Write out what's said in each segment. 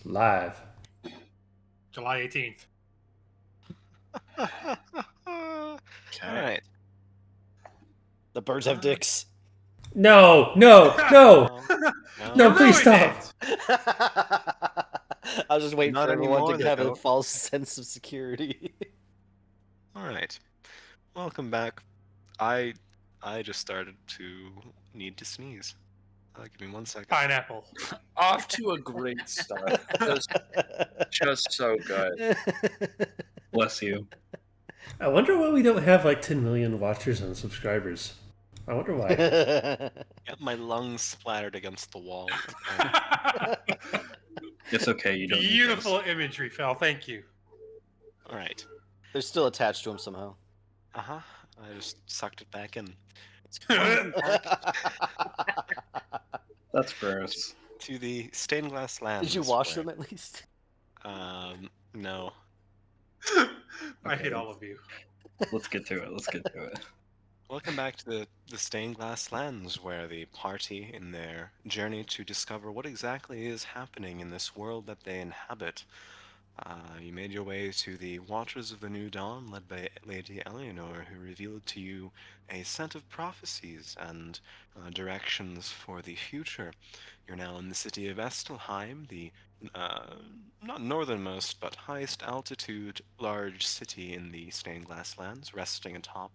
live. July 18th. All Okay. right. The birds have dicks. No. No, please stop. I was just waiting Not for everyone anymore, to they have a don't. false sense of security. All right. Welcome back. I just started to need to sneeze. Give me 1 second. Pineapple. Off to a great start. Just so good. Bless you. I wonder why we don't have like 10 million watchers and subscribers. I wonder why. Yeah, my lungs splattered against the wall. It's okay. You don't need Beautiful those. imagery, Phil. Thank you. All right. They're still attached to him somehow. I just sucked it back in. That's gross. To the stained glass lands. Did you wash where- them at least? No. I hate all of you. Let's get to it. Welcome back to the stained glass lands, where the party, in their journey to discover what exactly is happening in this world that they inhabit, you made your way to the Watchers of the New Dawn, led by Lady Eleanor, who revealed to you a set of prophecies and directions for the future. You're now in the city of Estelheim, the not northernmost but highest altitude large city in the stained glass lands, resting atop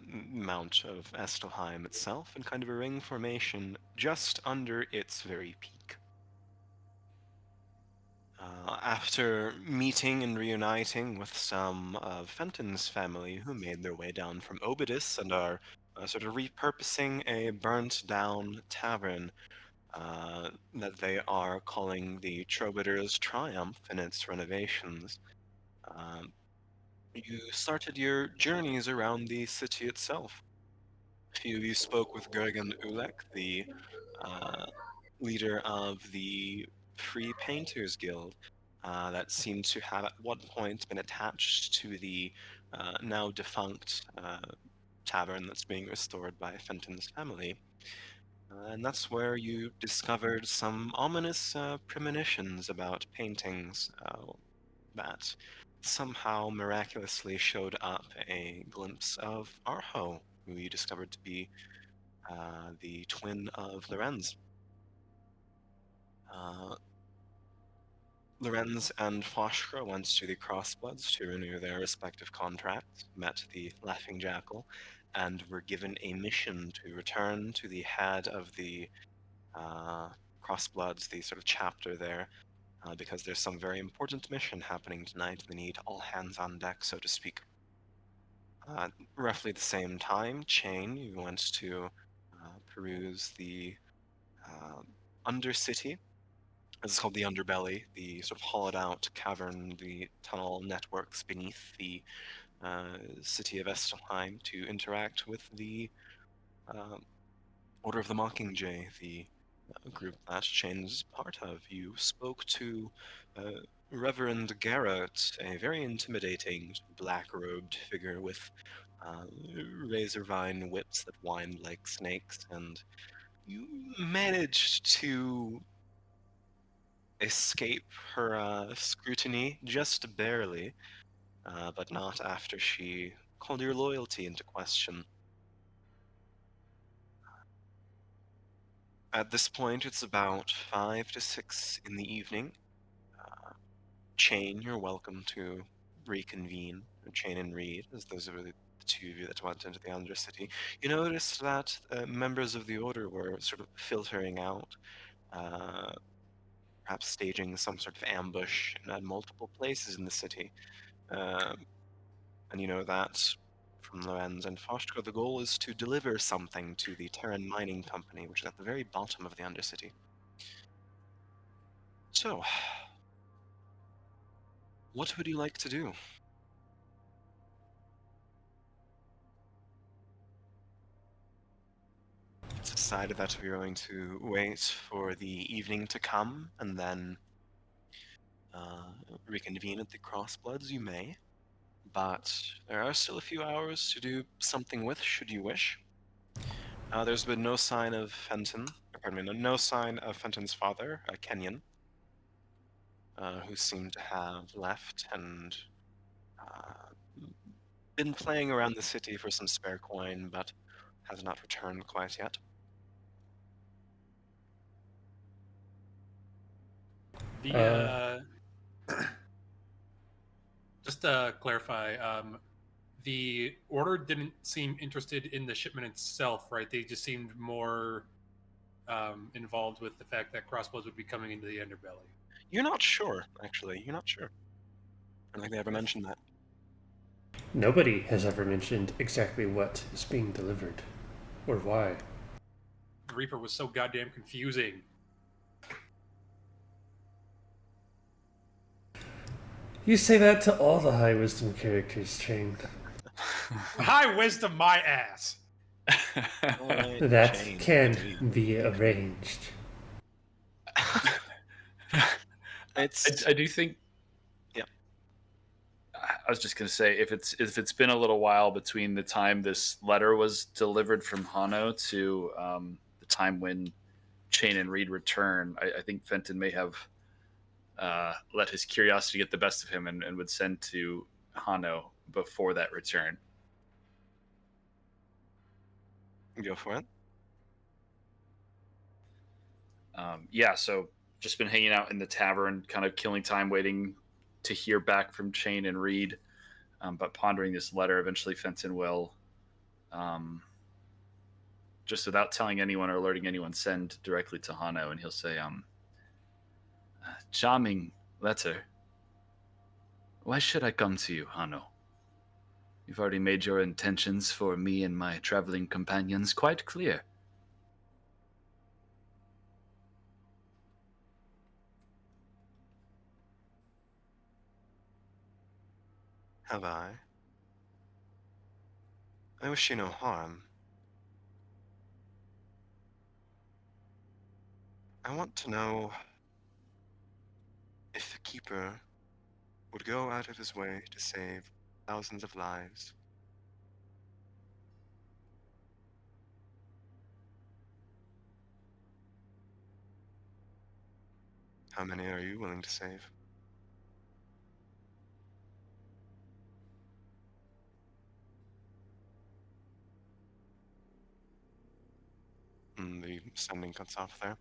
Mount of Estelheim itself, in kind of a ring formation just under its very peak. After meeting and reuniting with some of Fenton's family who made their way down from Obidus and are sort of repurposing a burnt down tavern that they are calling the Troubadour's Triumph in its renovations, you started your journeys around the city itself. A few of you spoke with Gergen Ulek, the leader of the Free Painters Guild, that seemed to have at one point been attached to the now defunct tavern that's being restored by Fenton's family. And that's where you discovered some ominous premonitions about paintings that somehow miraculously showed up a glimpse of Arho, who you discovered to be the twin of Lorenz. Lorenz and Foshka went to the Crossbloods to renew their respective contracts, met the Laughing Jackal, and were given a mission to return to the head of the Crossbloods, the sort of chapter there, because there's some very important mission happening tonight. They need all hands on deck, so to speak. Roughly the same time, Chain, you went to peruse the Undercity. This is called the Underbelly, the sort of hollowed out cavern, the tunnel networks beneath the city of Estelheim, to interact with the Order of the Mockingjay, the group that Chain's part of. You spoke to Reverend Garrett, a very intimidating black-robed figure with razor vine whips that wind like snakes, and you managed to escape her scrutiny just barely, but not after she called your loyalty into question. At this point, it's about 5 to 6 in the evening. Chain, you're welcome to reconvene. Chain and Reed, as those are the two of you that went into the Undercity. You noticed that members of the Order were sort of filtering out, perhaps staging some sort of ambush at multiple places in the city. And you know that from Lorenz and Foshka, the goal is to deliver something to the Terran Mining Company, which is at the very bottom of the Undercity. So, what would you like to do? It's decided that we're going to wait for the evening to come and then reconvene at the Crossbloods. You may, but there are still a few hours to do something with, should you wish. There's been no sign of Fenton, pardon me, no sign of Fenton's father, Kenyon. who seem to have left and been playing around the city for some spare coin, but has not returned quite yet. The just to clarify, the order didn't seem interested in the shipment itself, right? They just seemed more involved with the fact that crossbows would be coming into the underbelly. You're not sure, actually. You're not sure. I don't think they ever mentioned that. Nobody has ever mentioned exactly what is being delivered or why. The Reaper was so goddamn confusing. You say that to all the high wisdom characters, Chain. High wisdom, my ass. All right, That Shane, can indeed. be arranged. It's I do think. Yeah. I was just gonna say if it's been a little while between the time this letter was delivered from Hano to the time when Chain and Reed return, I think Fenton may have let his curiosity get the best of him and would send to Hano before that return. go for it. Yeah, so just been hanging out in the tavern, kind of killing time, waiting to hear back from Chain and Reed. But pondering this letter, eventually Fenton will, just without telling anyone or alerting anyone, send directly to Hano, and he'll say, "Charming letter. Why should I come to you, Hano? You've already made your intentions for me and my traveling companions quite clear." Have I? I wish you no harm. I want to know if the Keeper would go out of his way to save thousands of lives. How many are you willing to save? The sending cuts off there.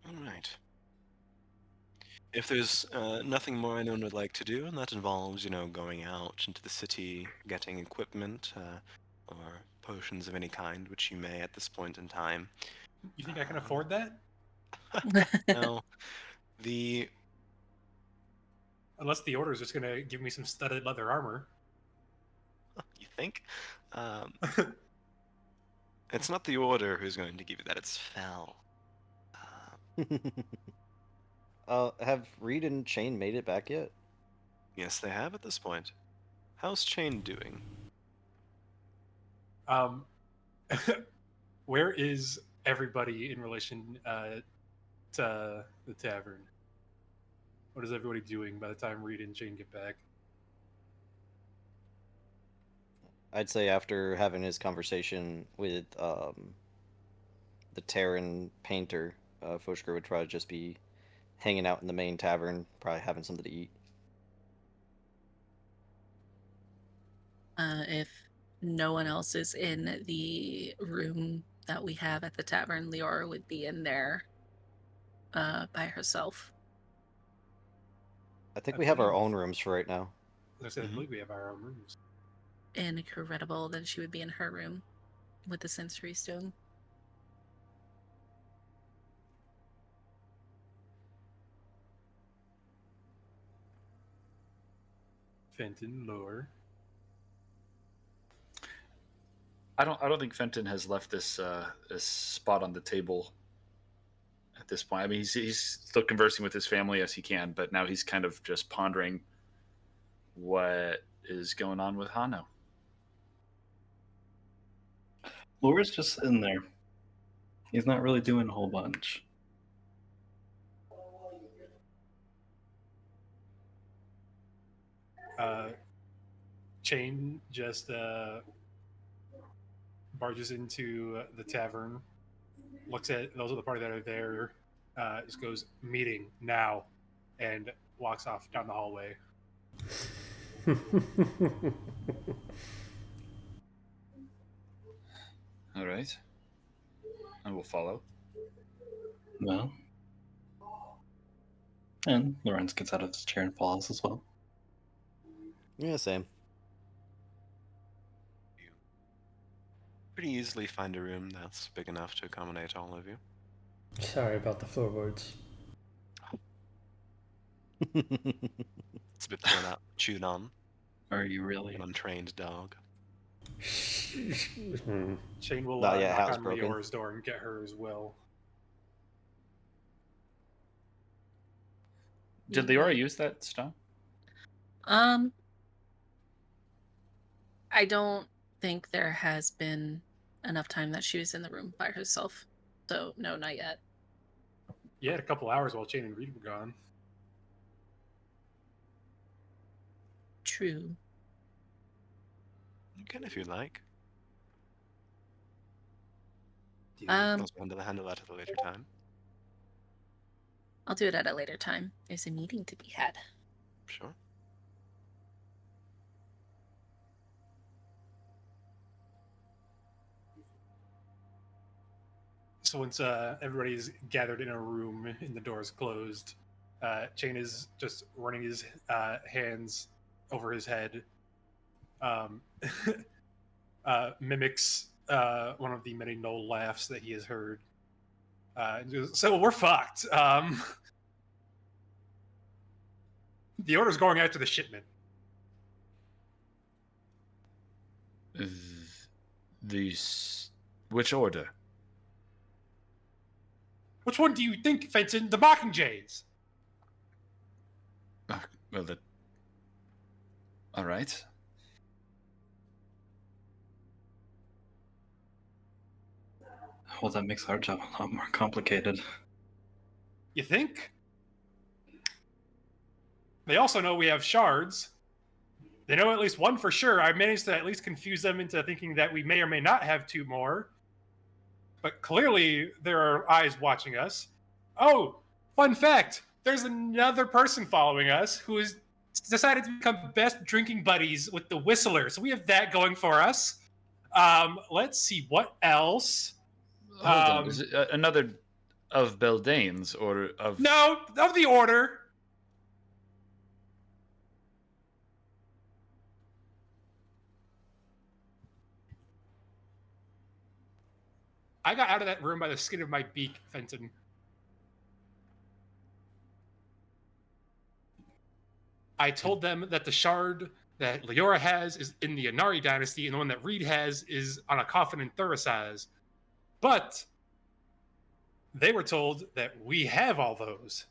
All right. If there's nothing more anyone would like to do, and that involves, going out into the city, getting equipment, or potions of any kind, which you may at this point in time. You think I can afford that? No, the Unless the order is just going to give me some studded leather armor. you think it's not the Order who's going to give you that; it's Fel. Have Reed and Chain made it back yet? Yes, they have at this point. How's Chain doing? Where is everybody in relation to the tavern? What is everybody doing by the time Reed and Jane get back? I'd say after having his conversation with the Terran painter, Fushker would probably just be hanging out in the main tavern, probably having something to eat. If no one else is in the room that we have at the tavern, Leora would be in there by herself. I think I we have our believe- own rooms for right now. As I said, I believe we have our own rooms. Incredible, then she would be in her room with the sensory stone. Fenton, lore. I don't think Fenton has left this this spot on the table at this point. I mean, he's still conversing with his family as he can, but now he's kind of just pondering what is going on with Hano. Laura's just sitting there. He's not really doing a whole bunch. Chain just barges into the tavern, looks at those of the party that are there, just goes, "Meeting now," and walks off down the hallway. All right. I will follow. Well. And Lorenz gets out of his chair and follows as well. Yeah, same. You pretty easily find a room that's big enough to accommodate all of you. Sorry about the floorboards. It's a bit torn up, chewed on, Are you really? an untrained dog. Chain will Not yet knock on housebroken. Leora's door and get her as well. Did Leora use that stone? I don't think there has been enough time that she was in the room by herself. So, no, not yet. You had a couple hours while Chain and Reed were gone. True. You can if you like. Do you- Also handle that at a later time. I'll do it at a later time. There's a meeting to be had. Sure. So once everybody's gathered in a room and the door's closed, Chain is just running his hands over his head. Mimics one of the many Knoll laughs that he has heard. And goes, "So we're fucked. The order's going out to the shipment." Which order? Which one do you think, Fenton? The Mockingjays. Well, all right. Well, that makes our job a lot more complicated. You think? They also know we have shards. They know at least one for sure. I managed to at least confuse them into thinking that we may or may not have two more. But clearly, there are eyes watching us. Oh, fun fact. There's another person following us who has decided to become best drinking buddies with the Whistler. So we have that going for us. Let's see, what else? Hold on. Is it another of Beldane's or of... No, of the Order. I got out of that room by the skin of my beak, Fenton. I told them that the shard that Leora has is in the Inari dynasty, and the one that Reed has is on a coffin in Thurasaz. But they were told that we have all those.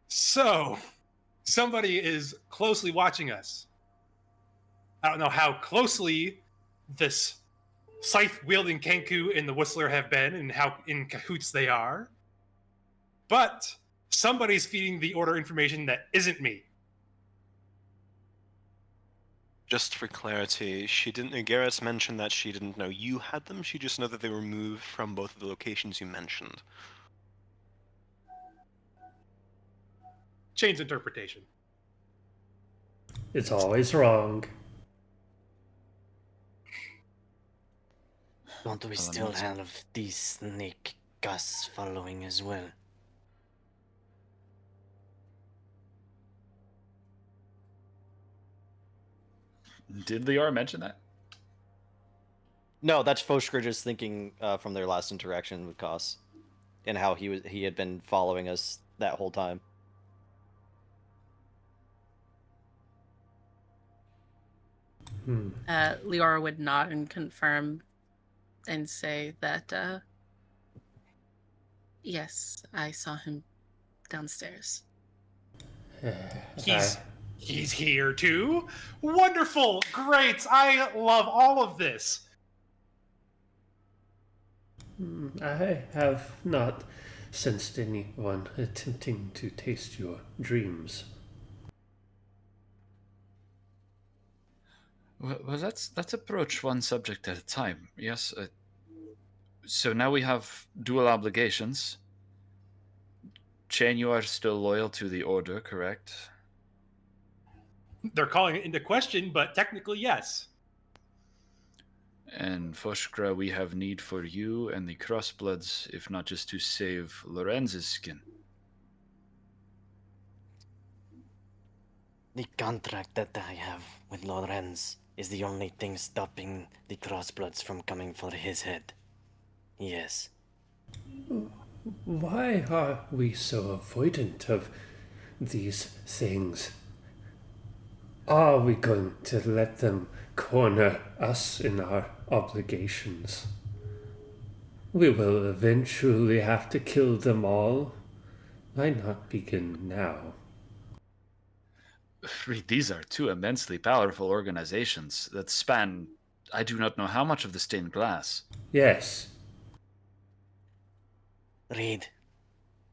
So somebody is closely watching us. I don't know how closely this scythe-wielding Kenku and the Whistler have been and how in cahoots they are. But somebody's feeding the Order information that isn't me. Just for clarity, Garrett mentioned that she didn't know you had them, she just knew that they were moved from both of the locations you mentioned. Chain's interpretation. It's always wrong. Don't we still have the snake Gus following as well? Did Leora mention that? No, that's Foshker just thinking from their last interaction with Koss, and how he had been following us that whole time. Leora would nod and confirm and say that Yes, I saw him downstairs. He's here too. Wonderful, great. I love all of this. I have not sensed anyone attempting to taste your dreams. Well, let's approach one subject at a time. Yes. So now we have dual obligations. Chain, you are still loyal to the Order, correct? They're calling it into question, but technically, yes. And Foshkra, we have need for you and the Crossbloods, if not just to save Lorenz's skin. The contract that I have with Lorenz is the only thing stopping the Crossbloods from coming for his head. Yes. Why are we so avoidant of these things? Are we going to let them corner us in our obligations? We will eventually have to kill them all. Why not begin now? These are two immensely powerful organizations that span I do not know how much of the stained glass. Yes. Reed,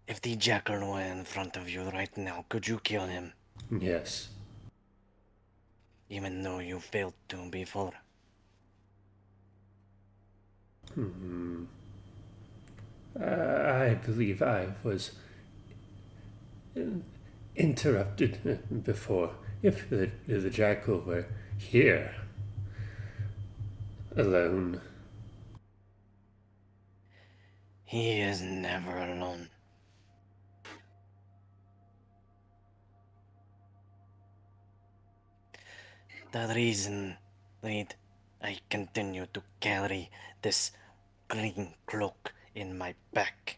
if the jackal were in front of you right now, could you kill him? Yes. Even though you failed to before? I believe I was interrupted before. If the jackal were here, alone. He is never alone. The reason, Reed, I continue to carry this green cloak in my back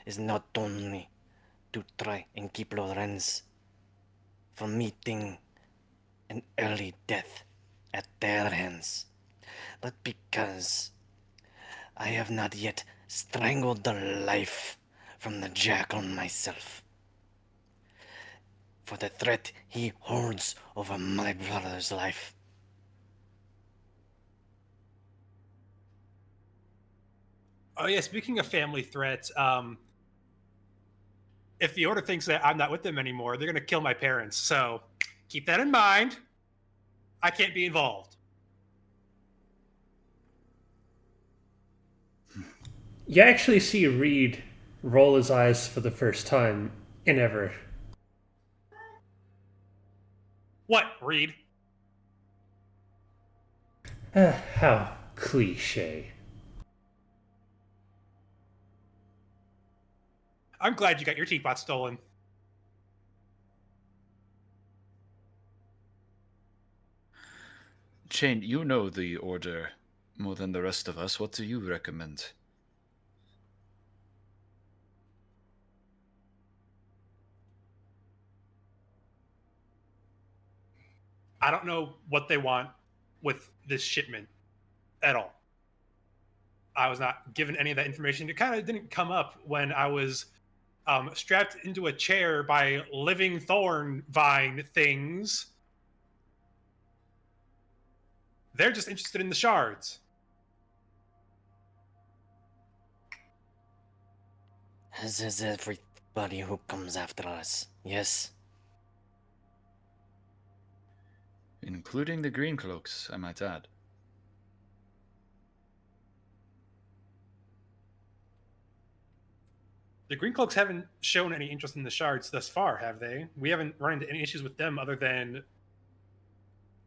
is not only to try and keep Lorenz from meeting an early death at their hands, but because I have not yet strangled the life from the jackal myself. For the threat he holds over my brother's life. Oh yeah, speaking of family threats, if the Order thinks that I'm not with them anymore, they're gonna kill my parents. So keep that in mind. I can't be involved. You actually see Reed roll his eyes for the first time in ever. What, Reed? How cliche. I'm glad you got your teapot stolen. Chain, you know the Order more than the rest of us. What do you recommend? I don't know what they want with this shipment at all. I was not given any of that information. It kind of didn't come up when I was strapped into a chair by living thorn vine things. They're just interested in the shards. As is everybody who comes after us, yes? Including the green cloaks, I might add. The Greencloaks haven't shown any interest in the shards thus far, have they? We haven't run into any issues with them other than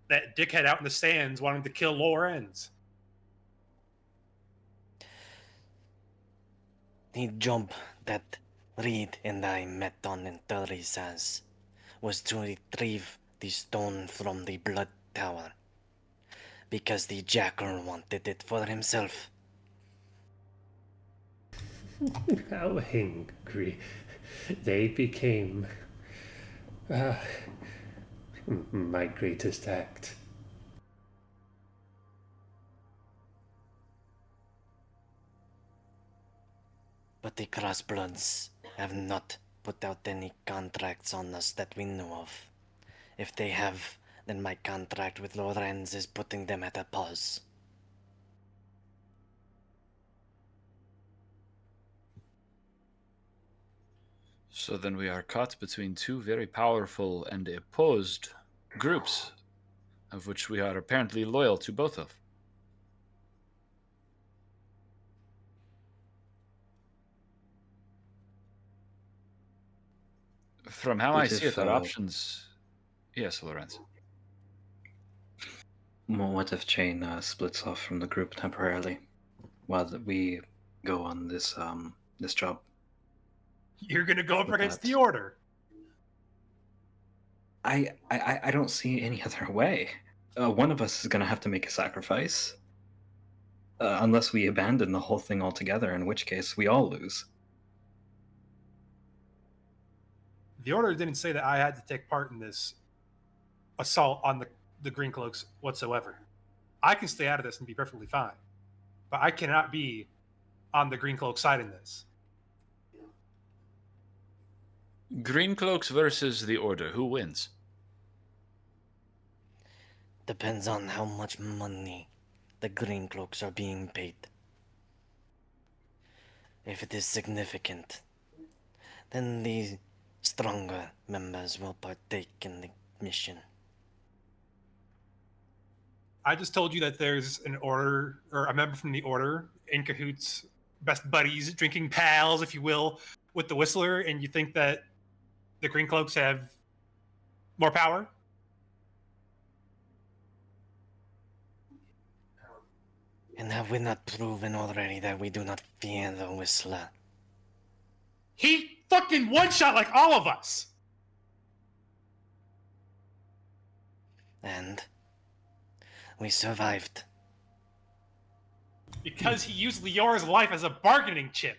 that dickhead out in the stands wanting to kill Lorenz. The job that Reed and I met on in Teresaz was to retrieve the stone from the Blood Tower. Because the jackal wanted it for himself. How angry they became. My greatest act. But the Crossbloods have not put out any contracts on us that we know of. If they have, then my contract with Lorenz is putting them at a pause. So then we are caught between two very powerful and opposed groups, of which we are apparently loyal to both of. From how I What see if, it, our options... Yes, Lorenz. Well, what if Chain splits off from the group temporarily while we go on this this job? You're gonna go up With against that. the Order. I don't see any other way. One of us is gonna have to make a sacrifice. Unless we abandon the whole thing altogether, in which case we all lose. The Order didn't say that I had to take part in this assault on the Green Cloaks whatsoever. I can stay out of this and be perfectly fine. But I cannot be on the Green Cloak side in this. Green Cloaks versus the Order. Who wins? Depends on how much money the Green Cloaks are being paid. If it is significant, then the stronger members will partake in the mission. I just told you that there's an Order, or a member from the Order, in cahoots, best buddies, drinking pals, if you will, with the Whistler, and you think that the Green Cloaks have more power? And have we not proven already that we do not fear the Whistler? He fucking one-shot like all of us! And we survived. Because he used Lior's life as a bargaining chip.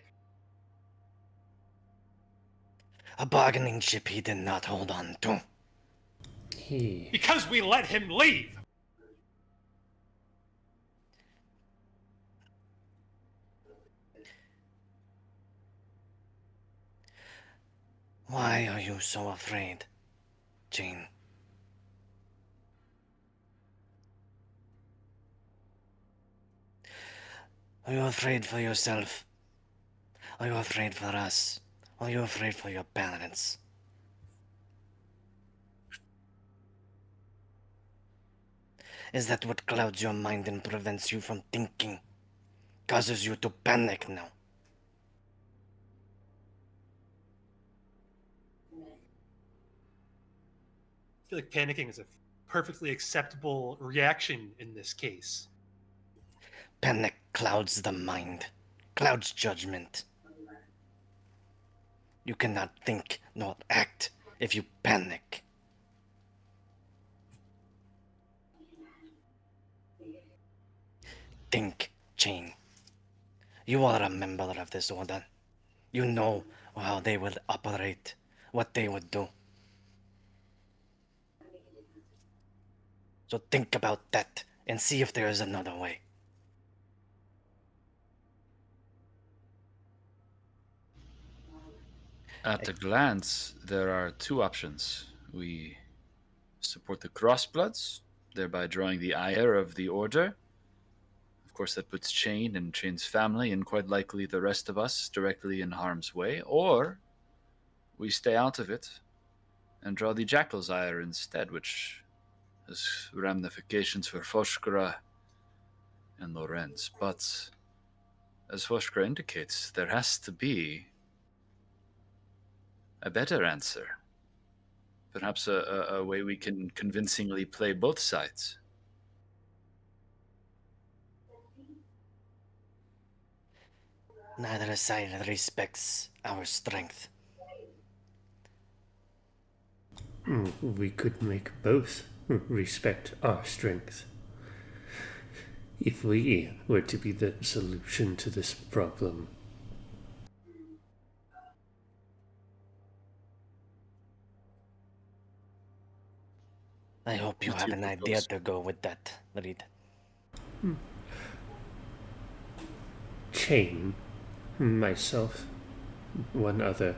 A bargaining chip he did not hold on to. Because we let him leave! Why are you so afraid, Jane? Are you afraid for yourself? Are you afraid for us? Are you afraid for your parents? Is that what clouds your mind and prevents you from thinking? Causes you to panic now? I feel like panicking is a perfectly acceptable reaction in this case. Panic clouds the mind, clouds judgment. You cannot think nor act if you panic. Think, Jane. You are a member of this order. You know how they would operate, what they would do. So think about that and see if there is another way. At a glance, there are two options. We support the Crossbloods, thereby drawing the ire of the Order. Of course, that puts Chain and Chain's family, and quite likely the rest of us, directly in harm's way. Or we stay out of it and draw the Jackal's ire instead, which has ramifications for Foshkara and Lorenz. But as Foshkara indicates, there has to be a better answer. Perhaps a way we can convincingly play both sides. Neither side respects our strength. We could make both respect our strength. If we were to be the solution to this problem. I hope you have an idea to go with that, Reed. Chain, myself, one other.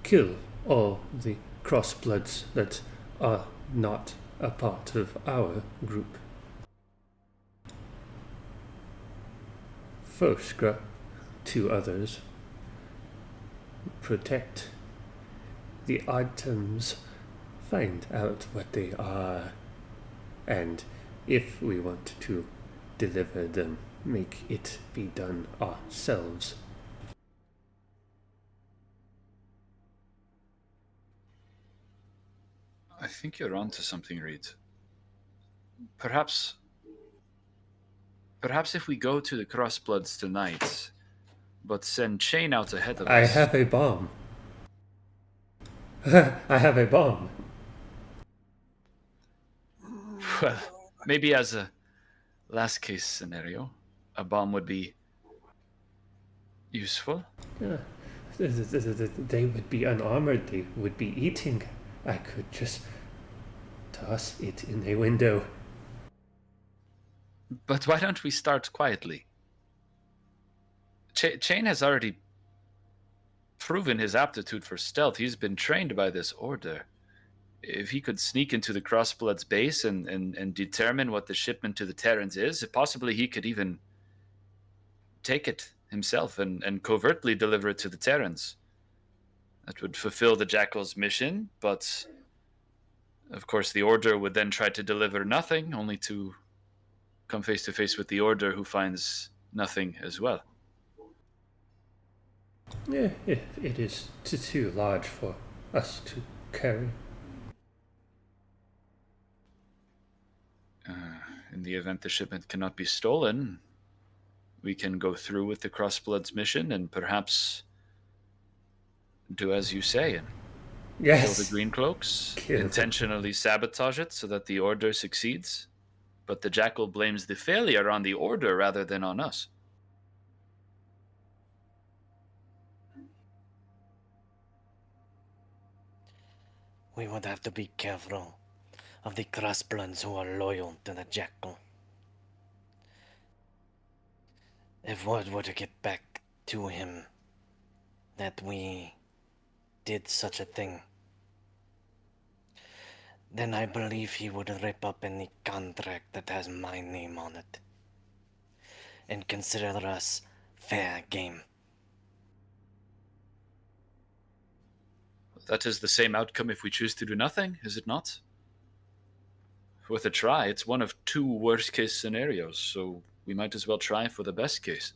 Kill all the crossbloods that are not a part of our group. Foshka, 2 others. Protect the items, find out what they are, and if we want to deliver them, make it be done ourselves. I think you're onto something, Reed. Perhaps if we go to the Crossbloods tonight, but send Chain out ahead of I us. have a bomb. I have a bomb. Well, maybe as a last case scenario, a bomb would be useful. Yeah. They would be unarmored, they would be eating. I could just toss it in a window. But why don't we start quietly? Chain has already proven his aptitude for stealth. He's been trained by this order. If he could sneak into the Crossbloods base and determine what the shipment to the Terrans is, possibly he could even take it himself and covertly deliver it to the Terrans. That would fulfill the Jackal's mission, but of course the Order would then try to deliver nothing, only to come face to face with the Order, who finds nothing as well. Yeah, it is too large for us to carry. In the event the shipment cannot be stolen, we can go through with the Crossbloods mission and perhaps do as you say and Yes. kill the Green Cloaks, Kill them. intentionally sabotage it so that the Order succeeds. But the Jackal blames the failure on the Order rather than on us. We would have to be careful of the Crossbloods who are loyal to the Jackal. If word were to get back to him that we did such a thing, then I believe he would rip up any contract that has my name on it and consider us fair game. That is the same outcome if we choose to do nothing, is it not? With a try, it's one of 2 worst-case scenarios, so we might as well try for the best case.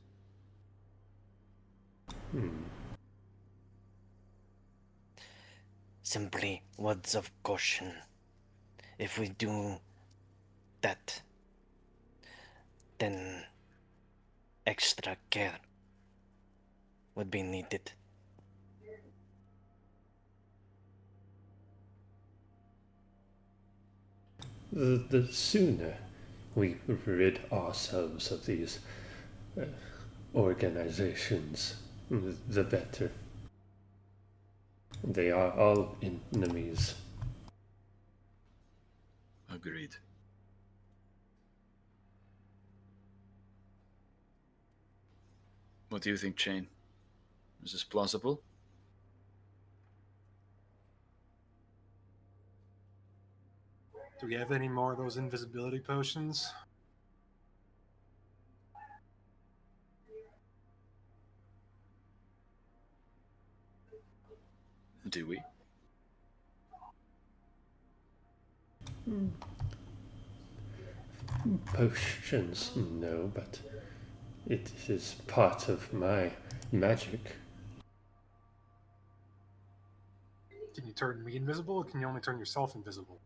Simply words of caution. If we do that, then extra care would be needed. The sooner we rid ourselves of these organizations, the better. They are all enemies. Agreed. What do you think, Chain? Is this plausible? Do we have any more of those invisibility potions? Do we? Potions, no, but it is part of my magic. Can you turn me invisible, or can you only turn yourself invisible?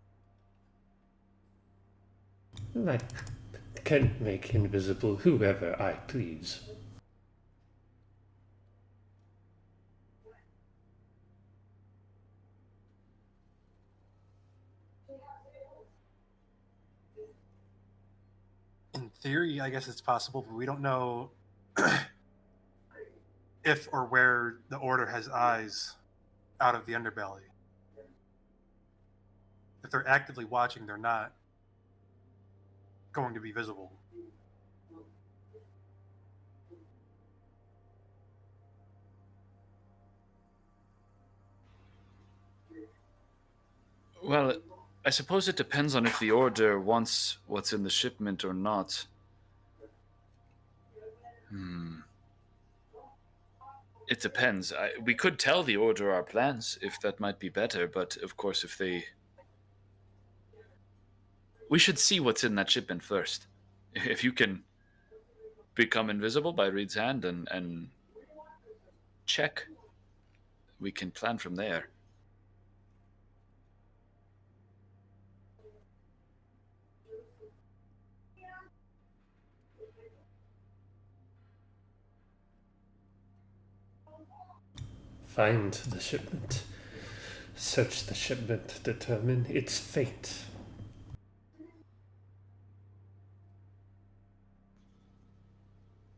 I can make invisible whoever I please. In theory, I guess it's possible, but we don't know if or where the Order has eyes out of the underbelly. If they're actively watching, they're not going to be visible. Well, I suppose it depends on if the Order wants what's in the shipment or not. It depends. We could tell the Order our plans, if that might be better, but of course if they... We should see what's in that shipment first. If you can become invisible by Reed's hand and check, we can plan from there. Find the shipment. Search the shipment. Determine its fate.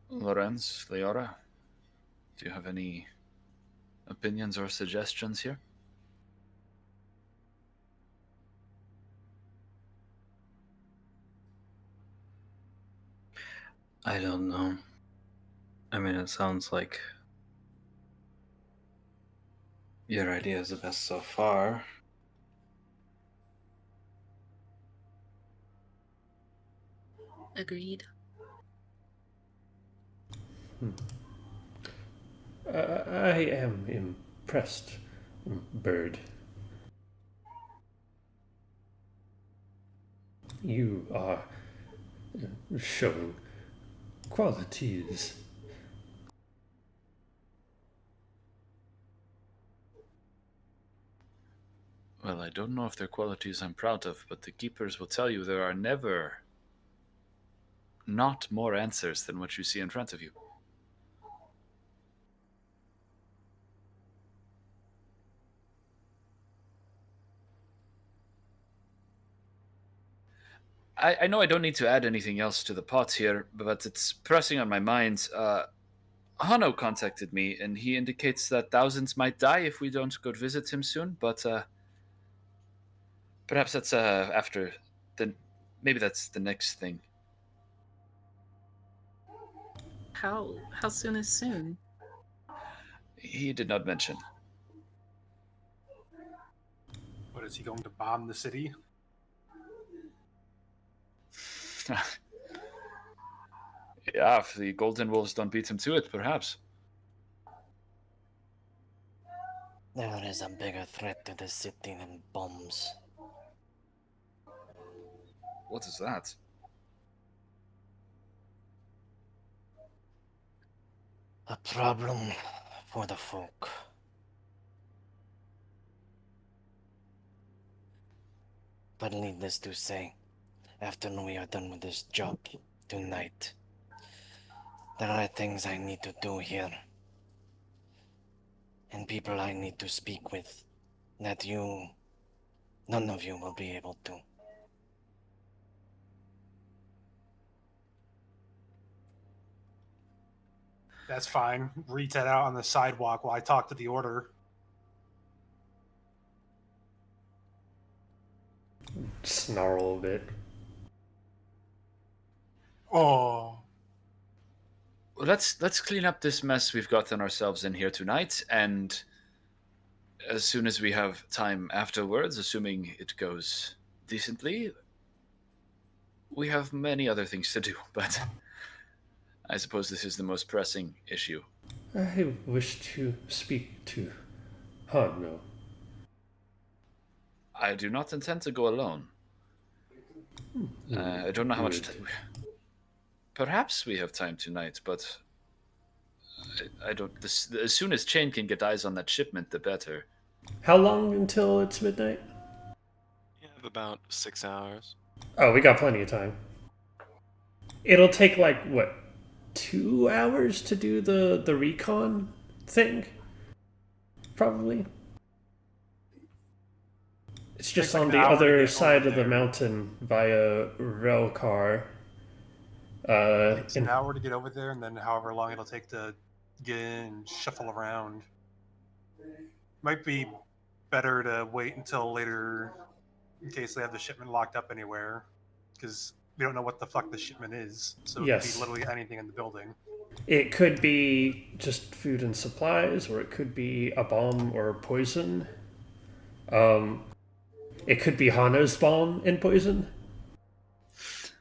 Lorenz, Leora, do you have any opinions or suggestions here? I don't know. I mean, it sounds like your idea is the best so far. Agreed. I am impressed, Bird. You are showing qualities. Well, I don't know if they're qualities I'm proud of, but the keepers will tell you there are never not more answers than what you see in front of you. I know I don't need to add anything else to the pot here, but it's pressing on my mind. Hano contacted me, and he indicates that thousands might die if we don't go visit him soon, but perhaps that's after. Maybe that's the next thing. How soon is soon? He did not mention. What, is he going to bomb the city? Yeah, if the Golden Wolves don't beat him to it, perhaps. There is a bigger threat to the city than bombs. What is that? A problem for the folk. But needless to say, after we are done with this job tonight, there are things I need to do here. And people I need to speak with that none of you will be able to. That's fine. Reed's head out on the sidewalk while I talk to the Order. Snarl a bit. Oh. Well, let's clean up this mess we've gotten ourselves in here tonight, and as soon as we have time afterwards, assuming it goes decently, we have many other things to do, but I suppose this is the most pressing issue. I wish to speak to Hano. I do not intend to go alone. I don't know how much time. Perhaps we have time tonight, but I don't. As soon as Chain can get eyes on that shipment, the better. How long until it's midnight? You have about 6 hours. Oh, we got plenty of time. It'll take, like, what, 2 hours to do the recon thing? Probably. It's just Takes like on an the hour to other get side over of the there. mountain via rail car. It takes an hour to get over there, and then however long it'll take to get in and shuffle around. Might be better to wait until later in case they have the shipment locked up anywhere, because we don't know what the fuck the shipment is. So it Yes. could be literally anything in the building. It could be just food and supplies, or it could be a bomb or poison. It could be Hano's spawn in poison.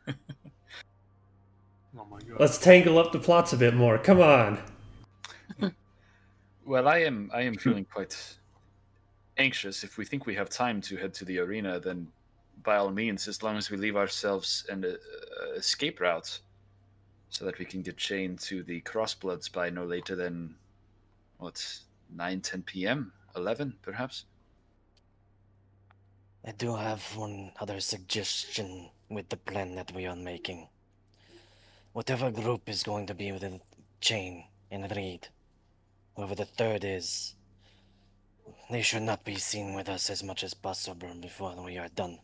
Oh my god. Let's tangle up the plots a bit more. Come on. Well, I am feeling quite anxious. If we think we have time to head to the arena, then by all means, as long as we leave ourselves an escape route, so that we can get chained to the Crossbloods by no later than 9-10 p.m., 11 perhaps. I do have one other suggestion with the plan that we are making. Whatever group is going to be within Chain and Reed, whoever the third is, they should not be seen with us as much as possible before we are done.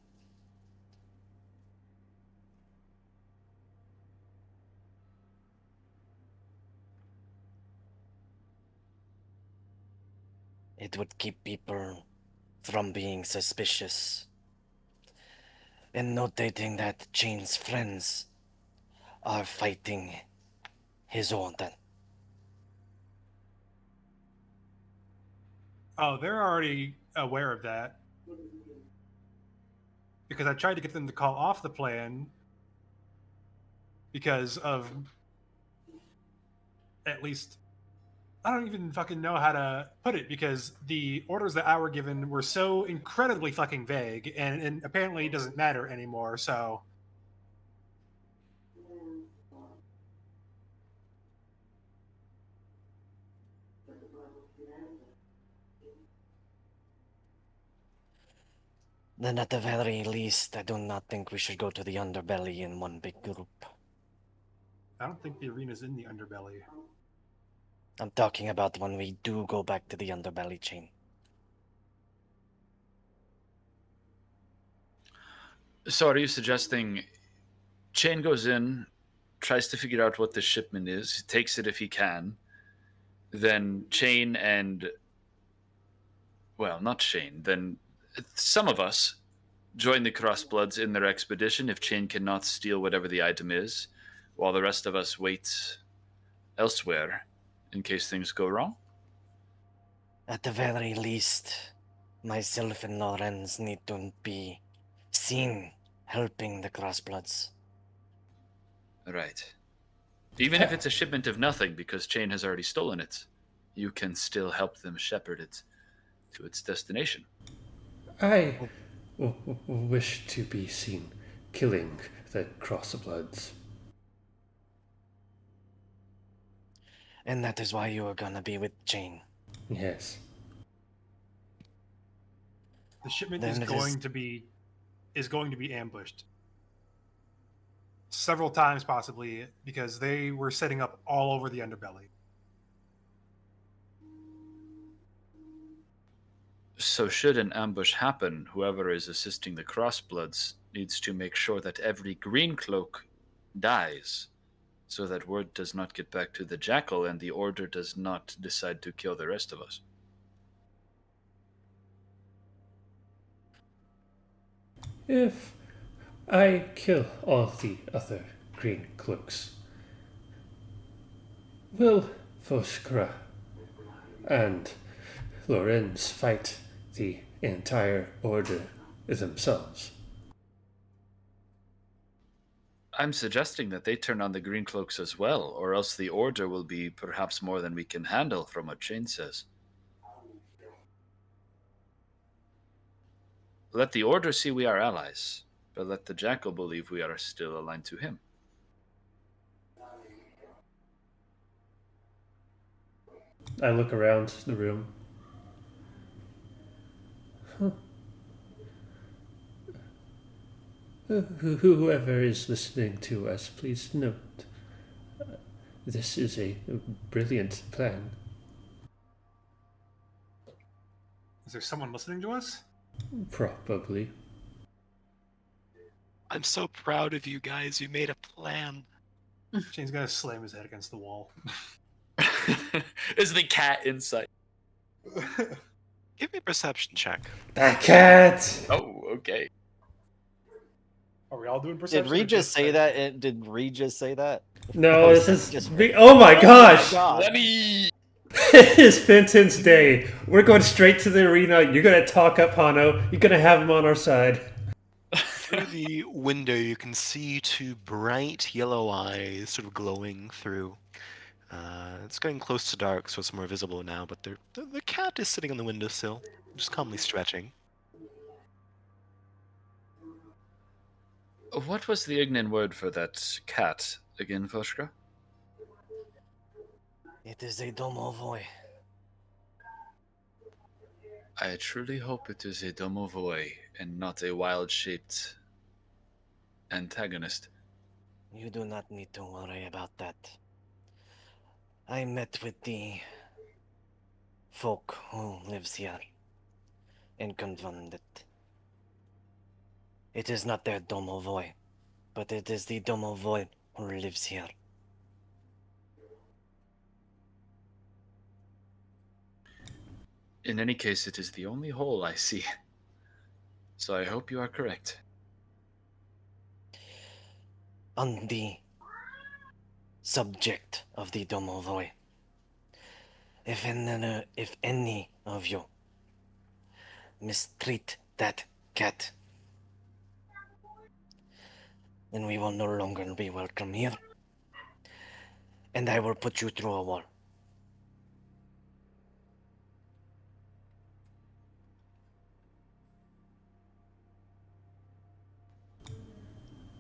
It would keep people from being suspicious. And notating that Chain's friends are fighting his order. Oh, they're already aware of that. Because I tried to get them to call off the plan because of at least, I don't even fucking know how to put it, because the orders that I were given were so incredibly fucking vague, and apparently it doesn't matter anymore, so. Then at the very least, I do not think we should go to the underbelly in one big group. I don't think the arena's in the underbelly. I'm talking about when we do go back to the underbelly, Chain. So are you suggesting Chain goes in, tries to figure out what the shipment is, takes it if he can, then Chain and... well, not Chain, then some of us join the Crossbloods in their expedition if Chain cannot steal whatever the item is, while the rest of us wait elsewhere in case things go wrong? At the very least, myself and Lorenz need to be seen helping the Crossbloods. Right. Even if it's a shipment of nothing, because Chain has already stolen it, you can still help them shepherd it to its destination. I wish to be seen killing the Crossbloods. And that is why you are gonna be with Chain. Yes. The shipment Then is it going to be ambushed several times, possibly, because they were setting up all over the underbelly. So should an ambush happen, whoever is assisting the Crossbloods needs to make sure that every green cloak dies, so that word does not get back to the Jackal and the Order does not decide to kill the rest of us. If I kill all the other green cloaks, will Foskra and Lorenz fight the entire Order themselves? I'm suggesting that they turn on the green cloaks as well, or else the Order will be perhaps more than we can handle from what Chain says. Let the Order see we are allies, but let the Jackal believe we are still aligned to him. I look around the room. Whoever is listening to us, please note, this is a brilliant plan. Is there someone listening to us? Probably. I'm so proud of you guys. You made a plan. Shane's gonna slam his head against the wall. Is the cat inside? Give me a perception check. That cat! Oh, okay. Are we all doing perception? Did Reed just say that? Did Reed just say that? No, Or this that is... just Oh my gosh! God. Let me... It is Fenton's day. We're going straight to the arena. You're going to talk up Hano. You're going to have him on our side. Through the window, you can see two bright yellow eyes sort of glowing through. It's getting close to dark, so it's more visible now, but the cat is sitting on the windowsill, just calmly stretching. What was the Ignan word for that cat again, Foshka? It is a domovoi. I truly hope it is a domovoi and not a wild-shaped antagonist. You do not need to worry about that. I met with the folk who lives here and confirmed it. It is not their domovoi, but it is the domovoi who lives here. In any case, it is the only hole I see. So I hope you are correct. On the subject of the domovoi, if any of you mistreat that cat, then we will no longer be welcome here, and I will put you through a wall.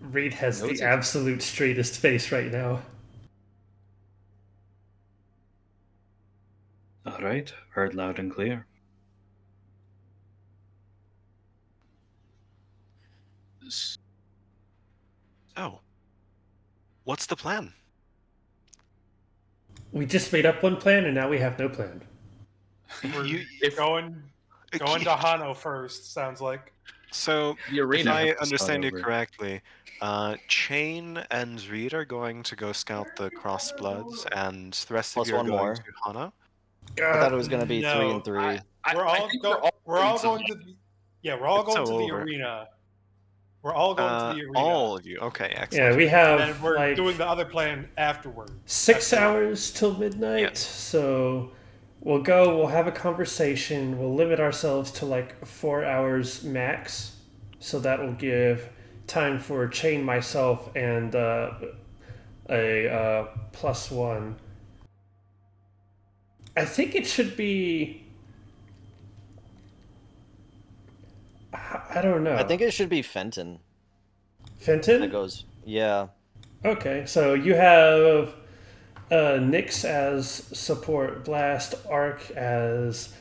Reed has Noted. the absolute straightest face right now. All right, heard loud and clear. Oh. What's the plan? We just made up one plan, and now we have no plan. You- Going to Hano first, sounds like. So, The if arena. I have to understand you start over. correctly, Chain and Reed are going to go scout the Crossbloods, and the rest Plus of you are one going more. to Hana. I thought it was going to be 3 No, and 3. We're all think going to the we're all It's going so to the over. arena. We're all going to the arena. All of you. Okay, excellent. Yeah, we and have then we're like doing the other plan afterward. 6 hours till midnight. Yes. So we'll go, we'll have a conversation, we'll limit ourselves to like 4 hours max. So that will give time for Chain, myself, and a +1. I think it should be. I don't know. I think it should be Fenton. Fenton? That goes, yeah. Okay, so you have Nyx as support blast, Arc as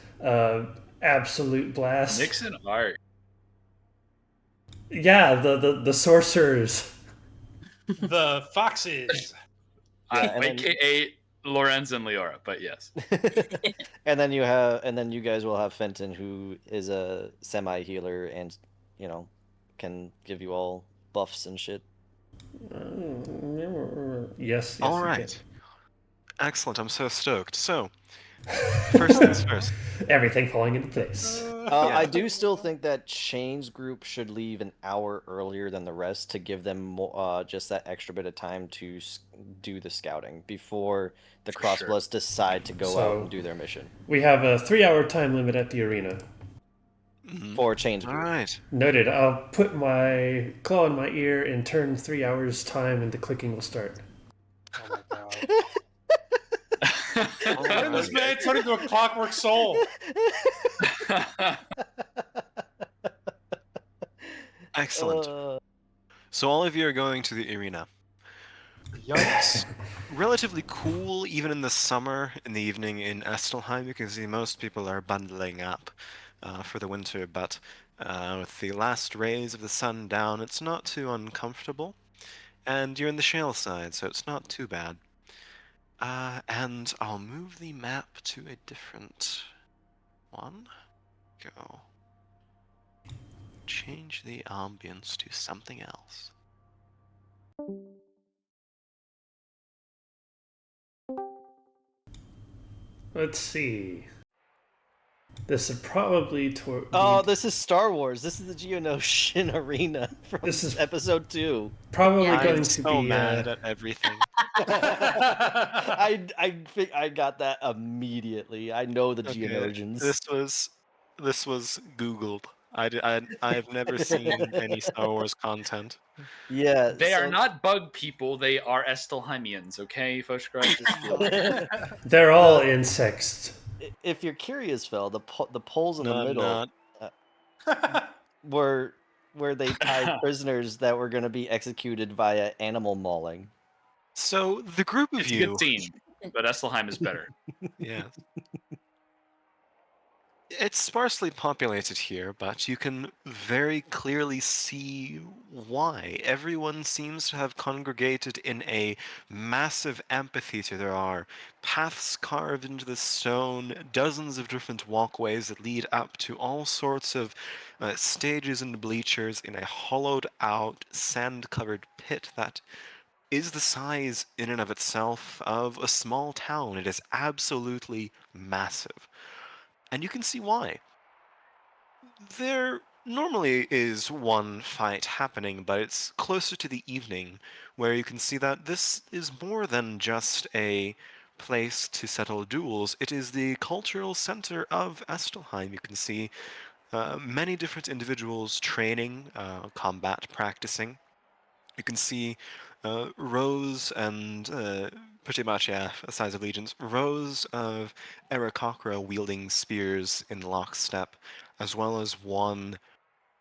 absolute blast. Nyx and Art. Yeah, the sorcerers. The foxes. and then- AKA Lorenz and Leora, but yes. and then you guys will have Fenton, who is a semi healer and can give you all buffs and shit. Yes. All you right. Excellent. I'm so stoked. So, first things first. can. Everything falling into place. I do still think that Chain's group should leave an hour earlier than the rest to give them just that extra bit of time to do the scouting before the For sure. Crossbloods decide to go So- out and do their mission. We have a 3-hour time limit at the arena. Mhm. For Chain's All group. right. Noted. I'll put my claw in my ear and turn 3 hours time, and the clicking will start. Oh my god. How did this man turn into a clockwork soul? Excellent. So all of you are going to the arena. It's relatively cool, even in the summer, in the evening in Estelheim. You can see most people are bundling up for the winter, but with the last rays of the sun down, it's not too uncomfortable. And you're in the shale side, so it's not too bad. And I'll move the map to a different one. Go. Change the ambience to something else. Let's see. This is probably Oh, this is Star Wars. This is the Geonosian arena from This is- episode 2. probably Yeah. going I'm to so be mad at everything. I got that immediately. I know the Okay, Geonosians. this was Googled. I've never seen any Star Wars content. Yeah, They are so not bug people. They are Estelheimians. Okay, Foshkar, just relax. They're all The- insects. if you're curious, Phil, the poles in No, the I'm middle not. were where they tied prisoners that were going to be executed via animal mauling. So the group of It's a you, good scene, but Estelheim is better. yes, it's sparsely populated here, but you can very clearly see why. Everyone seems to have congregated in a massive amphitheater. There are paths carved into the stone, dozens of different walkways that lead up to all sorts of stages and bleachers in a hollowed out, sand covered pit that is the size in and of itself of a small town. It is absolutely massive. And you can see why. There normally is one fight happening, but it's closer to the evening, where you can see that this is more than just a place to settle duels. It is the cultural center of Estelheim. You can see many different individuals training, combat practicing. You can see rows and pretty much, yeah, a size of legions, rows of Aarakocra wielding spears in lockstep, as well as one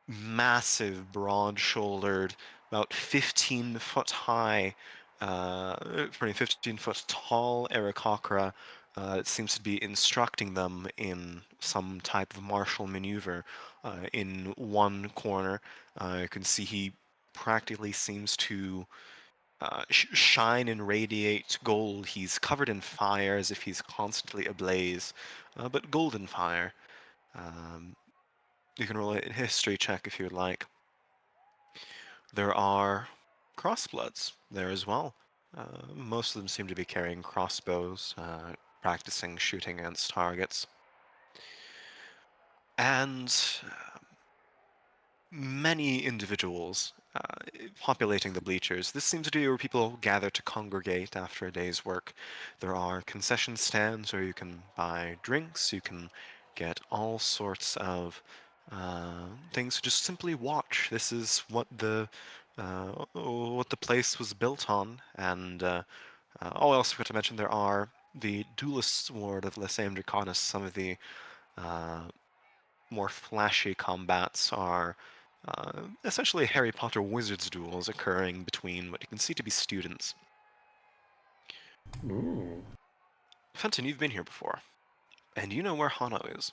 massive, broad-shouldered, about 15-foot high, 15-foot tall Aarakocra. It seems to be instructing them in some type of martial maneuver. In one corner, you can see he practically seems to shine and radiate gold. He's covered in fire as if he's constantly ablaze, but golden fire. Um, you can roll a history check if you would like. There are crossbloods there as well. Most of them seem to be carrying crossbows, practicing shooting against targets. And many individuals populating the bleachers. This seems to be where people gather to congregate after a day's work. There are concession stands where you can buy drinks, you can get all sorts of things to just simply watch. This is what the place was built on, and oh, I also forgot to mention there are the Duelist's Ward of Lysaim Draconis. Some of the uh, more flashy combats are essentially Harry Potter wizards duels occurring between what you can see to be students. Ooh. Fenton, you've been here before, and you know where Hano is.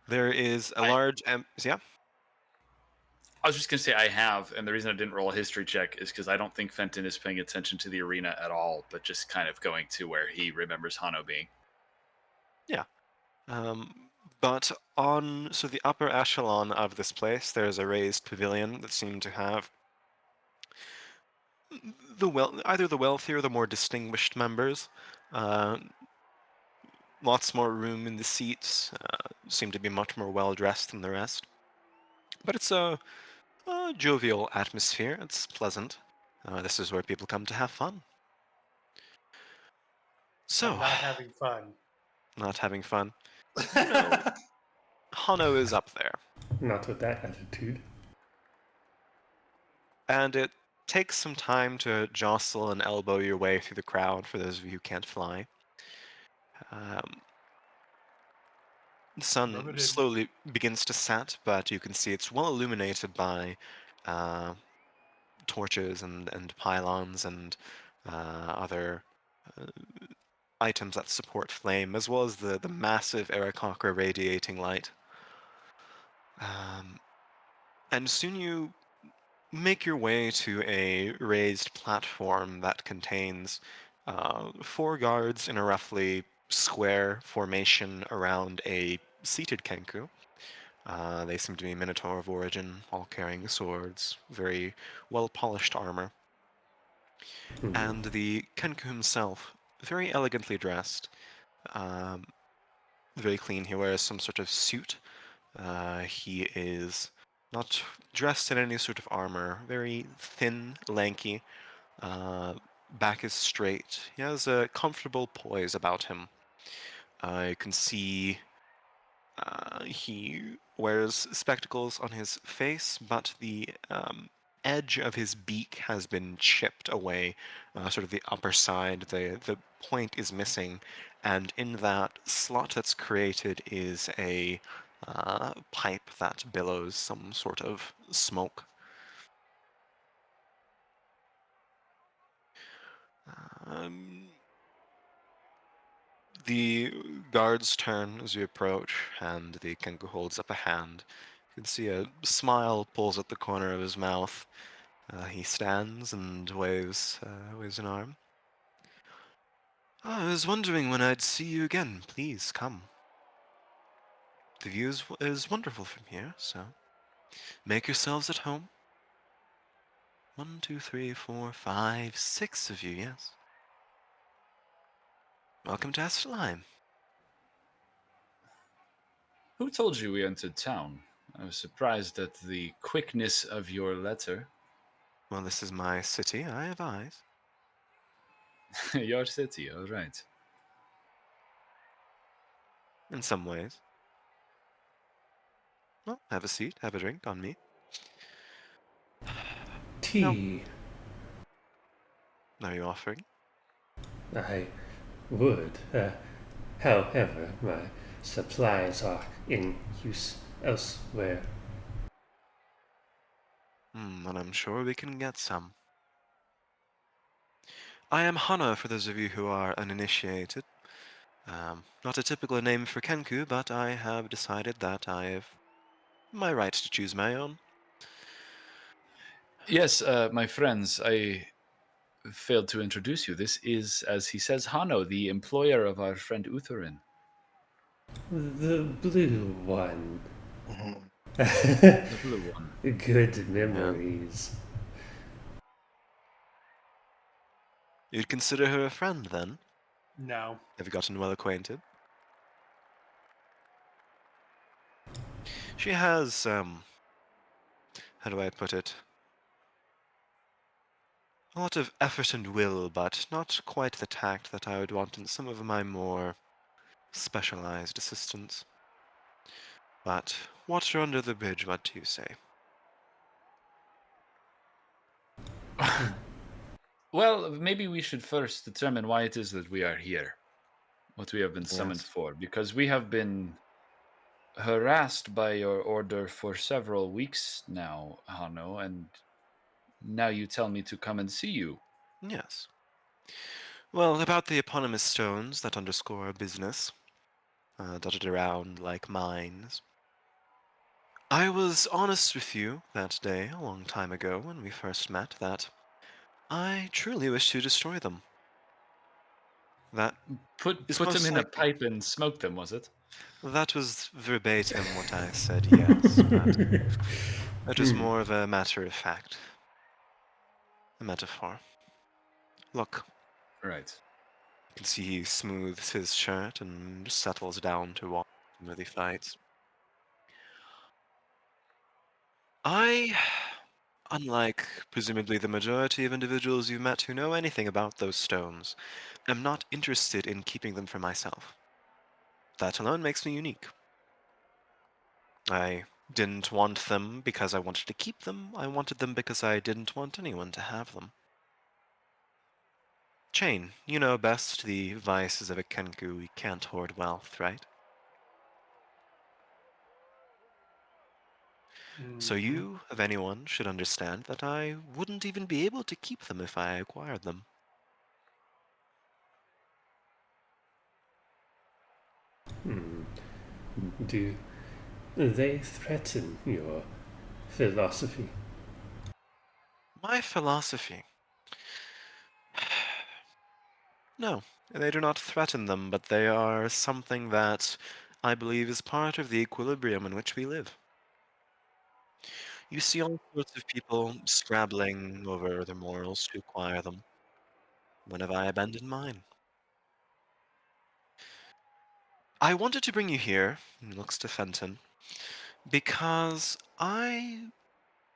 There is a I- large yeah. I was just gonna say I have, and the reason I didn't roll a history check is because I don't think Fenton is paying attention to the arena at all, but just kind of going to where he remembers Hano being. Yeah. But on the upper echelon of this place, there's a raised pavilion that seemed to have either the wealthier or the more distinguished members. Uh, Lots more room in the seats. Seem to be much more well dressed than the rest. But it's a jovial atmosphere. It's pleasant. This is where people come to have fun. So, I'm not having fun. not having fun. You know, Hano is up there, Not with that attitude. and it takes some time to jostle and elbow your way through the crowd for those of you who can't fly. The sun Limited. slowly begins to set, but you can see it's well illuminated by uh, torches and pylons and other uh, items that support flame, as well as the massive Aarakocra radiating light. And soon you make your way to a raised platform that contains 4 guards in a roughly square formation around a seated Kenku. They seem to be Minotaur of origin, all carrying swords, very well-polished armor. And the Kenku himself, very elegantly dressed, um, very clean. He wears some sort of suit. He is not dressed in any sort of armor, very thin, lanky, back is straight. He has a comfortable poise about him. You can see he wears spectacles on his face, but the edge of his beak has been chipped away, sort of the upper side. The point is missing, and in that slot that's created is a pipe that billows some sort of smoke. Um, the guards turn as you approach, and the Kenku holds up a hand. You can see a smile pulls at the corner of his mouth. He stands and waves an arm. I was wondering when I'd see you again. Please come. The view is wonderful from here, so make yourselves at home. 1, 2, 3, 4, 5, 6 of you, yes. Welcome to Estelheim. Who told you we entered town? I was surprised at the quickness of your letter. Well, this is my city. I have eyes. Your city, all right. In some ways. Well, have a seat, have a drink on me. Tea. Are you offering? I would. However, my supplies are in use elsewhere. And I'm sure we can get some. I am Hana, for those of you who are uninitiated. Not a typical name for Kenku, but I have decided that I have my right to choose my own. Yes, my friends, I failed to introduce you. This is, as he says, Hano, the employer of our friend Utherin. The blue one. The blue one. Good memories. You'd consider her a friend, then? No. Have you gotten well acquainted? She has, how do I put it? A lot of effort and will, but not quite the tact that I would want in some of my more specialized assistants. But water under the bridge, what do you say? Well, maybe we should first determine why it is that we are here, what we have been summoned Yes. for, because we have been harassed by your order for several weeks now, Hano, and now you tell me to come and see you. Yes. Well, about the eponymous stones that underscore our business, dotted around like mines. I was honest with you that day, a long time ago, when we first met, that I truly wish to destroy them. That Put is them most in a likely. pipe and smoke them, was it? That was verbatim what I said, yes, but it was more of a matter of fact. A metaphor. Look, Right. you can see he smooths his shirt and settles down to watch smoothie fights. I, unlike presumably the majority of individuals you've met who know anything about those stones, am not interested in keeping them for myself. That alone makes me unique. I didn't want them because I wanted to keep them. I wanted them because I didn't want anyone to have them. Chain, you know best the vices of a Kenku. We can't hoard wealth, right? So Mhm. you, of anyone, should understand that I wouldn't even be able to keep them if I acquired them. Do they threaten your philosophy? My philosophy. No, they do not threaten them, but they are something that I believe is part of the equilibrium in which we live. You see all sorts of people scrabbling over their morals to acquire them. When have I abandoned mine? I wanted to bring you here, he looks to Fenton, because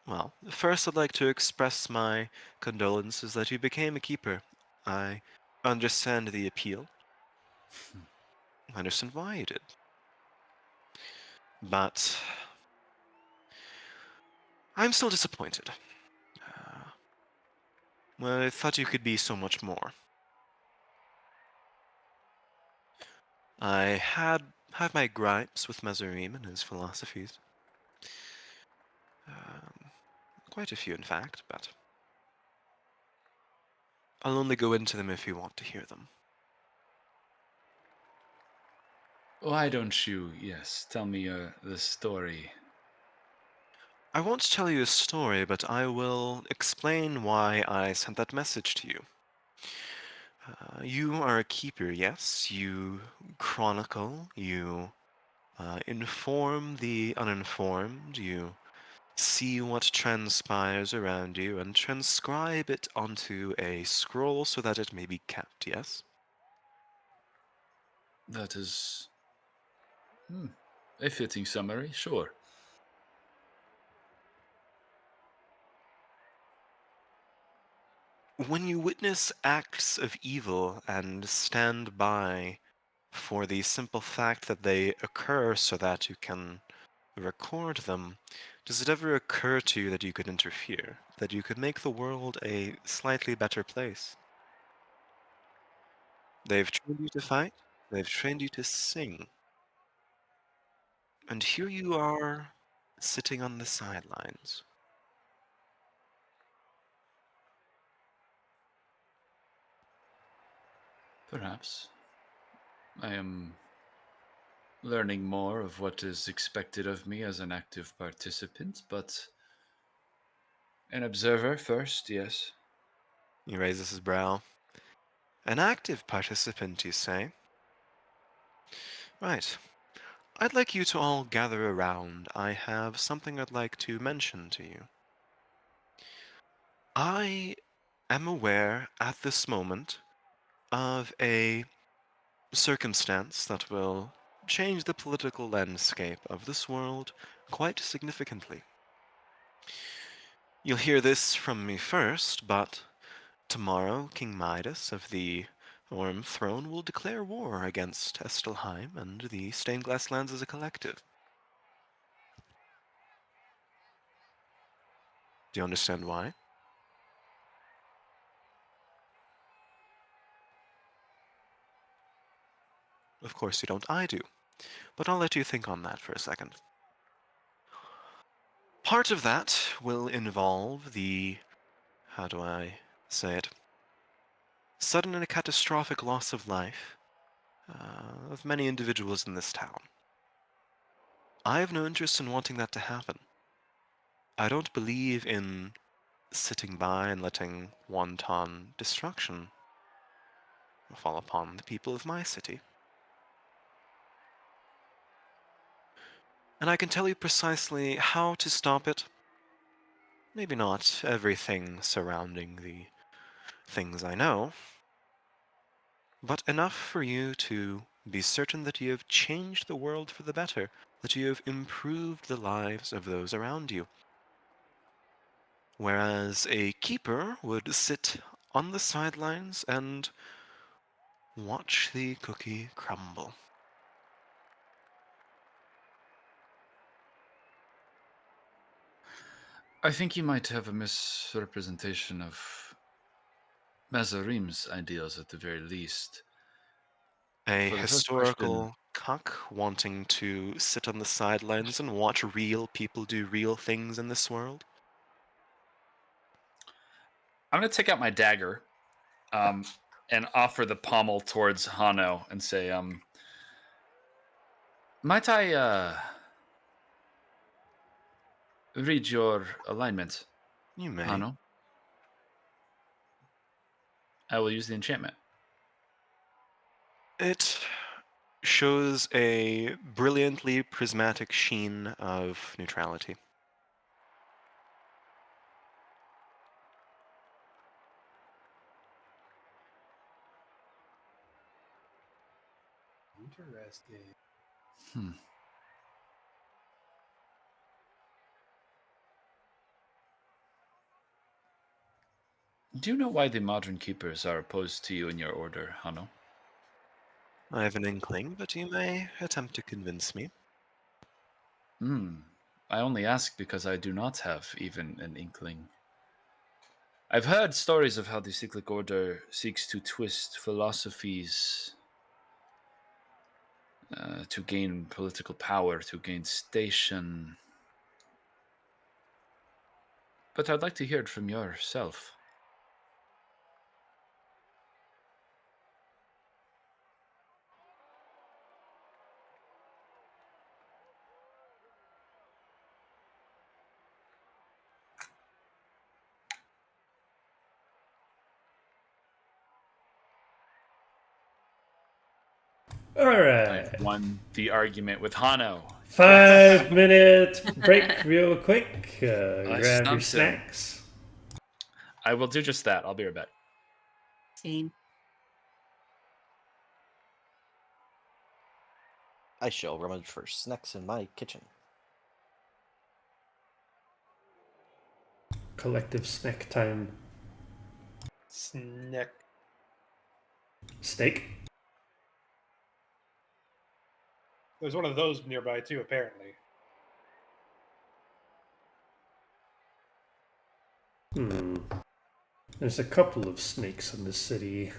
well, first I'd like to express my condolences that you became a keeper. I understand the appeal. I understand why you did. But I'm still disappointed. Well, I thought you could be so much more. I have my gripes with Mazarim and his philosophies. Quite a few, in fact, but I'll only go into them if you want to hear them. Why don't you, yes, tell me the story? I won't tell you a story, but I will explain why I sent that message to you. You are a keeper, yes. You chronicle, you inform the uninformed, you see what transpires around you and transcribe it onto a scroll so that it may be kept, yes? That is a fitting summary, sure. When you witness acts of evil and stand by for the simple fact that they occur so that you can record them, does it ever occur to you that you could interfere, that you could make the world a slightly better place? They've trained you to fight, they've trained you to sing, and here you are, sitting on the sidelines. Perhaps. I am learning more of what is expected of me as an active participant, but an observer first, yes. He raises his brow. An active participant, you say? Right. I'd like you to all gather around. I have something I'd like to mention to you. I am aware at this moment of a circumstance that will change the political landscape of this world quite significantly. You'll hear this from me first, but tomorrow King Midas of the Orm Throne will declare war against Estelheim and the Stained Glass Lands as a collective. Do you understand why? Of course you don't, I do. But I'll let you think on that for a second. Part of that will involve the, how do I say it, sudden and catastrophic loss of life of many individuals in this town. I have no interest in wanting that to happen. I don't believe in sitting by and letting wanton destruction fall upon the people of my city. And I can tell you precisely how to stop it. Maybe not everything surrounding the things I know, but enough for you to be certain that you have changed the world for the better, that you have improved the lives of those around you. Whereas a keeper would sit on the sidelines and watch the cookie crumble. I think you might have a misrepresentation of Mazarim's ideals at the very least. A For the first question, historical cuck wanting to sit on the sidelines and watch real people do real things in this world? I'm going to take out my dagger and offer the pommel towards Hano and say, might I read your alignment, You may. Hano? I will use the enchantment. It shows a brilliantly prismatic sheen of neutrality. Interesting. Do you know why the modern keepers are opposed to you and your order, Hano? I have an inkling, but you may attempt to convince me. I only ask because I do not have even an inkling. I've heard stories of how the cyclic order seeks to twist philosophies to gain political power, to gain station. But I'd like to hear it from yourself. All right. I've won the argument with Hano. 5 minute break, real quick. Grab your stumped him. snacks. I will do just that. I'll be right back. Scene. I shall rummage for snacks in my kitchen. Collective snack time. Snack. Steak. There's one of those nearby too, apparently. There's a couple of snakes in the city.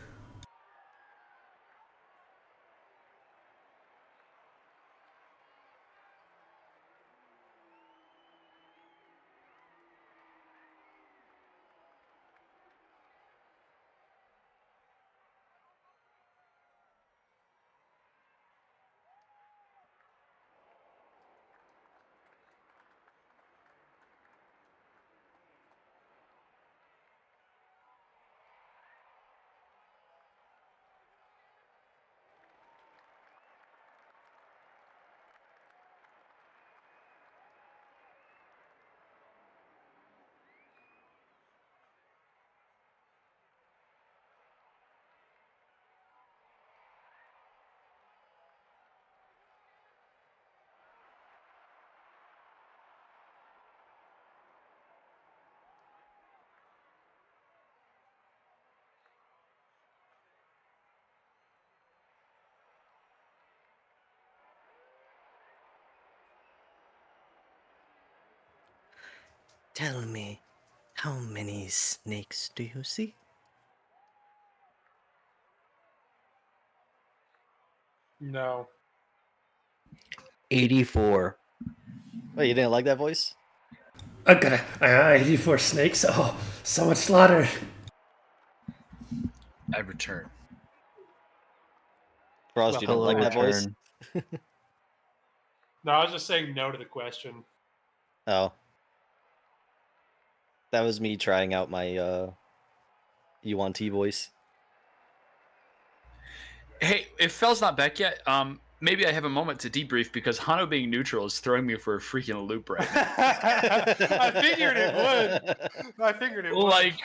Tell me, how many snakes do you see? No. 84. Oh, you didn't like that voice? Okay, 84 snakes. Oh, so much slaughter. I return. Frost, you don't like that voice? No, I was just saying no to the question. Oh. That was me trying out my UNT voice. Hey, if Fel's not back yet, maybe I have a moment to debrief because Hano being neutral is throwing me for a freaking loop right now. I figured it would. Like,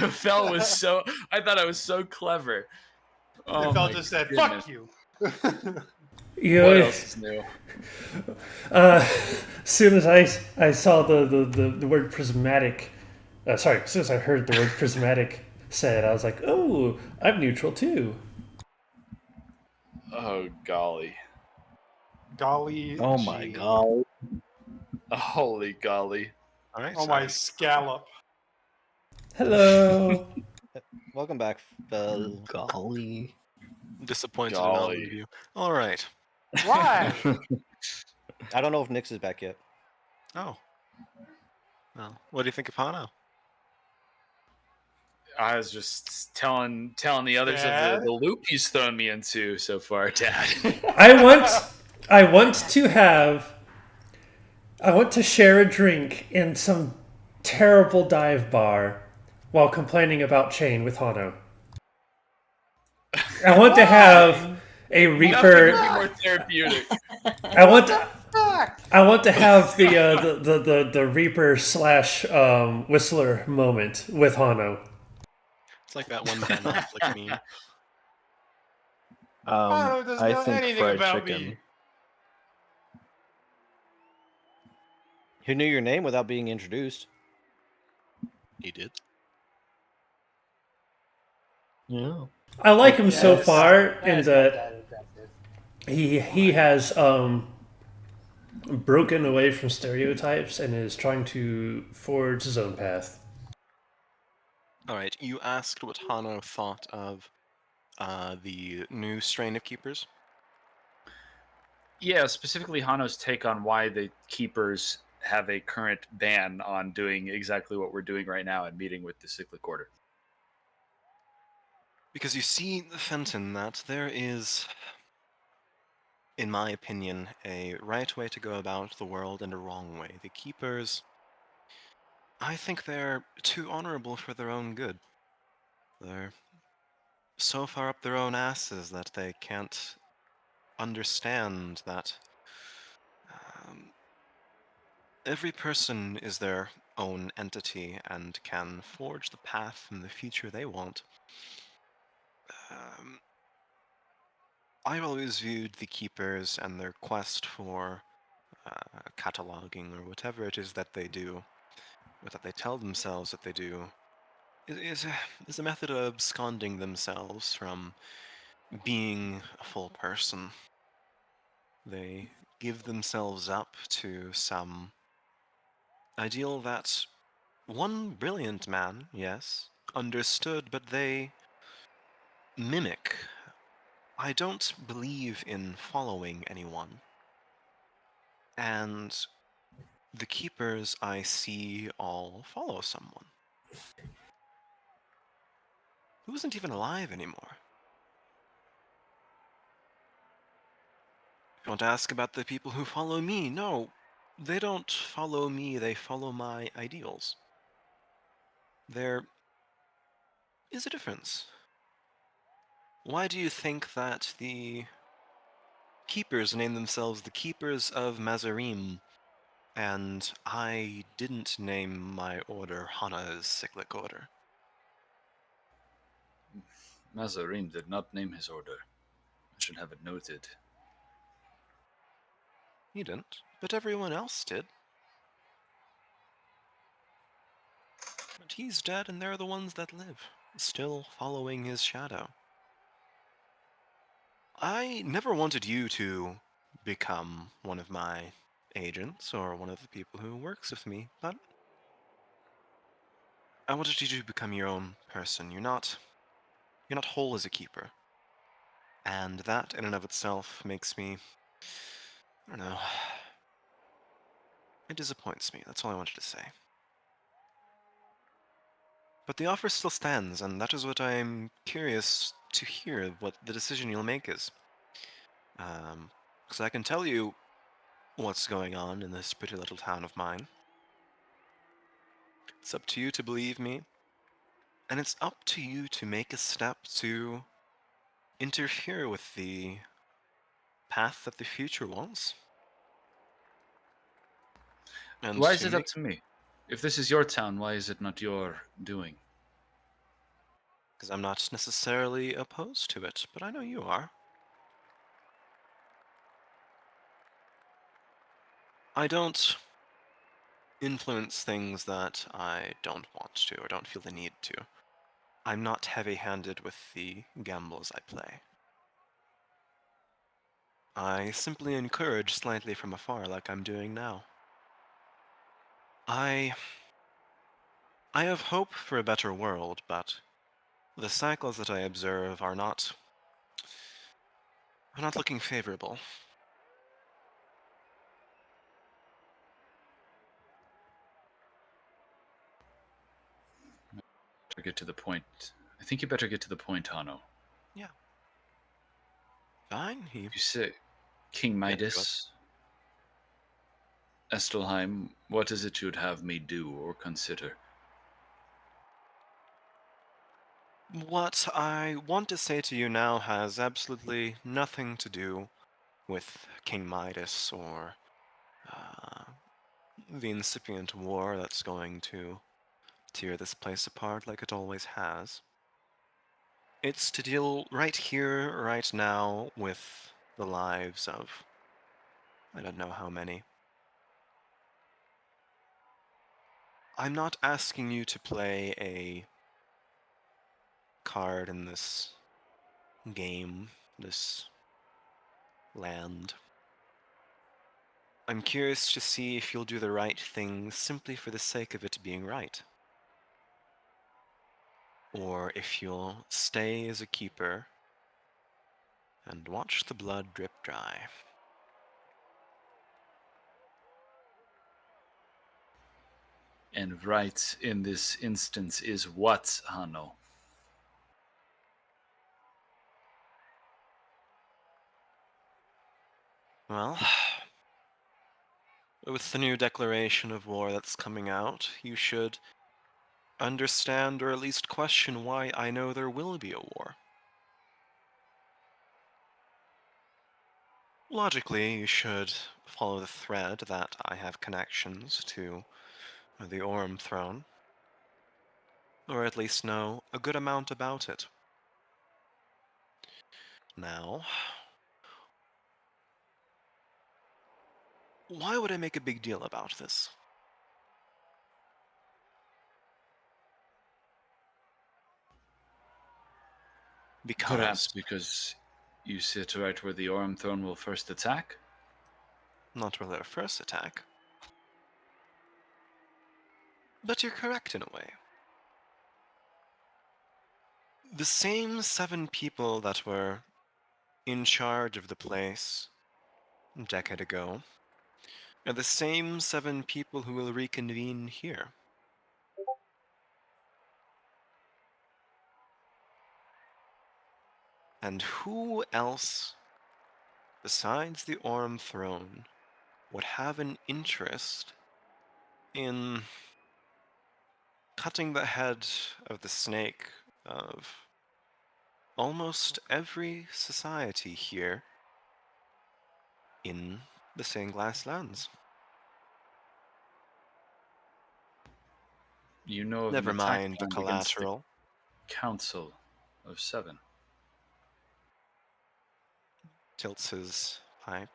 Fel was so... I thought I was so clever. Oh, Fel just said, fuck you. What else is new? As soon as I saw the word prismatic, as soon as I heard the word prismatic said, I was like, oh, I'm neutral too. Oh, golly. Golly. Oh my gee. god. Holy golly. All right. Oh my scallop. Hello. Welcome back, Fel. Golly. Disappointed in all of you. All right. Why? I don't know if Nyx is back yet. Oh. Well, what do you think of Hano? I was just telling the others Dad? of the loop he's thrown me into so far, Dad. I want to share a drink in some terrible dive bar while complaining about Chain with Hano. I want to have a Nothing Reaper. would be more therapeutic. I want to have the Reaper / Whistler moment with Hano. It's like that one Ben Affleck meme. Hano doesn't I know think anything fried about chicken. me. Who knew your name without being introduced? He did. Yeah. I like him so That's- far in that's not that that impressive. he has broken away from stereotypes and is trying to forge his own path. All right, you asked what Hano thought of the new strain of keepers. Yeah, specifically Hano's take on why the keepers have a current ban on doing exactly what we're doing right now and meeting with the cyclic order. Because you see, Fenton, that there is, in my opinion, a right way to go about the world and a wrong way. The keepers, I think they're too honorable for their own good. They're so far up their own asses that they can't understand that every person is their own entity and can forge the path and the future they want. I always viewed the keepers and their quest for cataloging or whatever it is that they do, or that they tell themselves that they do, is a method of absconding themselves from being a full person. They give themselves up to some ideal that one brilliant man, yes, understood, but they mimic. I don't believe in following anyone. And the keepers I see all follow someone who isn't even alive anymore. If you want to ask about the people who follow me, no, they don't follow me, they follow my ideals. There is a difference. Why do you think that the keepers name themselves the Keepers of Mazarim, and I didn't name my order Hana's Cyclic Order? Mazarin did not name his order. I should have it noted. He didn't, but everyone else did. But he's dead, and they're the ones that live, still following his shadow. I never wanted you to become one of my agents or one of the people who works with me, but I wanted you to become your own person. You're not whole as a keeper. And that in and of itself makes me, I don't know, it disappoints me. That's all I wanted to say. But the offer still stands, and that is what I'm curious to hear what the decision you'll make is. Because I can tell you what's going on in this pretty little town of mine. It's up to you to believe me, and it's up to you to make a step to interfere with the path that the future wants. And Why is it up to me? If this is your town, why is it not your doing? Because I'm not necessarily opposed to it, but I know you are. I don't influence things that I don't want to or don't feel the need to. I'm not heavy-handed with the gambles I play. I simply encourage slightly from afar like I'm doing now. I have hope for a better world, but the cycles that I observe are not looking favorable. To get to the point. I think you better get to the point, Hano. Yeah. Fine, You say, King Midas, Estelheim, what is it you'd have me do or consider? What I want to say to you now has absolutely nothing to do with King Midas or the incipient war that's going to tear this place apart like it always has. It's to deal right here, right now, with the lives of I don't know how many. I'm not asking you to play a card in this game, this land. I'm curious to see if you'll do the right thing simply for the sake of it being right. Or if you'll stay as a keeper and watch the blood drip dry. And right in this instance is what, Hano? Well, with the new declaration of war that's coming out, you should understand or at least question why I know there will be a war. Logically, you should follow the thread that I have connections to the Orm throne, or at least know a good amount about it. Now, why would I make a big deal about this? Perhaps Because, because you sit right where the Orm throne will first attack? not with their first attack, but you're correct in a way. The same 7 people that were in charge of the place a decade ago are the same 7 people who will reconvene here. And who else, besides the Orm throne, would have an interest in cutting the head of the snake of almost every society here in the Stained Glass Lands? You know of an Never attack mind the planned against the collateral. Council of 7. Tilts his pipe.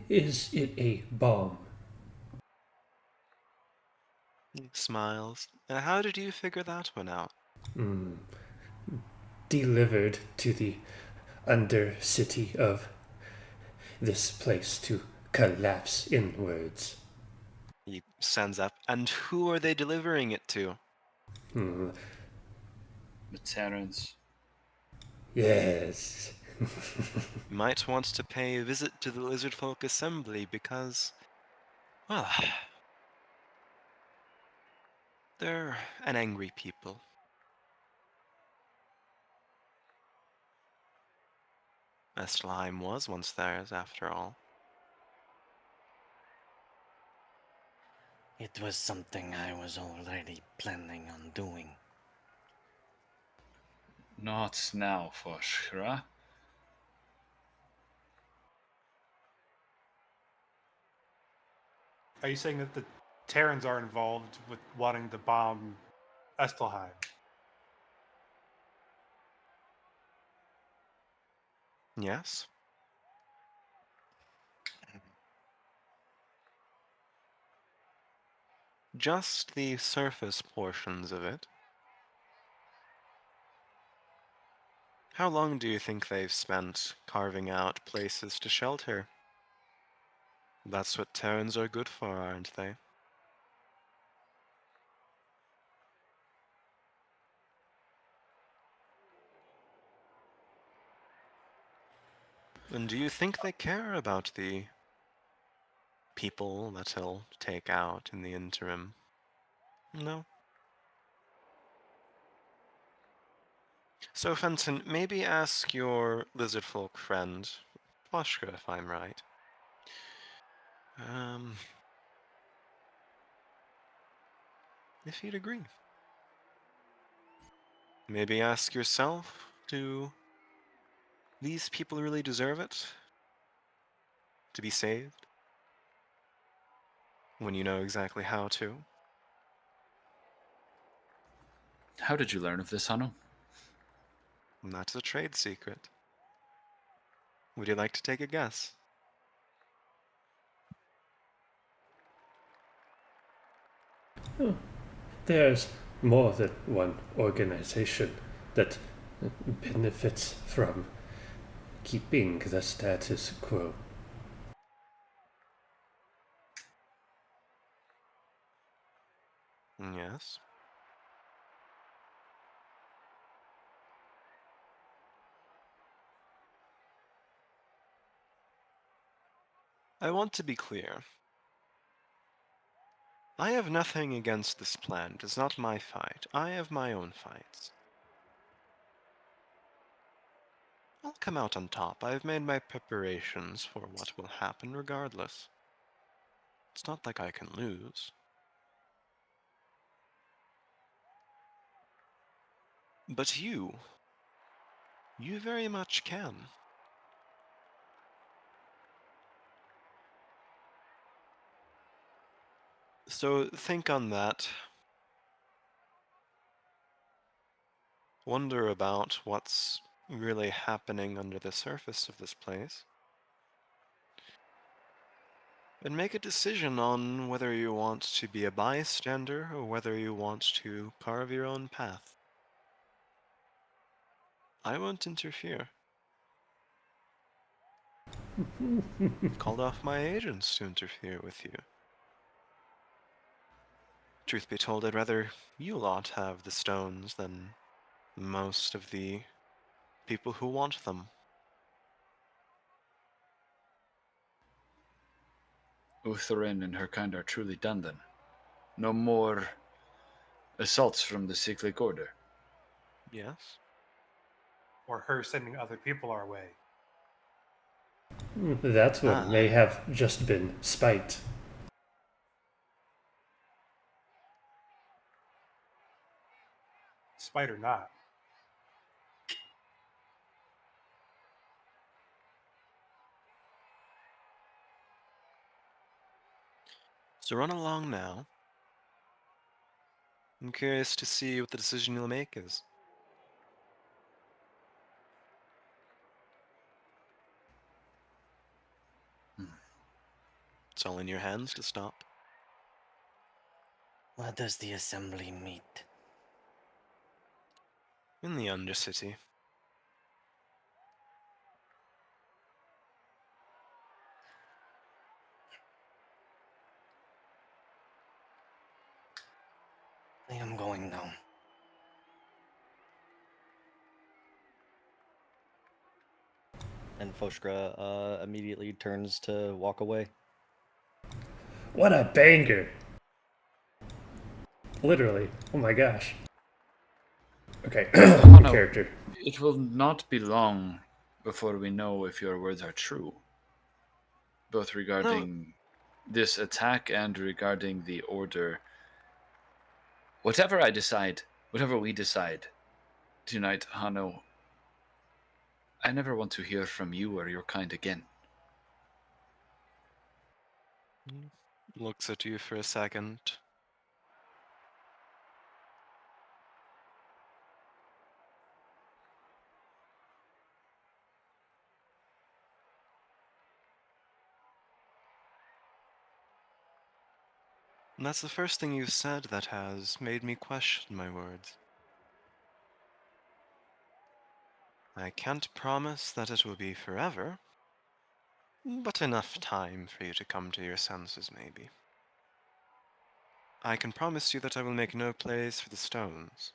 Is it a bomb? He smiles. How did you figure that one out? Delivered to the undercity of this place to collapse inwards. He stands up. And who are they delivering it to? Hmm. The Terrans. Yes. You might want to pay a visit to the Lizard Folk Assembly because, well, they're an angry people. Estelheim was once theirs, after all. It was something I was already planning on doing. Not now, Foshra. Are you saying that the Terrans are involved with wanting to bomb Estelheim? Yes? Just the surface portions of it. How long do you think they've spent carving out places to shelter? That's what Terrans are good for, aren't they? And do you think they care about the people that he'll take out in the interim? No. So, Fenton, maybe ask your lizard folk friend, Foshka, if I'm right. If he'd agree. Maybe ask yourself, do these people really deserve it? To be saved? When you know exactly how to? How did you learn of this, Hano? And that's a trade secret. Would you like to take a guess? There's more than one organization that benefits from keeping the status quo. Yes. I want to be clear. I have nothing against this plan. It is not my fight. I have my own fights. I'll come out on top. I've made my preparations for what will happen regardless. It's not like I can lose. But you very much can. So think on that. Wonder about what's really happening under the surface of this place. And make a decision on whether you want to be a bystander or whether you want to carve your own path. I won't interfere. Called off my agents to interfere with you. Truth be told, I'd rather you lot have the stones than most of the people who want them. Utherin and her kind are truly done then. No more assaults from the cyclic order. Yes? Or her sending other people our way. That one may have just been spite. Spite or not. So run along now. I'm curious to see what the decision you'll make is. It's all in your hands to stop. Where does the assembly meet? In the Undercity. I am going now. And Foshgra immediately turns to walk away. What a banger! Literally. Oh my gosh. Okay, no. character. It will not be long before we know if your words are true. Both regarding this attack and regarding the order. Whatever I decide, whatever we decide tonight, Hano, I never want to hear from you or your kind again. Looks at you for a second. And that's the first thing you've said that has made me question my words. I can't promise that it will be forever, but enough time for you to come to your senses, maybe. I can promise you that I will make no place for the stones.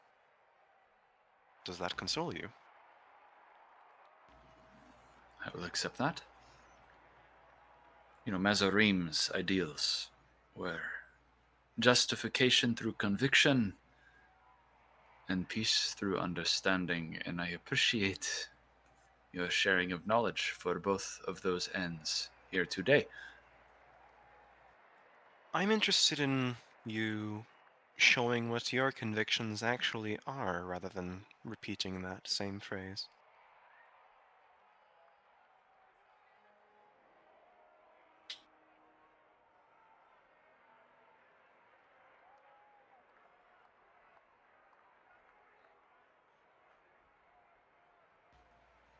Does that console you? I will accept that. You know, Mazarim's ideals were justification through conviction and peace through understanding, and I appreciate your sharing of knowledge for both of those ends here today. I'm interested in you showing what your convictions actually are rather than repeating that same phrase.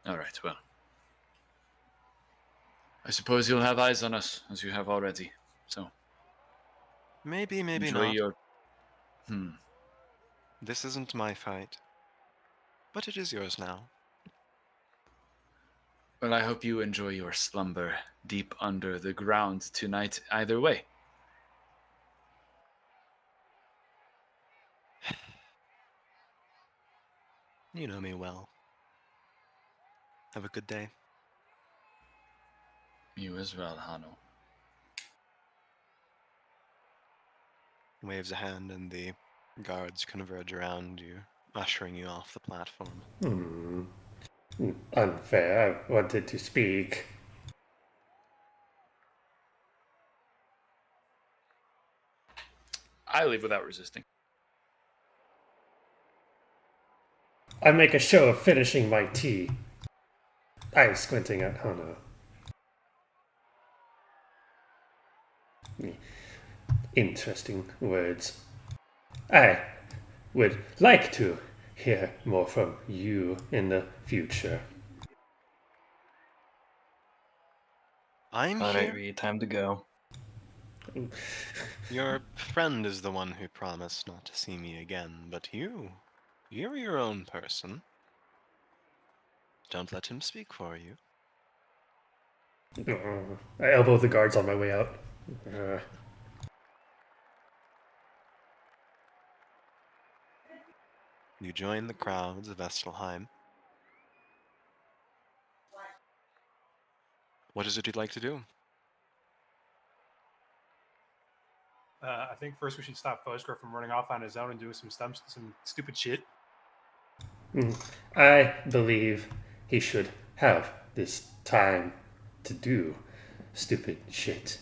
All right, well. I suppose you'll have eyes on us, as you have already. So, Maybe, maybe enjoy not. This isn't my fight, but it is yours now. Well, I hope you enjoy your slumber deep under the ground tonight, either way. You know me well. Have a good day. You as well, Hano. Waves a hand and the guards converge around you, ushering you off the platform. Unfair. I wanted to speak. I leave without resisting. I make a show of finishing my tea. I'm squinting at Hana. Interesting words. I would like to hear more from you in the future. I'm All right, here. Reed, time to go. Your friend is the one who promised not to see me again, but you're your own person. Don't let him speak for you. I elbow the guards on my way out. You join the crowds of Vestalheim. What is it you'd like to do? I think first we should stop Fosgro from running off on his own and doing some stupid shit. I believe he should have this time to do stupid shit.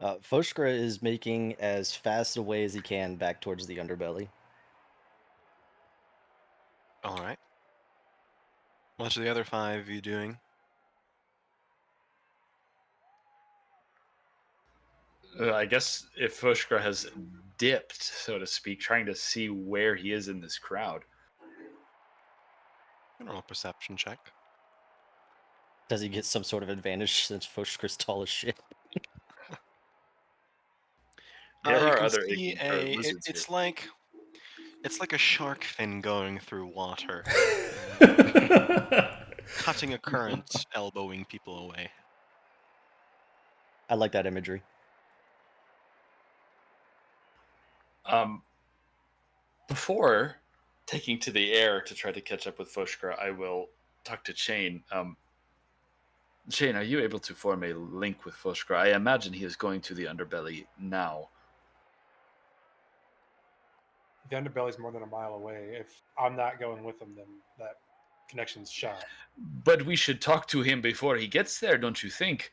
Foshkra is making as fast a way as he can back towards the underbelly. All right. What are the other 5 of you doing? I guess if Foshkra has dipped, so to speak, trying to see where he is in this crowd. Roll a perception check. Does he get some sort of advantage since Foshkra's tall as shit? There You are can other see lizards it's here. like a shark fin going through water, cutting a current, elbowing people away. I like that imagery. Before taking to the air to try to catch up with Foshkra, I will talk to Chain. Chain, are you able to form a link with Foshkra? I imagine he is going to the underbelly now. The underbelly's more than a mile away. If I'm not going with him, then that connection's shot. But we should talk to him before he gets there, don't you think?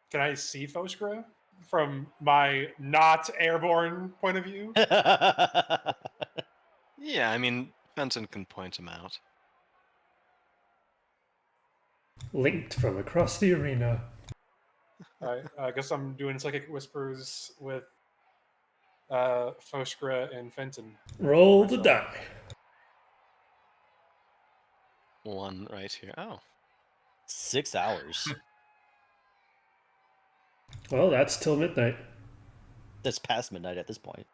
Can I see Fosgro from my not airborne point of view? Yeah, I mean, Fenton can point him out. Linked from across the arena. All right, I guess I'm doing psychic whispers with Fosgro and Fenton. Roll the die. 1 right here. Oh. 6 hours. Well, that's till midnight. That's past midnight at this point.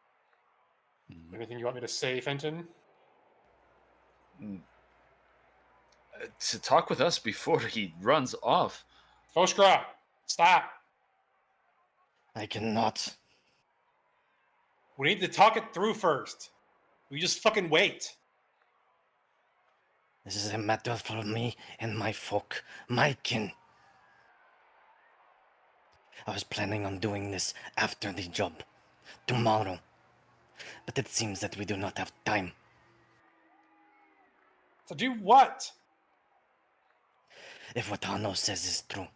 Anything you want me to say, Fenton? To talk with us before he runs off. Fosgro, stop! I cannot. We need to talk it through first. We just fucking wait. This is a matter for me and my folk, my kin. I was planning on doing this after the job, tomorrow. But it seems that we do not have time. To do what? If what Hano says is true,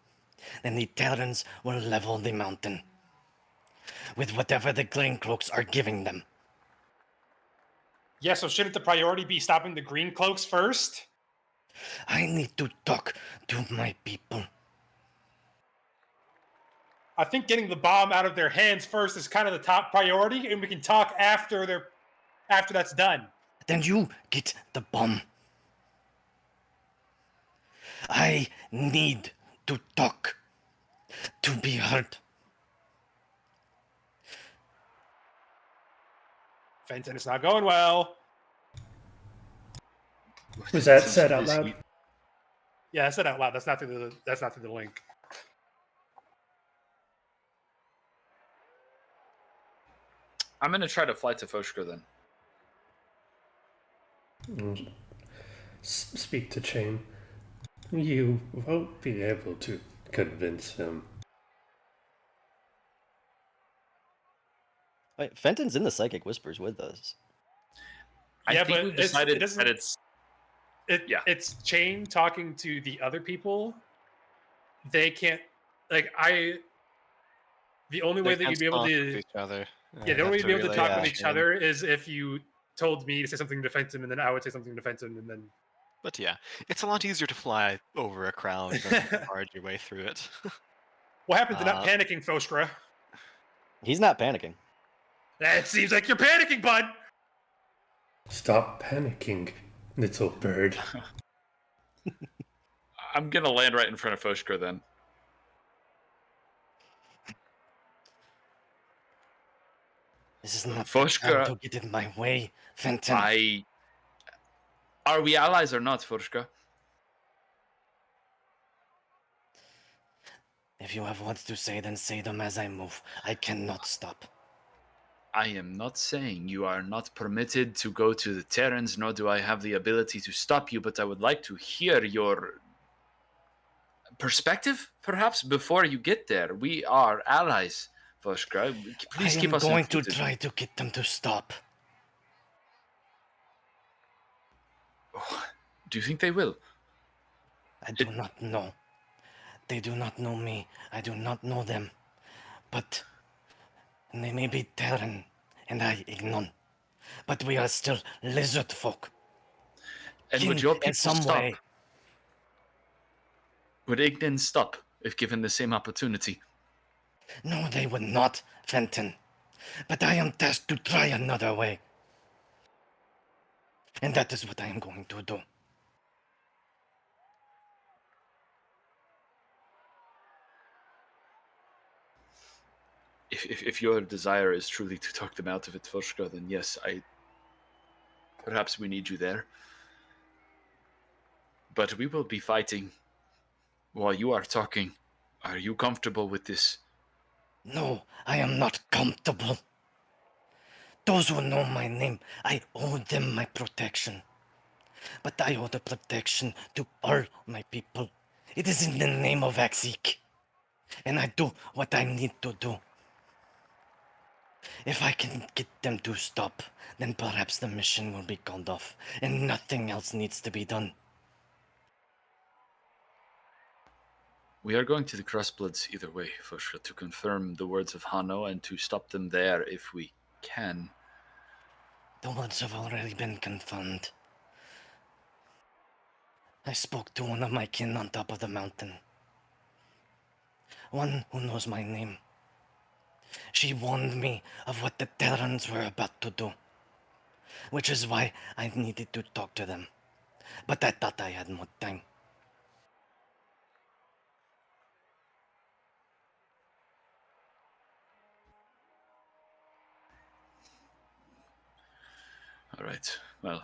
then the Terrans will level the mountain with whatever the Green Cloaks are giving them. Yeah, so shouldn't the priority be stopping the green cloaks first? I need to talk to my people. I think getting the bomb out of their hands first is kind of the top priority, and we can talk after that's done. Then you get the bomb. I need to talk, to be heard. Fenton, it's not going well. Was that Since said out is loud? he- Yeah, I said out loud. That's not through the link. I'm gonna try to fly to Foshka then. Speak to Chain. You won't be able to convince him. Wait, Fenton's in the Psychic Whispers with us. I Yeah, think but we've decided it doesn't. that it's yeah. It's Chain talking to the other people. They can't. Like I. The only way They that can't you'd be able talk to. with each other. Yeah, the only way you'd be able to relay talk to with each Shane. other is if you told me to say something to Fenton, and then I would say something to Fenton, and then. But yeah, it's a lot easier to fly over a crowd than to barge your way through it. What happened to not panicking, Foskra? He's not panicking. It seems like you're panicking, bud. Stop panicking, little bird. I'm gonna land right in front of Foshka then. This is not the Foshka, time to get in my way, Fenton. Are we allies or not, Foshka? If you have words to say, then say them as I move. I cannot stop. I am not saying you are not permitted to go to the Terrans, nor do I have the ability to stop you, but I would like to hear your perspective, perhaps, before you get there. We are allies, Foshka. Please keep us I am going to included. try to get them to stop. Do you think they will? I do not know. They do not know me. I do not know them. But they may be Terran, and I Ignon. But we are still lizard folk. And Kin would your in people some stop? way. Would Ignin stop if given the same opportunity? No, they would not, Fenton. But I am tasked to try another way. And that is what I am going to do. If your desire is truly to talk them out of it, Foshka, then yes, perhaps we need you there. But we will be fighting while you are talking. Are you comfortable with this? No, I am not comfortable. Those who know my name, I owe them my protection. But I owe the protection to all my people. It is in the name of Axik. And I do what I need to do. If I can get them to stop, then perhaps the mission will be called off, and nothing else needs to be done. We are going to the Crossbloods either way, Foshka, to confirm the words of Hano and to stop them there if we can. The words have already been confirmed. I spoke to one of my kin on top of the mountain. One who knows my name. She warned me of what the Terrans were about to do, which is why I needed to talk to them. But I thought I had more time. All right, well.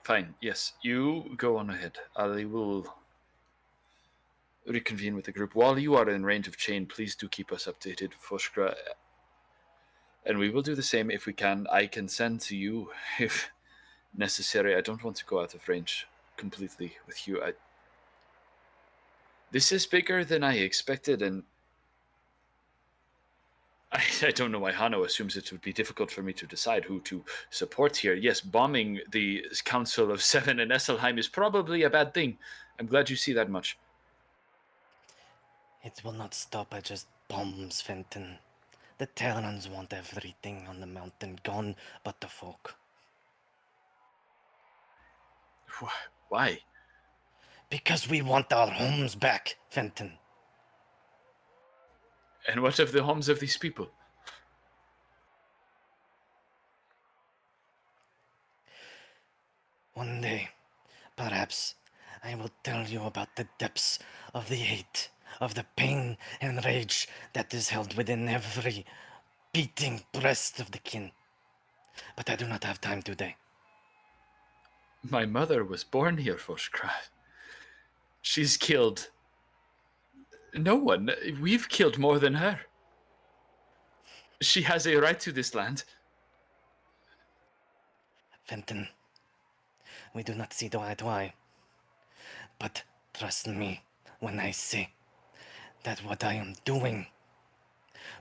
Fine, yes, you go on ahead. I will reconvene with the group. While you are in range of Chain, please do keep us updated, Foshka. And we will do the same if we can. I can send to you if necessary. I don't want to go out of range completely with you. This is bigger than I expected, and I don't know why Hano assumes it would be difficult for me to decide who to support here. Yes, bombing the Council of Seven in Esselheim is probably a bad thing. I'm glad you see that much. It will not stop at just bombs, Fenton. The Terrans want everything on the mountain gone but the folk. Why? Because we want our homes back, Fenton. And what of the homes of these people? One day, perhaps, I will tell you about the depths of the hate of the pain and rage that is held within every beating breast of the kin. But I do not have time today. My mother was born here, Foshkra. She's killed no one. We've killed more than her. She has a right to this land. Fenton, we do not see eye to eye. But trust me when I say that what I am doing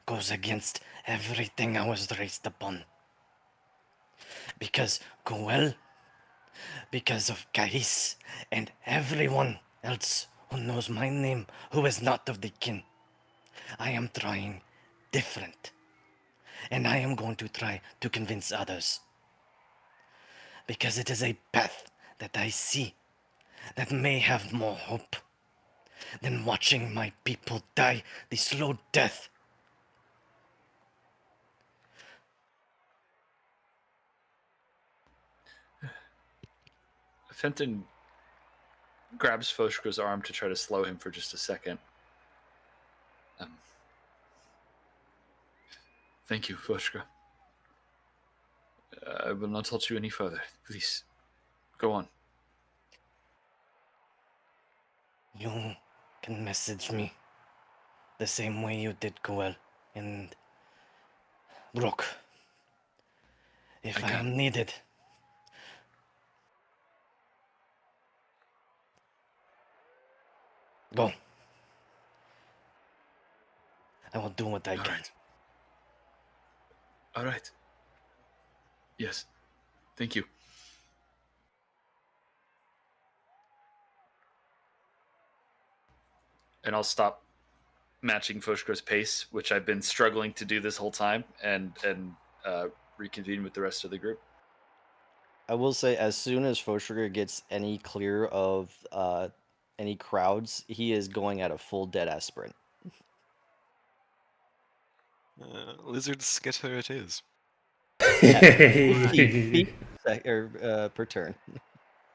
goes against everything I was raised upon. Because Goel, because of Kais, and everyone else who knows my name who is not of the kin, I am trying different. And I am going to try to convince others. Because it is a path that I see that may have more hope than watching my people die the slow death. Fenton grabs Foshkra's arm to try to slow him for just a second. Thank you, Foshkra. I will not hold you any further. Please, go on. You can message me the same way you did Goel and Brooke. If I am needed. Go. I will do what I can. Right. All right. Yes. Thank you. And I'll stop matching Foshkra's pace, which I've been struggling to do this whole time, and reconvene with the rest of the group. I will say, as soon as Foshker gets any clear of any crowds, he is going at a full dead-ass sprint. Lizard skitter it is. 50 feet per turn.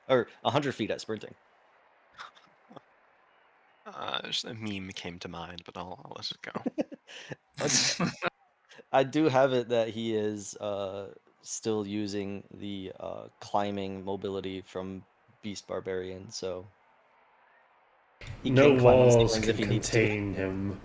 Or 100 feet at sprinting. Just a meme came to mind, but I'll let it go. I do have it that he is still using the climbing mobility from Beast Barbarian, so he No can climb on walls ceilings can if he needs to. contain him.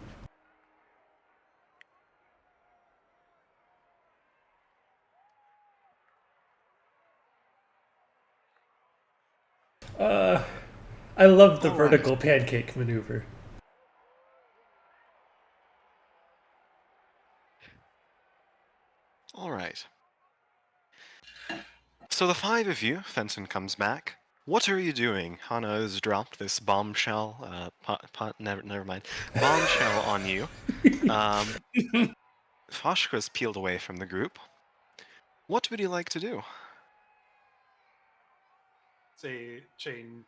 I love the All vertical right. pancake maneuver. All right. So the five of you, Fenton comes back. What are you doing? Hana has dropped this bombshell. Never mind. Bombshell on you. Foshkra's peeled away from the group. What would you like to do? Say Chain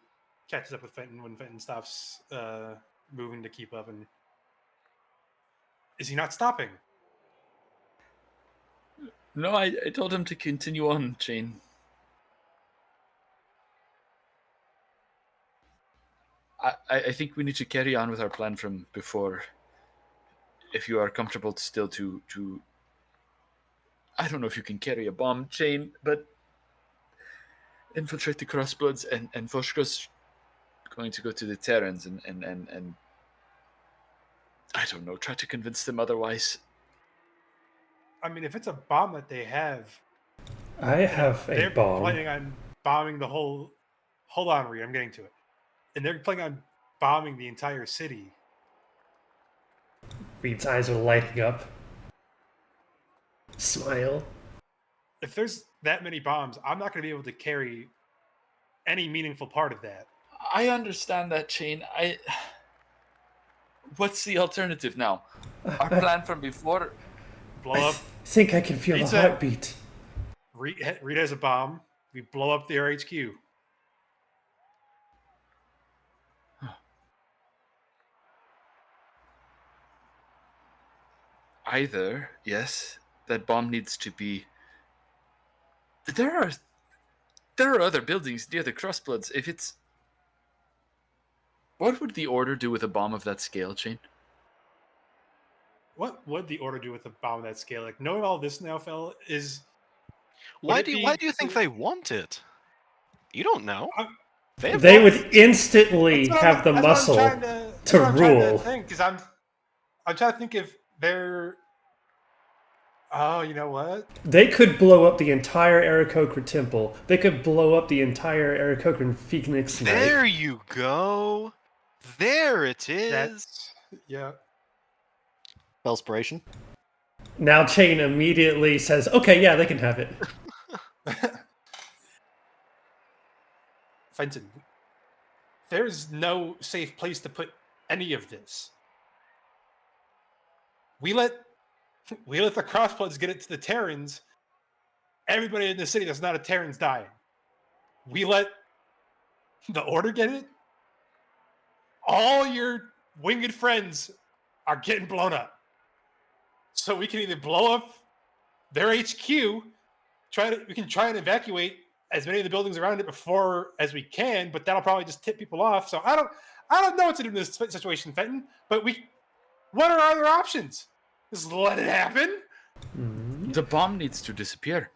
catches up with Fenton when Fenton stops moving to keep up, and is he not stopping? No, I told him to continue on, Chain. I think we need to carry on with our plan from before. If you are comfortable still to I don't know if you can carry a bomb, Chain, but infiltrate the Crossbloods, and Foshka's going to go to the Terrans and I don't know, try to convince them otherwise. I mean, if it's a bomb that they have, I have a they're bomb. planning on bombing the whole. Hold on, Reed, I'm getting to it. And they're planning on bombing the entire city. Reed's eyes are lighting up. Smile. If there's that many bombs, I'm not going to be able to carry any meaningful part of that. I understand that, Chain. What's the alternative now? Our plan from before. Blow I up. think I can feel Reed a said- heartbeat. Reed has a bomb. We blow up their HQ. Either, yes, that bomb needs to be. There are other buildings near the Crossbloods. If it's What would the Order do with a bomb of that scale, Chain? What would the Order do with a bomb of that scale? Like, knowing all this now, Fel, is... Why it do be you think to- they want it? You don't know. I'm- Have They laws. would instantly That's what have the that's what I'm muscle trying to that's what I'm trying rule. to think, because I'm trying to think if they're... Oh, you know what? They could blow up the entire Aarakocra temple. They could blow up the entire Aarakocra Phoenix Knight. There you go. There it is. That's... Yeah. Spellspiration. Now Chain immediately says, okay, yeah, they can have it. Fenton, there's no safe place to put any of this. We let the Crossbloods get it to the Terrans. Everybody in the city that's not a Terran's dying. We let the Order get it. All your winged friends are getting blown up. So we can either blow up their HQ, we can try and evacuate as many of the buildings around it before as we can, but that'll probably just tip people off. So I don't know what to do in this situation, Fenton. But what are our other options? Just let it happen. The bomb needs to disappear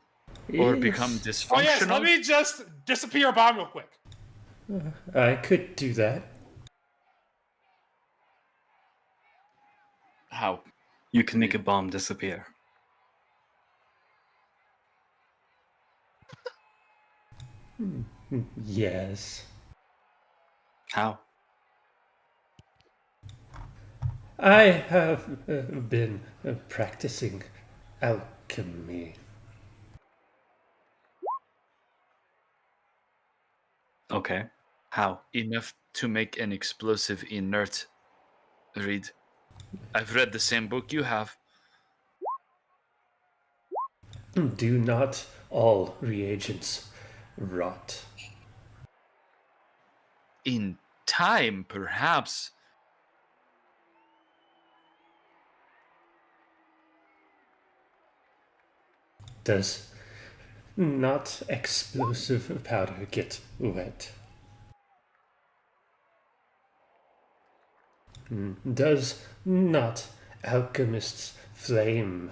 or become Yes. dysfunctional. Oh yes, let me just disappear a bomb real quick. I could do that. How? You can make a bomb disappear. Yes. How? I have been practicing alchemy. Okay. How? Enough to make an explosive inert. Read. I've read the same book you have. Do not all reagents rot? In time, perhaps. Does not explosive powder get wet? Does not alchemist's flame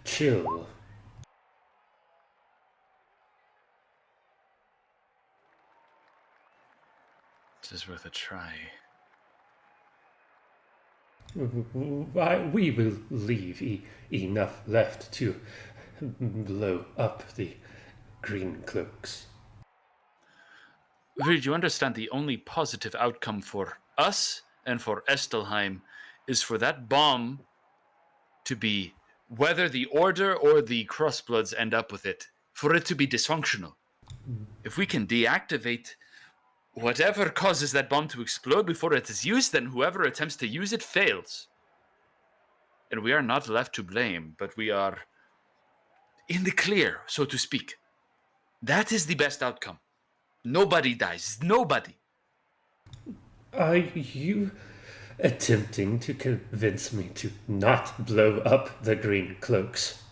chill? It is worth a try. We will leave enough left to blow up the green cloaks. Reed, you understand the only positive outcome for us and for Estelheim is for that bomb to be, whether the Order or the Crossbloods end up with it, for it to be dysfunctional. If we can deactivate whatever causes that bomb to explode before it is used, then whoever attempts to use it fails. And we are not left to blame, but we are in the clear, so to speak. That is the best outcome. Nobody dies. Nobody. Are you attempting to convince me to not blow up the green cloaks?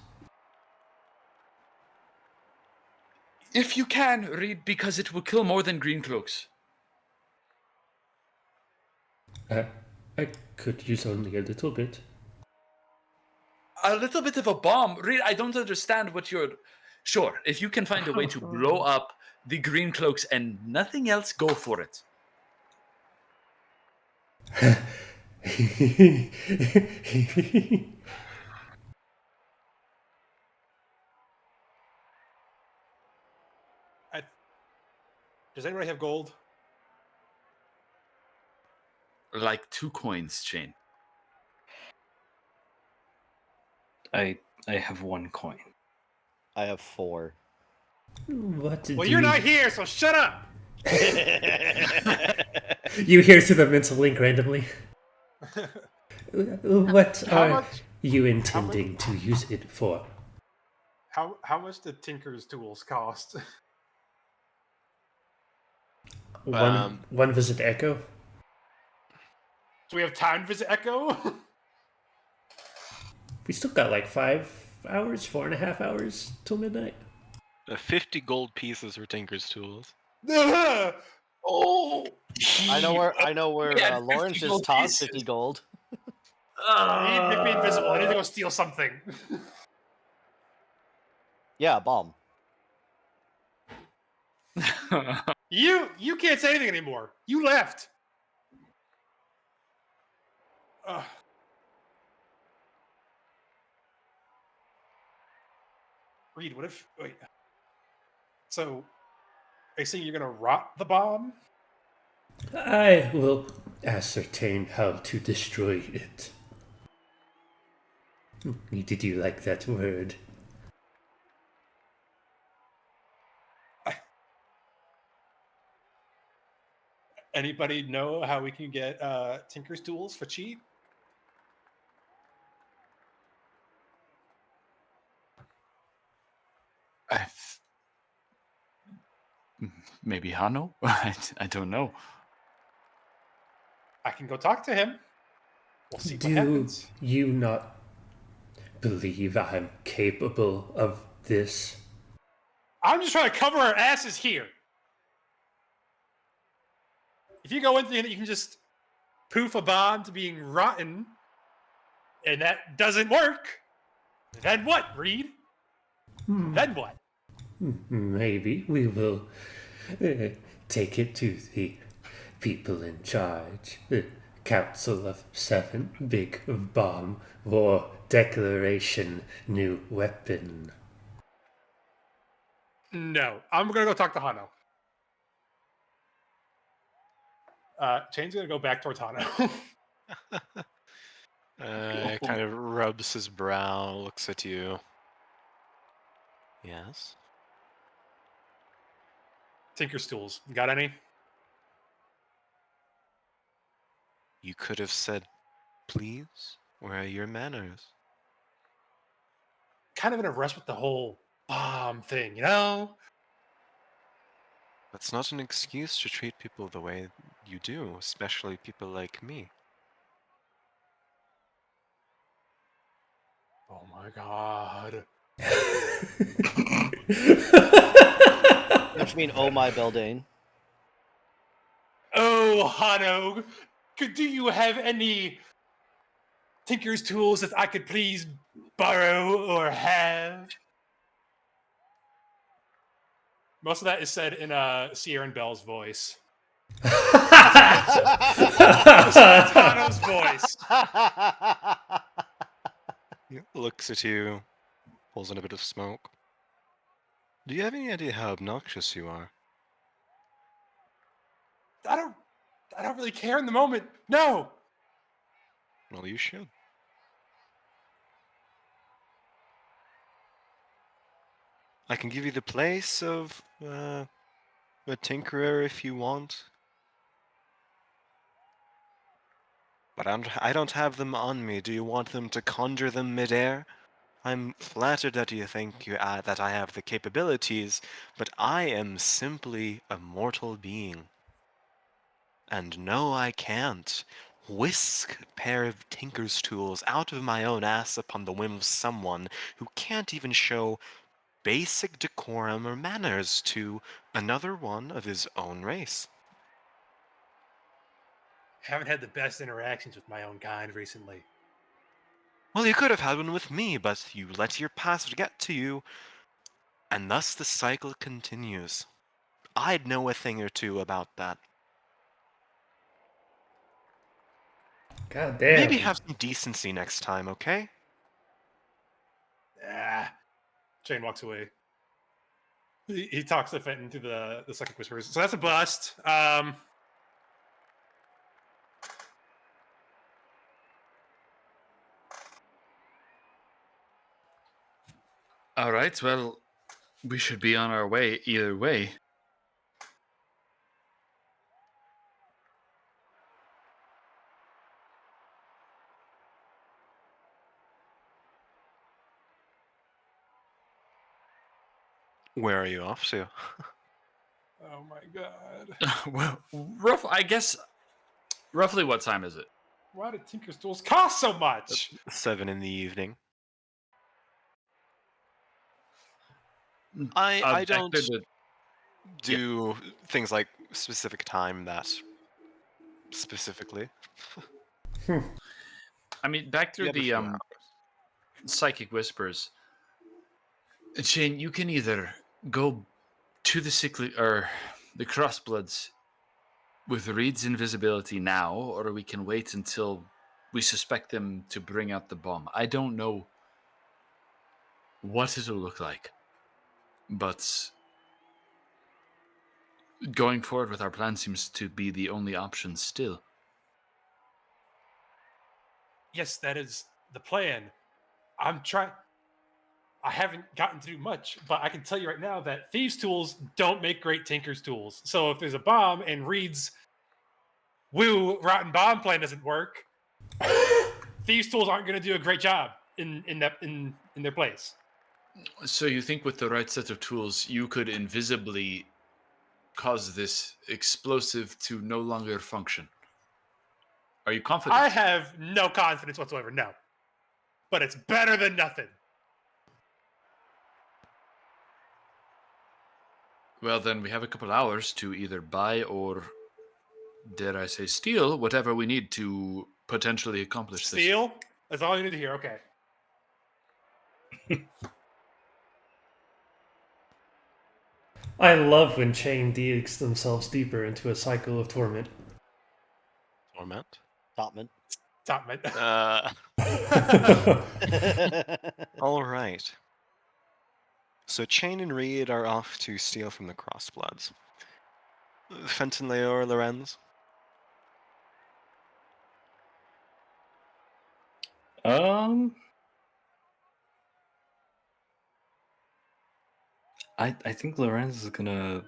If you can, Reed, because it will kill more than green cloaks. I could use only a little bit. A little bit of a bomb. Reed, I don't understand what you're... Sure, if you can find a way to blow up the green cloaks and nothing else, go for it. Does anybody have gold? Like 2 coins, Chain. I have 1 coin. I have 4. What Well, you're not here, so shut up. You hear through the mental link randomly. What How are much? you intending to use it for? How much do Tinker's tools cost? One visit Echo? Do we have time to visit Echo? We still got like 5 hours, 4.5 hours till midnight. 50 gold pieces for Tinker's tools. Oh! I know where Yeah, Lawrence 50 just gold tossed pieces. 50 gold. You need to make me invisible. I need to go steal something. Yeah, bomb. You can't say anything anymore. You left. Reed, what if wait? So, are you saying you're gonna rot the bomb? I will ascertain how to destroy it. Did you like that word? Anybody know how we can get Tinker's tools for cheap? Maybe Hano? I don't know. I can go talk to him. We'll see what Do happens. you not believe I'm capable of this? I'm just trying to cover our asses here. If you go in thinking that you can just poof a bomb to being rotten, and that doesn't work, then what, Reed? Then what? Maybe we will take it to the people in charge. The Council of Seven, Big Bomb, War Declaration, New Weapon. No, I'm gonna go talk to Hano. Chain's gonna go back towards Hano. Kind of rubs his brow, looks at you. Yes? Tinker's tools. Got any? You could have said, please? Where are your manners? Kind of in a rush with the whole bomb thing, you know? That's not an excuse to treat people the way you do, especially people like me. Oh my god. Don't you mean, oh my Beldane? Oh, Hano, do you have any Tinker's tools that I could please borrow or have? Most of that is said in Sierra and Bell's voice. Hano's voice. He looks at you, pulls in a bit of smoke. Do you have any idea how obnoxious you are? I don't really care in the moment. No. Well, you should. I can give you the place of a tinkerer if you want. But I don't have them on me. Do you want them to conjure them midair? I'm flattered that you think that I have the capabilities, but I am simply a mortal being. And no, I can't whisk a pair of tinker's tools out of my own ass upon the whim of someone who can't even show basic decorum or manners to another one of his own race. Haven't had the best interactions with my own kind recently. Well, you could have had one with me, but you let your past get to you, and thus the cycle continues. I'd know a thing or two about that. God damn. Maybe have some decency next time, okay? Chain walks away. He talks to Fenton through the second whispers. So that's a bust. All right, well, we should be on our way either way. Where are you off to? Oh my god. Well, I guess, roughly what time is it? Why did Tinker's tools cost so much? 7 in the evening. I don't do things like specific time that specifically. I mean, back You through have a the few hours. psychic whispers. Shane, you can either go to the sickly or the crossbloods with Reed's invisibility now, or we can wait until we suspect them to bring out the bomb. I don't know what it'll look like, but going forward with our plan seems to be the only option still. Yes, that is the plan. I'm trying. I haven't gotten through much, but I can tell you right now that thieves' tools don't make great tinker's tools. So if there's a bomb and Reed's rotten bomb plan doesn't work, thieves' tools aren't going to do a great job in their place. So you think with the right set of tools, you could invisibly cause this explosive to no longer function? Are you confident? I have no confidence whatsoever. No, but it's better than nothing. Well, then we have a couple hours to either buy or, dare I say, steal whatever we need to potentially accomplish this. Steal? That's all you need to hear. Okay. I love when Chain digs themselves deeper into a cycle of torment. Torment. Topman. Stop it. All right. So Chain and Reed are off to steal from the Crossbloods. Fenton, Leor, Lorenz. I think Lorenz is gonna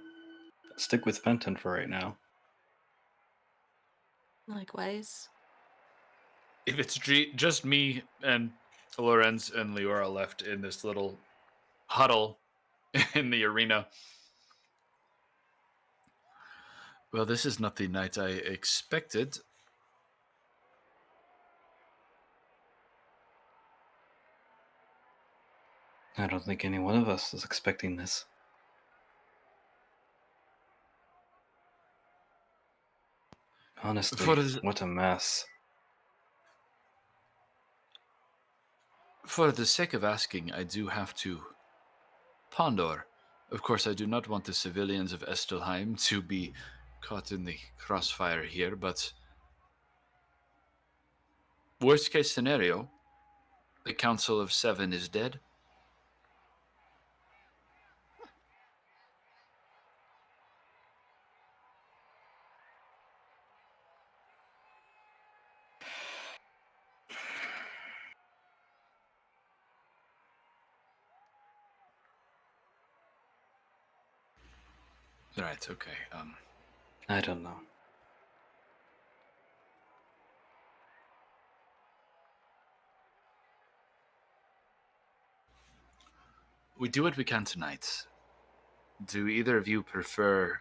stick with Fenton for right now. Likewise. If it's just me and Lorenz and Leora left in this little huddle in the arena, well, this is not the night I expected. I don't think any one of us is expecting this. Honestly, what a mess. For the sake of asking, I do have to ponder. Of course, I do not want the civilians of Estelheim to be caught in the crossfire here, but worst case scenario, the Council of Seven is dead. Right, okay. I don't know. We do what we can tonight. Do either of you prefer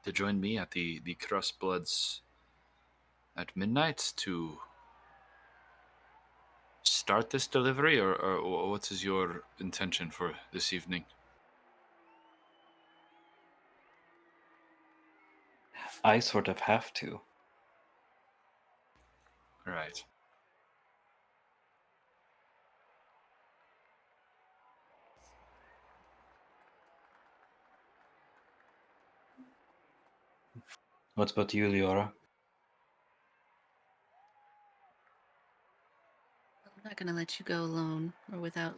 to join me at the Crossbloods at midnight to start this delivery, or what is your intention for this evening? I sort of have to. Right. What about you, Leora? I'm not gonna let you go alone or without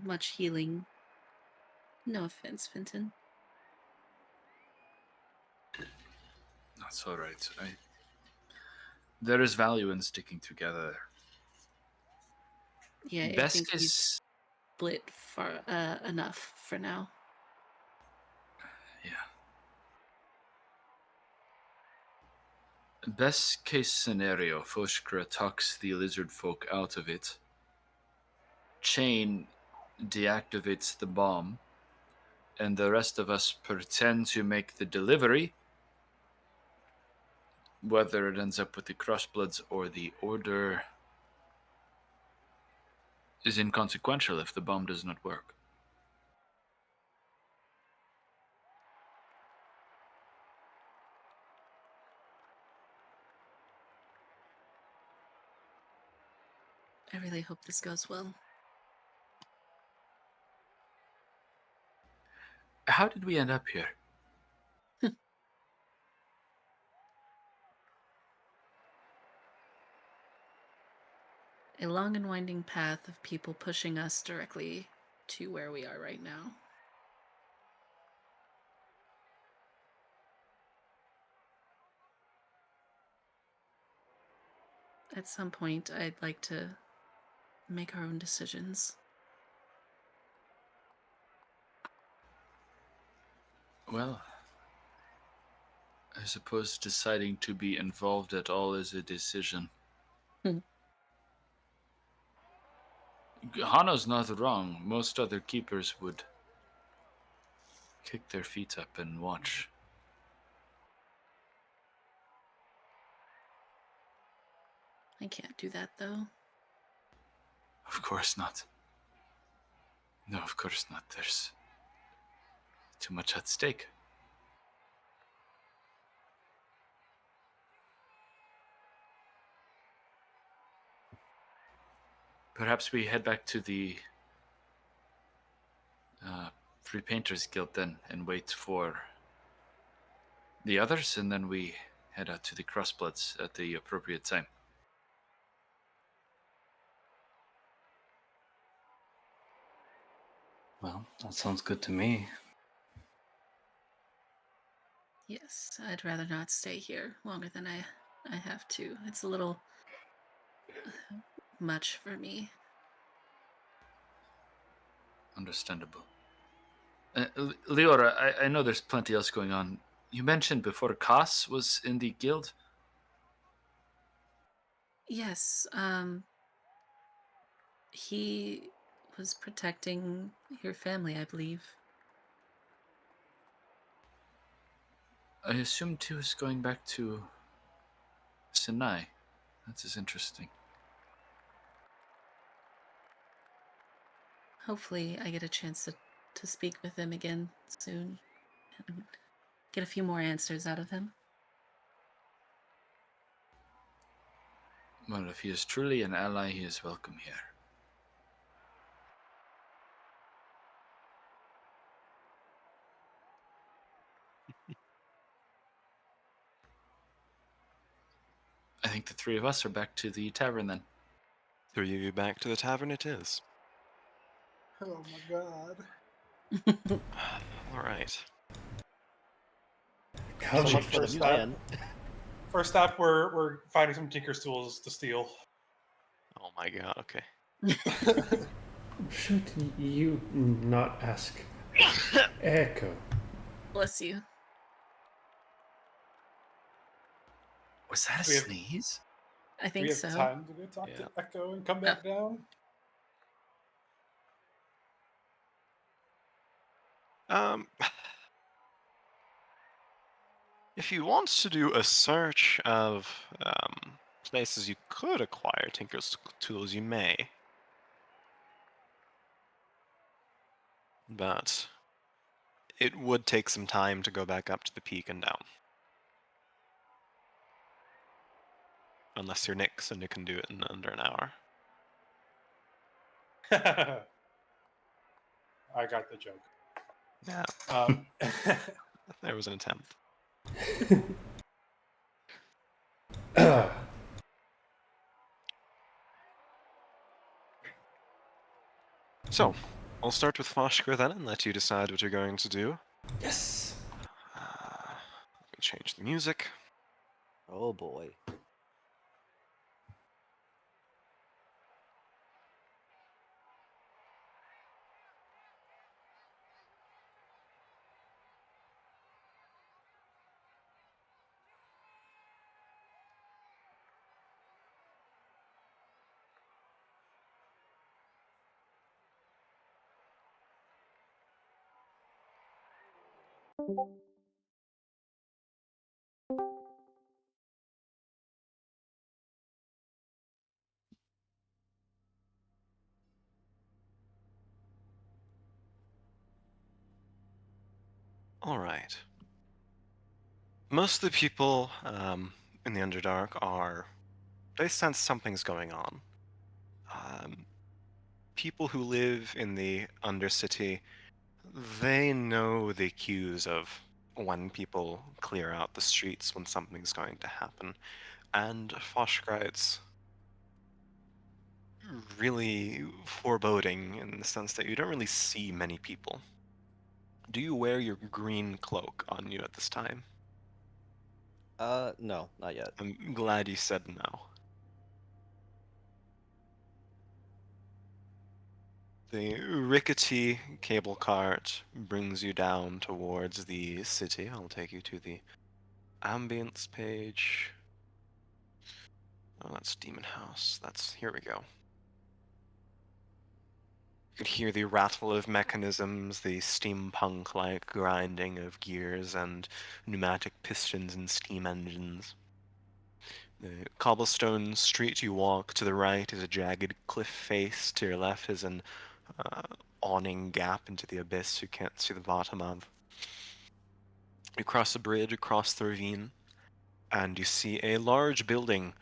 much healing. No offense, Fenton. That's all right. There is value in sticking together. Yeah, I Best think we've case, split far enough for now. yeah. Best case scenario, Foshkra talks the lizard folk out of it. Chain deactivates the bomb, and the rest of us pretend to make the delivery. Whether it ends up with the Crossbloods or the Order is inconsequential if the bomb does not work. really hope this goes well. How did we end up here? A long and winding path of people pushing us directly to where we are right now. At some point, I'd like to make our own decisions. Well, I suppose deciding to be involved at all is a decision. Hana's not wrong. Most other keepers would kick their feet up and watch. I can't do that, though. Of course not. No, of course not. There's too much at stake. Perhaps we head back to the Free Painters Guild then and wait for the others, and then we head out to the Crossbloods at the appropriate time. Well, that sounds good to me. Yes, I'd rather not stay here longer than I have to. It's a little much for me. Understandable. Leora, I know there's plenty else going on. You mentioned before Kass was in the guild? Yes, he was protecting your family, I believe. I assumed he was going back to Sinai. That is interesting. Hopefully I get a chance to speak with him again soon and get a few more answers out of him. Well, if he is truly an ally, he is welcome here. I think the three of us are back to the tavern then. 3 of you back to the tavern it is. Oh my god. All right. How So much much for the plan. First stop, we're finding some tinker's tools to steal. Oh my god, okay. should you not ask Echo? Bless you. Was that a We have- sneeze? I Do we think have so. time to go talk to Echo and come back down? If you want to do a search of places you could acquire Tinker's tools, you may. But it would take some time to go back up to the peak and down. Unless you're Nyx and you can do it in under an hour. I got the joke. Yeah, there was an attempt. So, I'll start with Foshker then and let you decide what you're going to do. Yes. Let me change the music. Oh boy. Alright. Most of the people in the Underdark they sense something's going on. People who live in the Undercity, they know the cues of when people clear out the streets when something's going to happen. And Foshkra, really foreboding in the sense that you don't really see many people. Do you wear your green cloak on you at this time? No, not yet. I'm glad you said no. The rickety cable cart brings you down towards the city. I'll take you to the ambience page. Oh, that's Demon House. Here we go. You could hear the rattle of mechanisms, the steampunk-like grinding of gears and pneumatic pistons and steam engines. The cobblestone street you walk to the right is a jagged cliff face. To your left is an awning gap into the abyss you can't see the bottom of. You cross a bridge across the ravine, and you see a large building,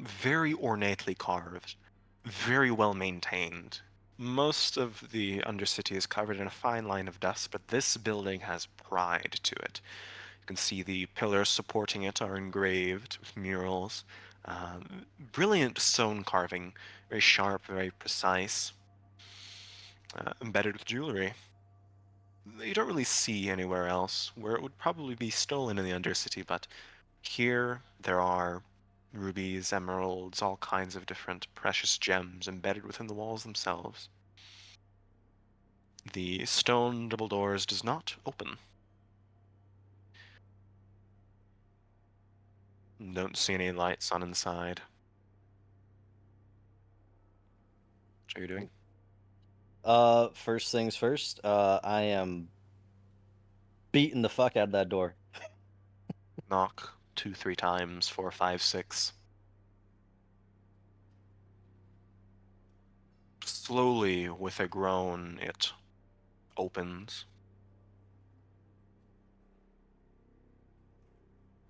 very ornately carved, very well maintained. Most of the Undercity is covered in a fine line of dust, but this building has pride to it. You can see the pillars supporting it are engraved with murals. Brilliant stone carving, very sharp, very precise, embedded with jewelry. You don't really see anywhere else where it would probably be stolen in the Undercity, but here there are rubies, emeralds, all kinds of different precious gems embedded within the walls themselves. The stone double doors does not open. Don't see any lights on inside. What are you doing? First things first, I am beating the fuck out of that door. Knock 2, 3 times, 4, 5, 6. Slowly, with a groan, it opens.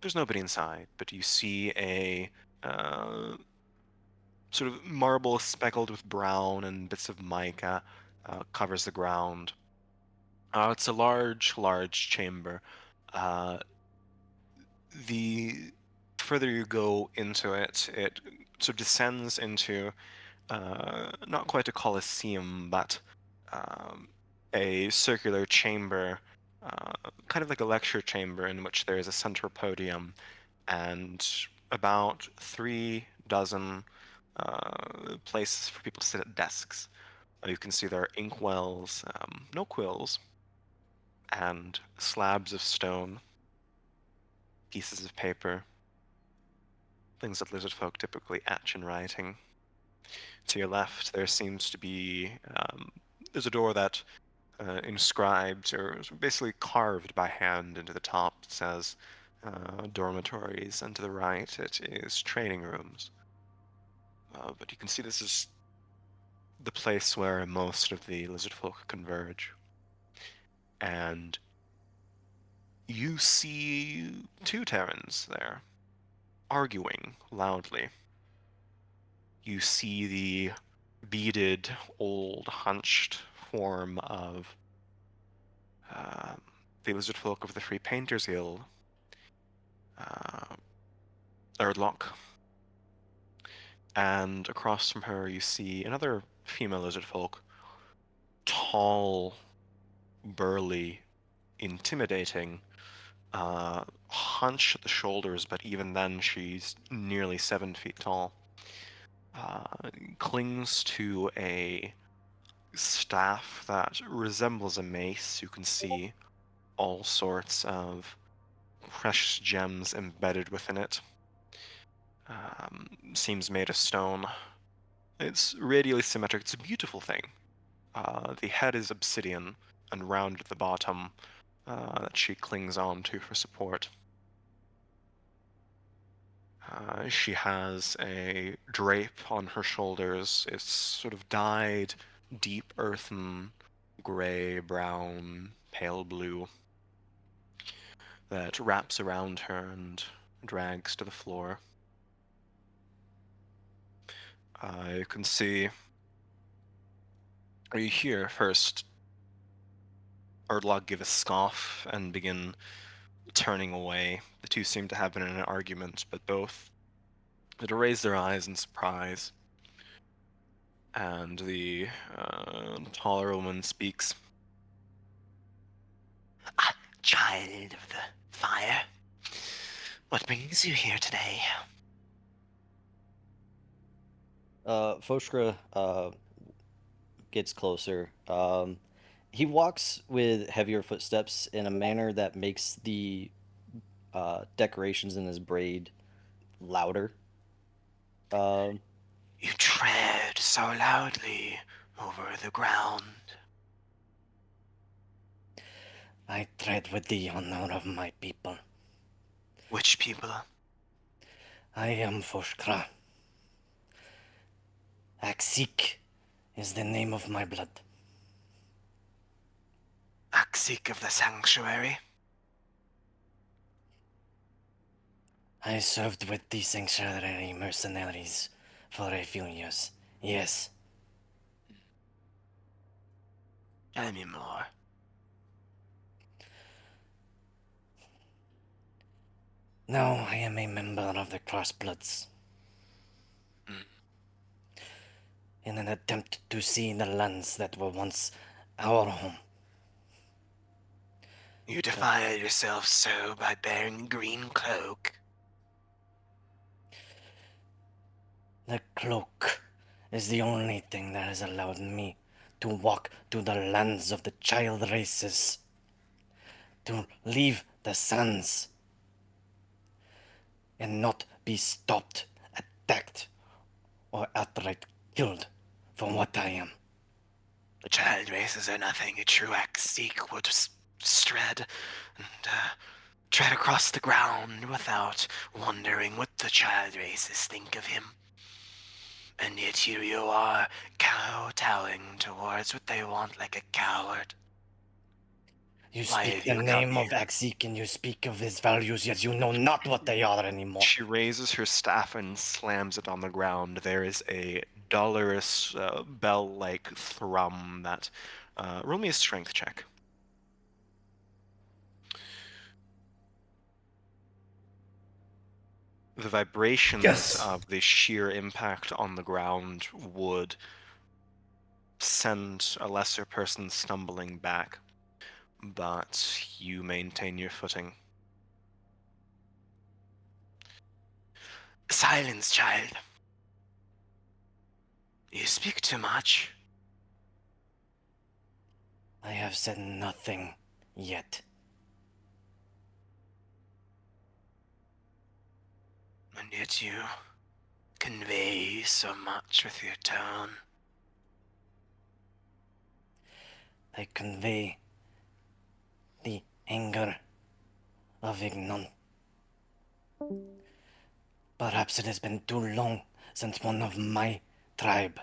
There's nobody inside, but you see a sort of marble speckled with brown and bits of mica covers the ground. It's a large, large chamber. The further you go into it, it sort of descends into not quite a coliseum, but um, a circular chamber, kind of like a lecture chamber in which there is a central podium and about 3 dozen places for people to sit at desks. You can see there are inkwells, no quills, and slabs of stone, pieces of paper, things that lizard folk typically etch in writing. To your left, there seems to be there's a door that inscribed or basically carved by hand into the top. It says dormitories, and to the right, it is training rooms. But you can see this is the place where most of the lizard folk converge. And you see 2 Terrans there, arguing loudly. You see the beaded, old, hunched form of the lizard folk of the Free Painters Guild, Erdlock. And across from her, you see another female lizard folk, tall, burly, intimidating, hunched at the shoulders, but even then she's nearly 7 feet tall. Clings to a staff that resembles a mace. You can see all sorts of precious gems embedded within it. Seems made of stone. It's radially symmetric. It's a beautiful thing. The head is obsidian and round at the bottom that she clings on to for support. She has a drape on her shoulders. It's sort of dyed deep earthen, gray, brown, pale blue that wraps around her and drags to the floor. You can see You hear first Erdlog give a scoff and begin turning away. The two seem to have been in an argument, but both had to raise their eyes in surprise. And the taller woman speaks. Ah, child of the fire. What brings you here today? Foshkra gets closer. He walks with heavier footsteps in a manner that makes the decorations in his braid louder. You tread so loudly over the ground. I tread with the honor of my people. Which people? I am Foshkra. Aksik is the name of my blood. Aksik of the Sanctuary? I served with the sanctuary mercenaries for a few years. Yes. Tell me more. Now I am a member of the Crossbloods. In an attempt to see the lands that were once our home. You defile yourself so by bearing a green cloak. The cloak is the only thing that has allowed me to walk to the lands of the child races. To leave the sands. And not be stopped, attacked, or outright killed for what I am. The child races are nothing a true Aksik would tread and tread across the ground without wondering what the child races think of him. And yet here you are, kowtowing towards what they want like a coward. You speak the name of Aksik and you speak of his values, yet you know not what they are anymore. She raises her staff and slams it on the ground. There is a dolorous, bell-like thrum that... roll me a strength check. The vibrations of the sheer impact on the ground would send a lesser person stumbling back, but you maintain your footing. Silence, child. You speak too much. I have said nothing yet. And yet you convey so much with your tone. I convey the anger of Ignon. Perhaps it has been too long since one of my tribe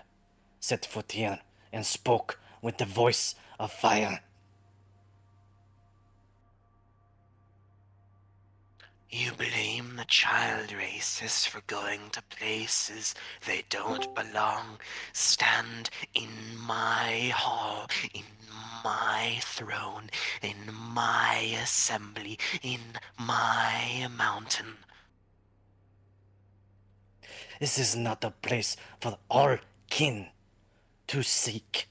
set foot here and spoke with the voice of fire. You blame the child races for going to places they don't belong. Stand in my hall, in my throne, in my assembly, in my mountain. This is not a place for all kin to seek,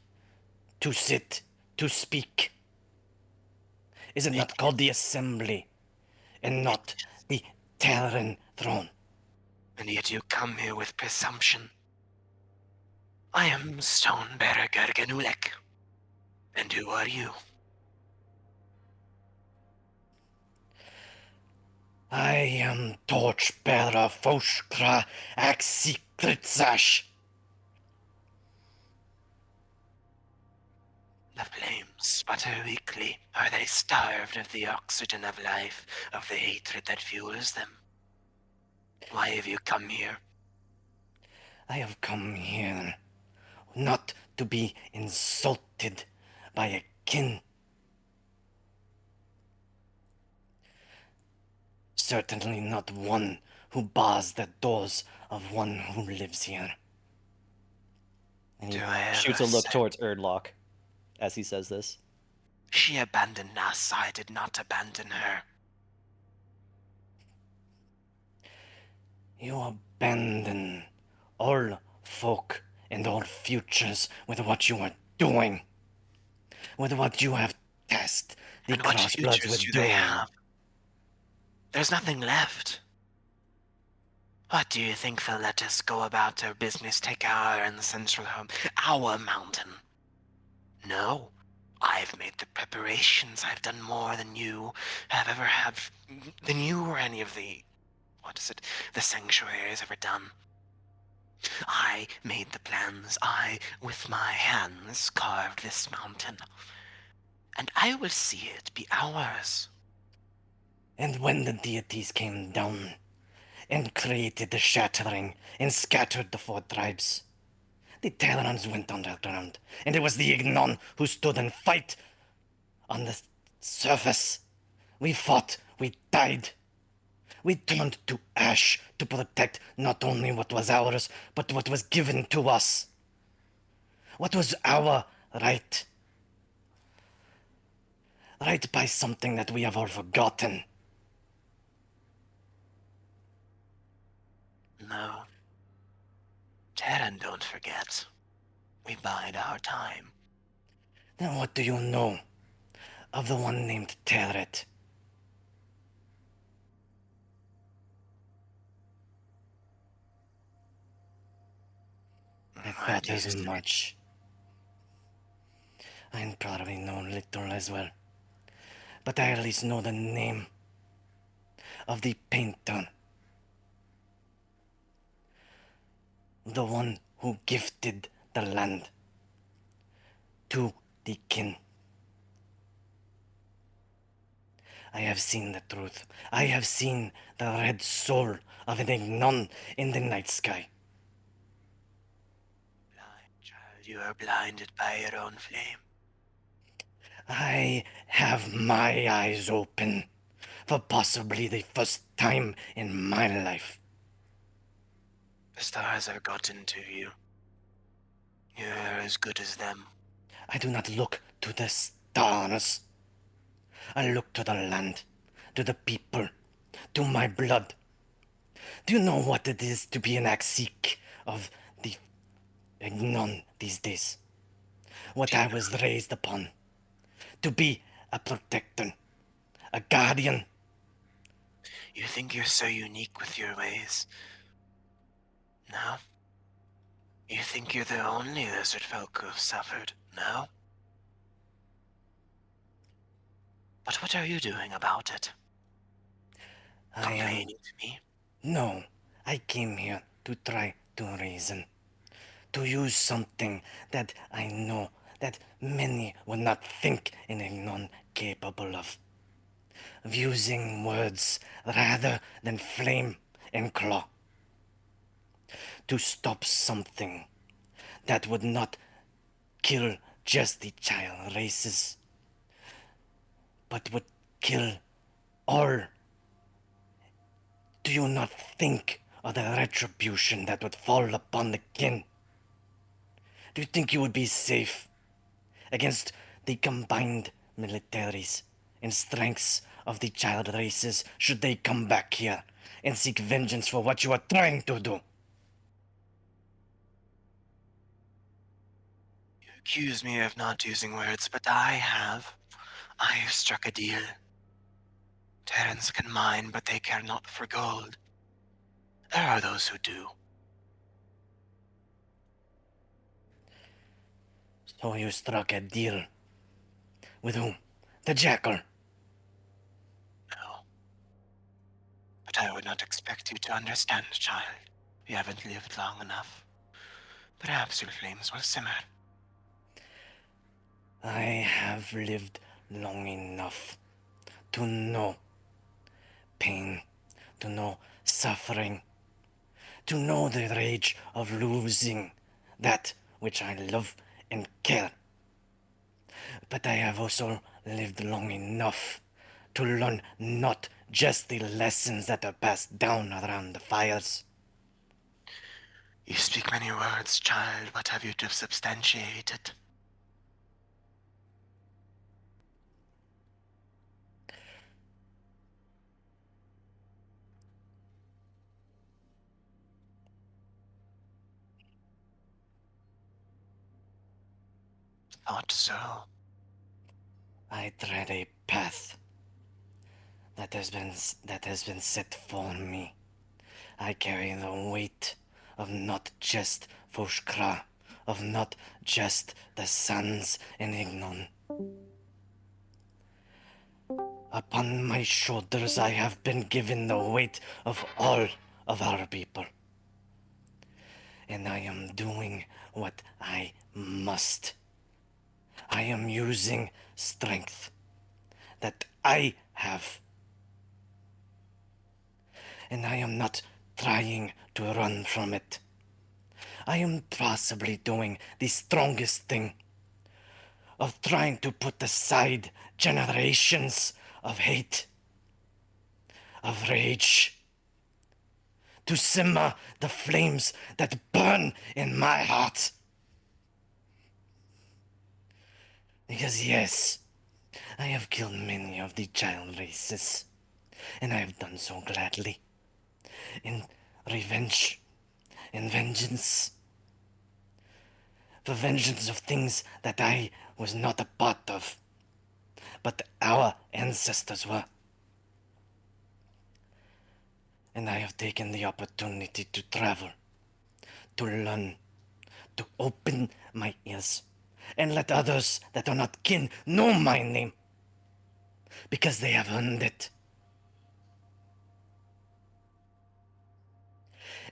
to sit, to speak. Is it not called the assembly and not the Terran throne? And yet you come here with presumption. I am Stonebearer Gerganulek. And who are you? I am Torchbearer Foshkra Aksikritsash. The flames sputter weakly. Are they starved of the oxygen of life, of the hatred that fuels them? Why have you come here? I have come here not to be insulted by a kin. Certainly not one who bars the doors of one who lives here. And he Do I shoots a ever look say- towards Erdlock as he says this. She abandoned us. I did not abandon her. You abandon all folk and all futures with what you are doing. With what you have tasked the And what Crossbloods futures with do they doing. have? There's nothing left. What do you think they'll let us go about our business, take our ancestral home, our mountain? No. I've made the preparations. I've done more than you have ever had, than you or any of the, the sanctuary has ever done. I made the plans. I, with my hands, carved this mountain. And I will see it be ours. And when the deities came down and created the shattering and scattered the four tribes, the Terrans went underground, and it was the Ignon who stood and fight on the surface. We fought, we died. We turned to ash to protect not only what was ours, but what was given to us. What was our right? Right by something that we have all forgotten. No. Terran don't forget. We bide our time. Then what do you know of the one named Terret? I thought do you as say? much. I probably know little as well. But I at least know the name of the painter. The one who gifted the land to the kin. I have seen the truth. I have seen the red soul of an Ignon in the night sky. Blind child, you are blinded by your own flame. I have my eyes open for possibly the first time in my life. The stars have gotten to you. You're as good as them. I do not look to the stars. I look to the land, to the people, to my blood. Do you know what it is to be an Axik of the Ignon these days? What I was raised upon. To be a protector, a guardian. You think you're so unique with your ways. No? You think you're the only lizard folk who have suffered. No? But what are you doing about it? I am... Complaining to me? No, I came here to try to reason. To use something that I know that many would not think an Ignon capable of. Of using words rather than flame and claw. To stop something that would not kill just the child races, but would kill all. Do you not think of the retribution that would fall upon the kin? Do you think you would be safe against the combined militaries and strengths of the child races should they come back here and seek vengeance for what you are trying to do? You accuse me of not using words, but I have. I have struck a deal. Terrans can mine, but they care not for gold. There are those who do. So you struck a deal. With whom? The Jackal. No. But I would not expect you to understand, child. You haven't lived long enough. Perhaps your flames will simmer. I have lived long enough to know pain, to know suffering, to know the rage of losing that which I love and care. But I have also lived long enough to learn not just the lessons that are passed down around the fires. You speak many words, child. What have you to substantiate it? Thought so. I tread a path that has been set for me. I carry the weight of not just Foshkra, of not just the sons in Ignon. Upon my shoulders I have been given the weight of all of our people. And I am doing what I must. I am using strength that I have. And I am not trying to run from it. I am possibly doing the strongest thing of trying to put aside generations of hate, of rage, to simmer the flames that burn in my heart. Because yes, I have killed many of the child races, and I have done so gladly, in revenge, in vengeance, for vengeance of things that I was not a part of, but our ancestors were. And I have taken the opportunity to travel, to learn, to open my ears, and let others that are not kin know my name, because they have earned it.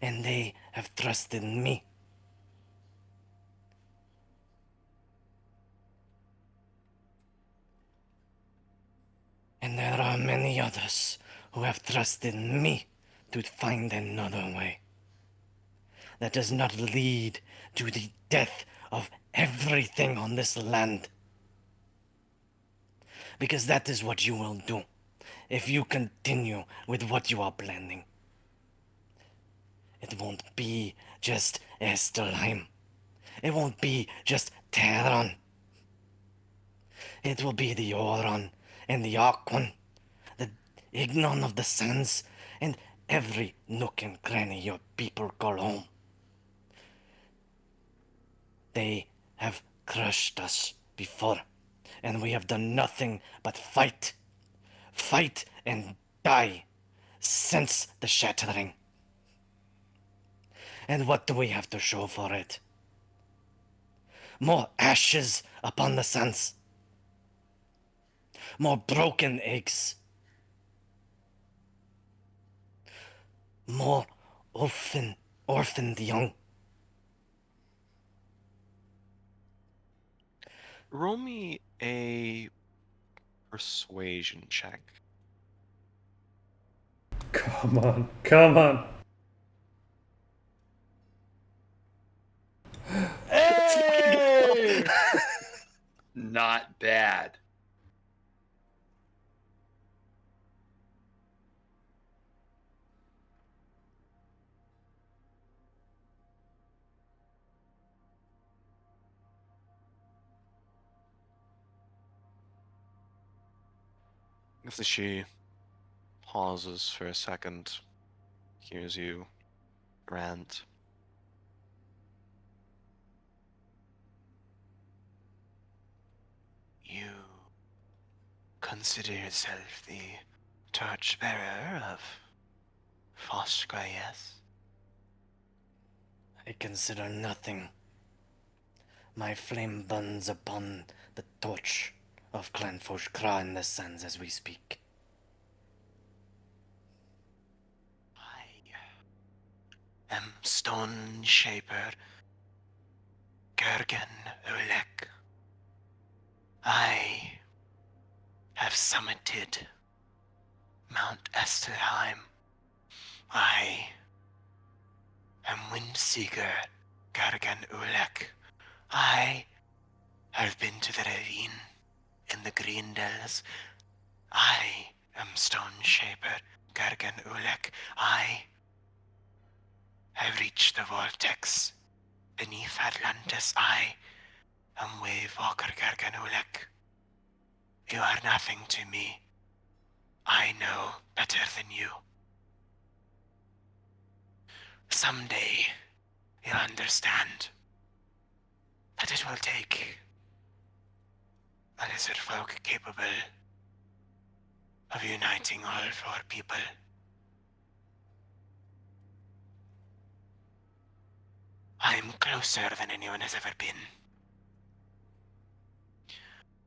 And they have trusted me. And there are many others who have trusted me to find another way that does not lead to the death of everything on this land. Because that is what you will do if you continue with what you are planning. It won't be just Estelheim. It won't be just Terran. It will be the Oron and the Archon, the Ignon of the Sands, and every nook and cranny your people call home. They have crushed us before, and we have done nothing but fight. Fight and die since the shattering. And what do we have to show for it? More ashes upon the sands. More broken eggs. More orphaned young. Roll me a persuasion check. Come on, come on. Hey! Not bad. As she pauses for a second, hears you rant. You consider yourself the torchbearer of Foskra, yes? I consider nothing. My flame burns upon the torch of Clan Foshkra in the sands as we speak. I am Stone Shaper Gergen Ulek. I have summited Mount Estelheim. I am Windseeker Gergen Ulek. I have been to the ravine in the Green Dells. I am Stone Shaper Gergen Ulek. I I've reached the vortex. Beneath Atlantis, I am Wave Walker Garganulek. You are nothing to me. I know better than you. Someday, you'll understand that it will take a lizard folk capable of uniting all four people. I'm closer than anyone has ever been.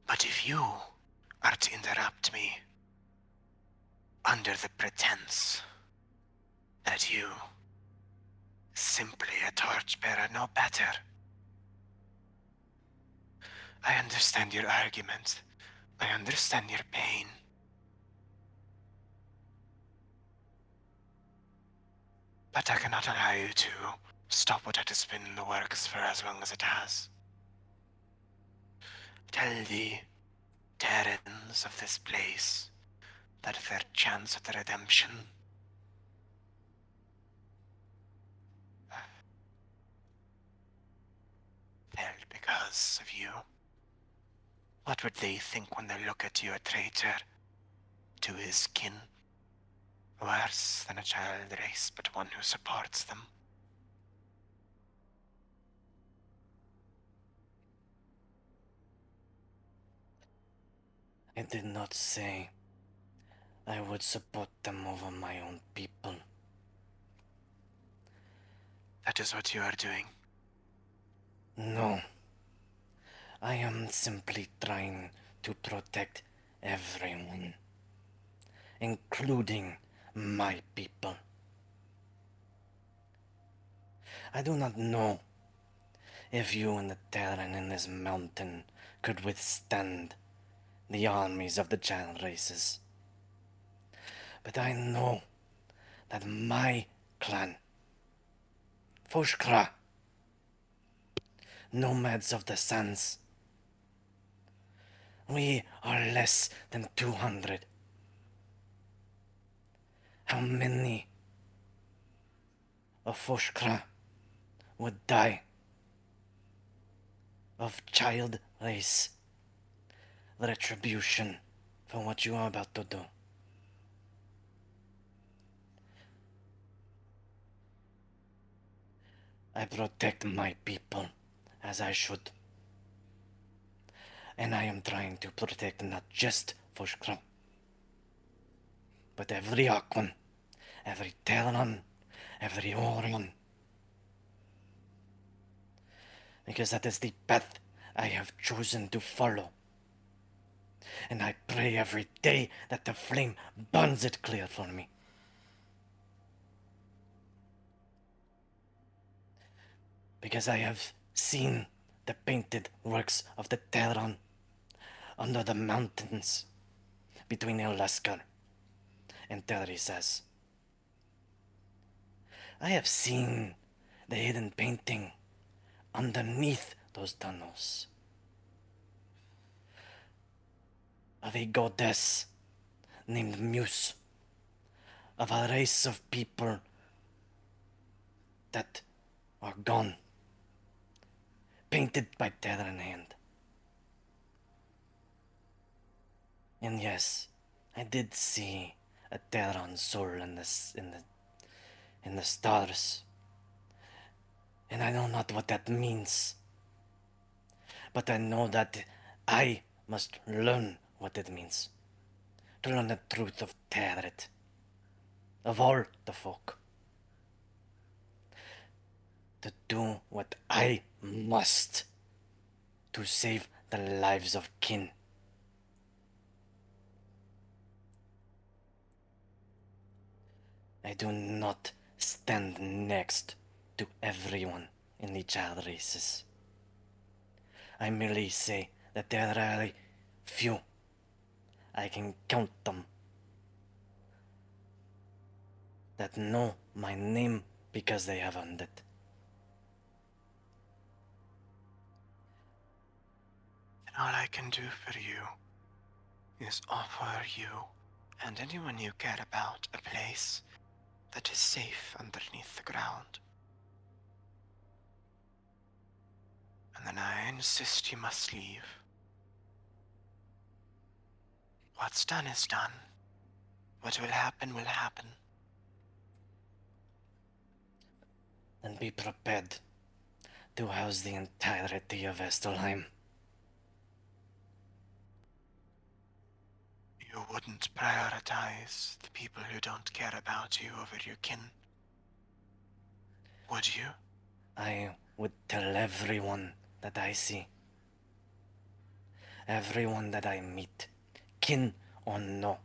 But if you are to interrupt me under the pretense that you simply a torchbearer no better, I understand your argument. I understand your pain. But I cannot allow you to stop what has been in the works for as long as it has. Tell the Terrans of this place that their chance at redemption failed because of you. What would they think when they look at you, a traitor to his kin? Worse than a child race, but one who supports them. I did not say I would support them over my own people. That is what you are doing. No. I am simply trying to protect everyone, including my people. I do not know if you and the Terran in this mountain could withstand the armies of the child races. But I know that my clan, Foshkra, nomads of the sands, we are less than 200. How many of Foshkra would die of child race retribution for what you are about to do? I protect my people as I should. And I am trying to protect not just Foshkra, but every Aquan, every Terran, every Orion. Because that is the path I have chosen to follow. And I pray every day that the flame burns it clear for me. Because I have seen the painted works of the Terran under the mountains between Ilaskar and Terisas. I have seen the hidden painting underneath those tunnels of a goddess named Muse, of a race of people that are gone, painted by Terran hand. And yes, I did see a Terran soul in the stars. And I know not what that means. But I know that I must learn what it means. To learn the truth of Terret. Of all the folk. To do what I must to save the lives of kin. I do not stand next to everyone in the child races. I merely say that there are a few. I can count them. That know my name because they have earned it. And all I can do for you is offer you and anyone you care about a place that is safe underneath the ground. And then I insist you must leave. What's done is done. What will happen will happen. Then be prepared to house the entirety of Estelheim. You wouldn't prioritize the people who don't care about you over your kin, would you? I would tell everyone that I see, everyone that I meet, kin or no,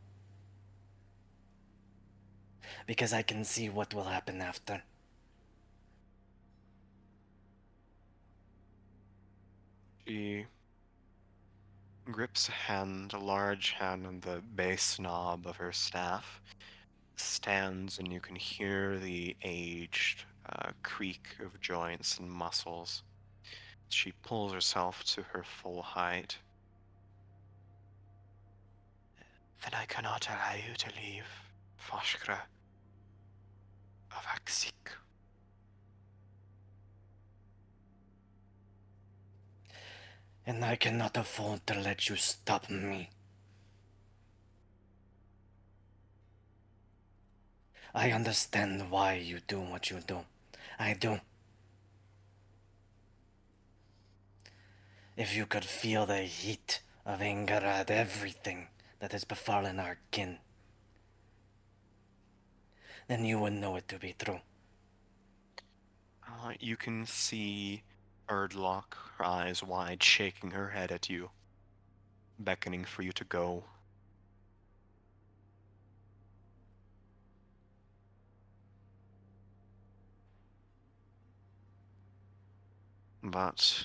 because I can see what will happen after. She grips a large hand on the base knob of her staff, stands, and you can hear the aged creak of joints and muscles. She pulls herself to her full height. Then I cannot allow you to leave, Foshkra of Aksik. And I cannot afford to let you stop me. I understand why you do what you do. I do. If you could feel the heat of anger at everything that has befallen our kin, then you would know it to be true. You can see Erdlock, her eyes wide, shaking her head at you, beckoning for you to go. But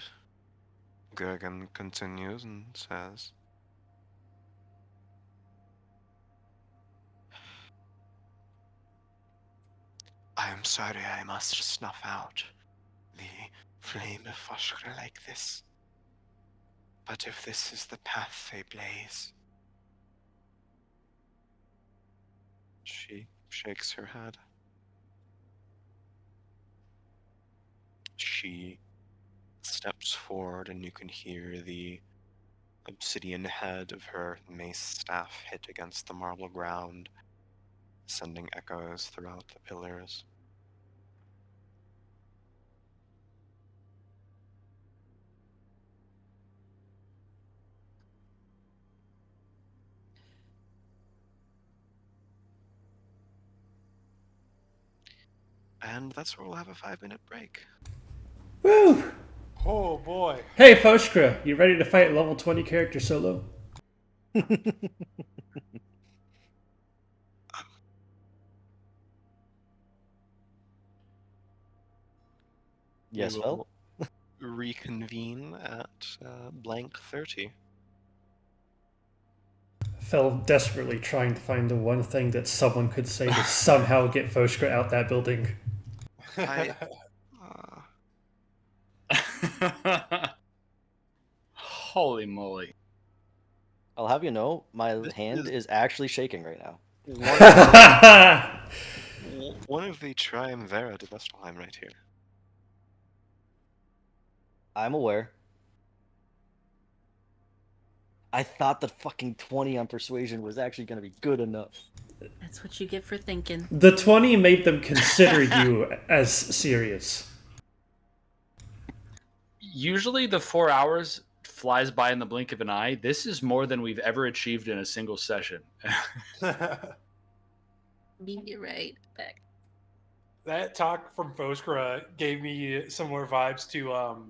Gergen continues and says, I am sorry I must snuff out the flame of Foshkra like this. But if this is the path they blaze... She shakes her head. She steps forward and you can hear the obsidian head of her mace staff hit against the marble ground, sending echoes throughout the pillars. And that's where we'll have a 5-minute break. Woo! Oh boy. Hey, Foshkra, you ready to fight level 20 character solo? Yes, We Phil? will reconvene at blank 30. Phil desperately trying to find the one thing that someone could say to somehow get Foshkra out that building. I, Holy moly. I'll have you know, my This hand is- is actually shaking right now. one of the Triumvira de Vestalheim right here. I'm aware. I thought that fucking 20 on persuasion was actually going to be good enough. That's what you get for thinking. The 20 made them consider you as serious. Usually the 4 hours flies by in the blink of an eye. This is more than we've ever achieved in a single session. Be right back. That talk from Foskra gave me similar vibes to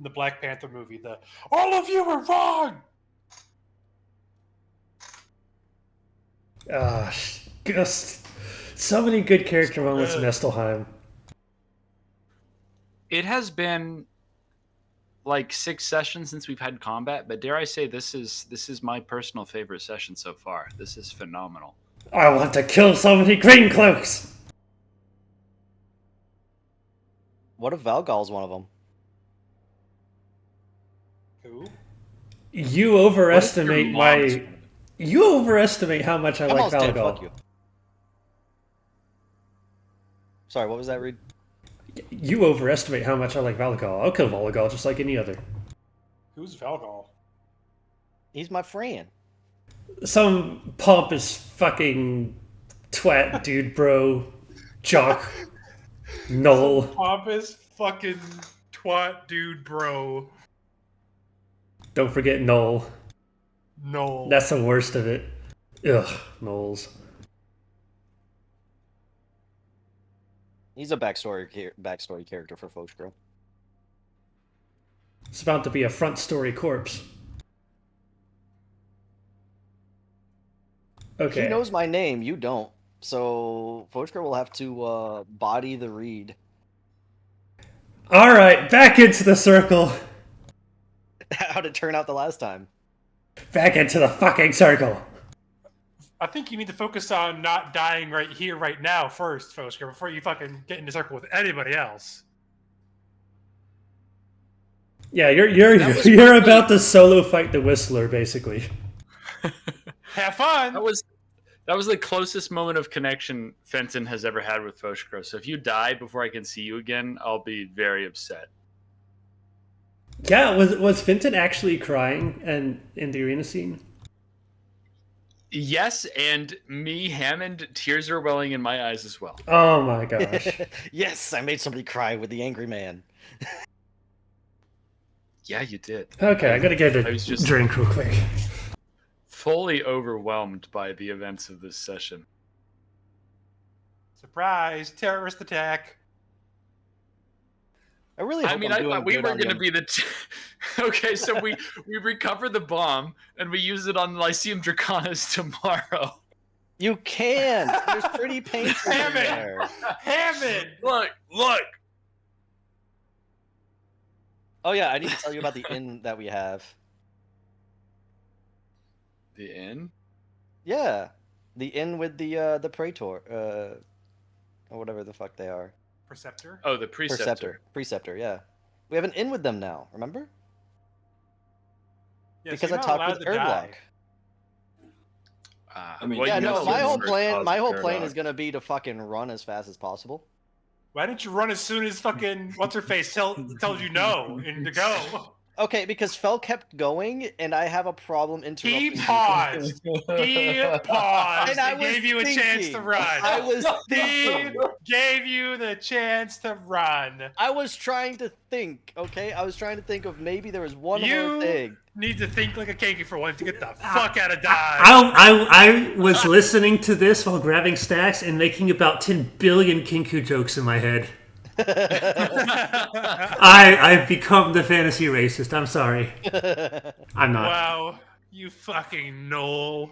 the Black Panther movie. The all of you were wrong. Just so many good character moments in Estelheim. It has been like 6 sessions since we've had combat, but dare I say this is my personal favorite session so far. This is phenomenal. I want to kill so many green cloaks. What if Valgal's one of them? Who? You overestimate my. You overestimate how much I like Kamal's dead, Valgal. fuck you. Sorry, what was that, Reed? You overestimate how much I like Valagal. I'll kill Valagal just like any other. Who's Valgal? He's my friend. Some pompous fucking twat dude, bro. Jock. Null. Pompous fucking twat dude, bro. Don't forget Null. No. That's the worst of it. Ugh, Knowles. He's a backstory character for Foxgirl. It's about to be a front story corpse. Okay. He knows my name, you don't. So Foxgirl will have to body the read. Alright, back into the circle. How'd it turn out the last time? Back into the fucking circle. I think you need to focus on not dying right here, right now first, Fosker, before you fucking get into circle with anybody else. Yeah, you're about to solo fight the Whistler, basically. Have fun! That was the closest moment of connection Fenton has ever had with Foshkro. So if you die before I can see you again, I'll be very upset. Yeah, was Fenton actually crying and in the arena scene? Yes, and me, Hammond, tears are welling in my eyes as well. Oh my gosh. Yes, I made somebody cry with the angry man. Yeah, you did. Okay, I gotta get a drink real quick. Fully overwhelmed by the events of this session. Surprise! Terrorist attack! I really hope I thought we were going to be the... Okay, so we recover the bomb, and we use it on Lyceum Draconis tomorrow. You can! There's pretty paint in there. Hammond! Look! Oh yeah, I need to tell you about the inn that we have. The inn? Yeah. The inn with the Praetor, or whatever the fuck they are. Preceptor? Oh, the Preceptor. Preceptor, yeah. We have an inn with them now, remember? Yeah, because so I talked with Erdlock. My whole plan is gonna be to fucking run as fast as possible. Why didn't you run as soon as fucking what's-her-face tells you no and to go? Okay, because Fel kept going, and I have a problem interrupting. He paused. He paused. And I gave you a chance to run. I was thinking. He gave you the chance to run. I was trying to think, okay? I was trying to think of maybe there was one more thing. You need to think like a Kanky for once to get the fuck out of Dodge. I was listening to this while grabbing stacks and making about 10 billion Kinku jokes in my head. I've become the fantasy racist. I'm sorry. I'm not. Wow, you fucking knoll.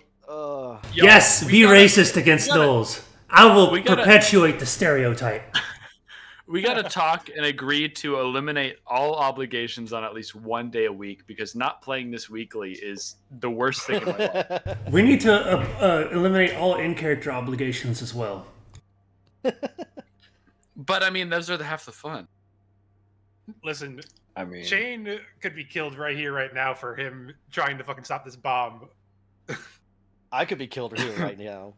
Yes, be racist against gnolls. I will perpetuate the stereotype. We gotta talk and agree to eliminate all obligations on at least one day a week, because not playing this weekly is the worst thing in my life. We need to eliminate all in-character obligations as well. But I mean, those are half the fun. Listen, I mean, Shane could be killed right here, right now, for him trying to fucking stop this bomb. I could be killed here right now.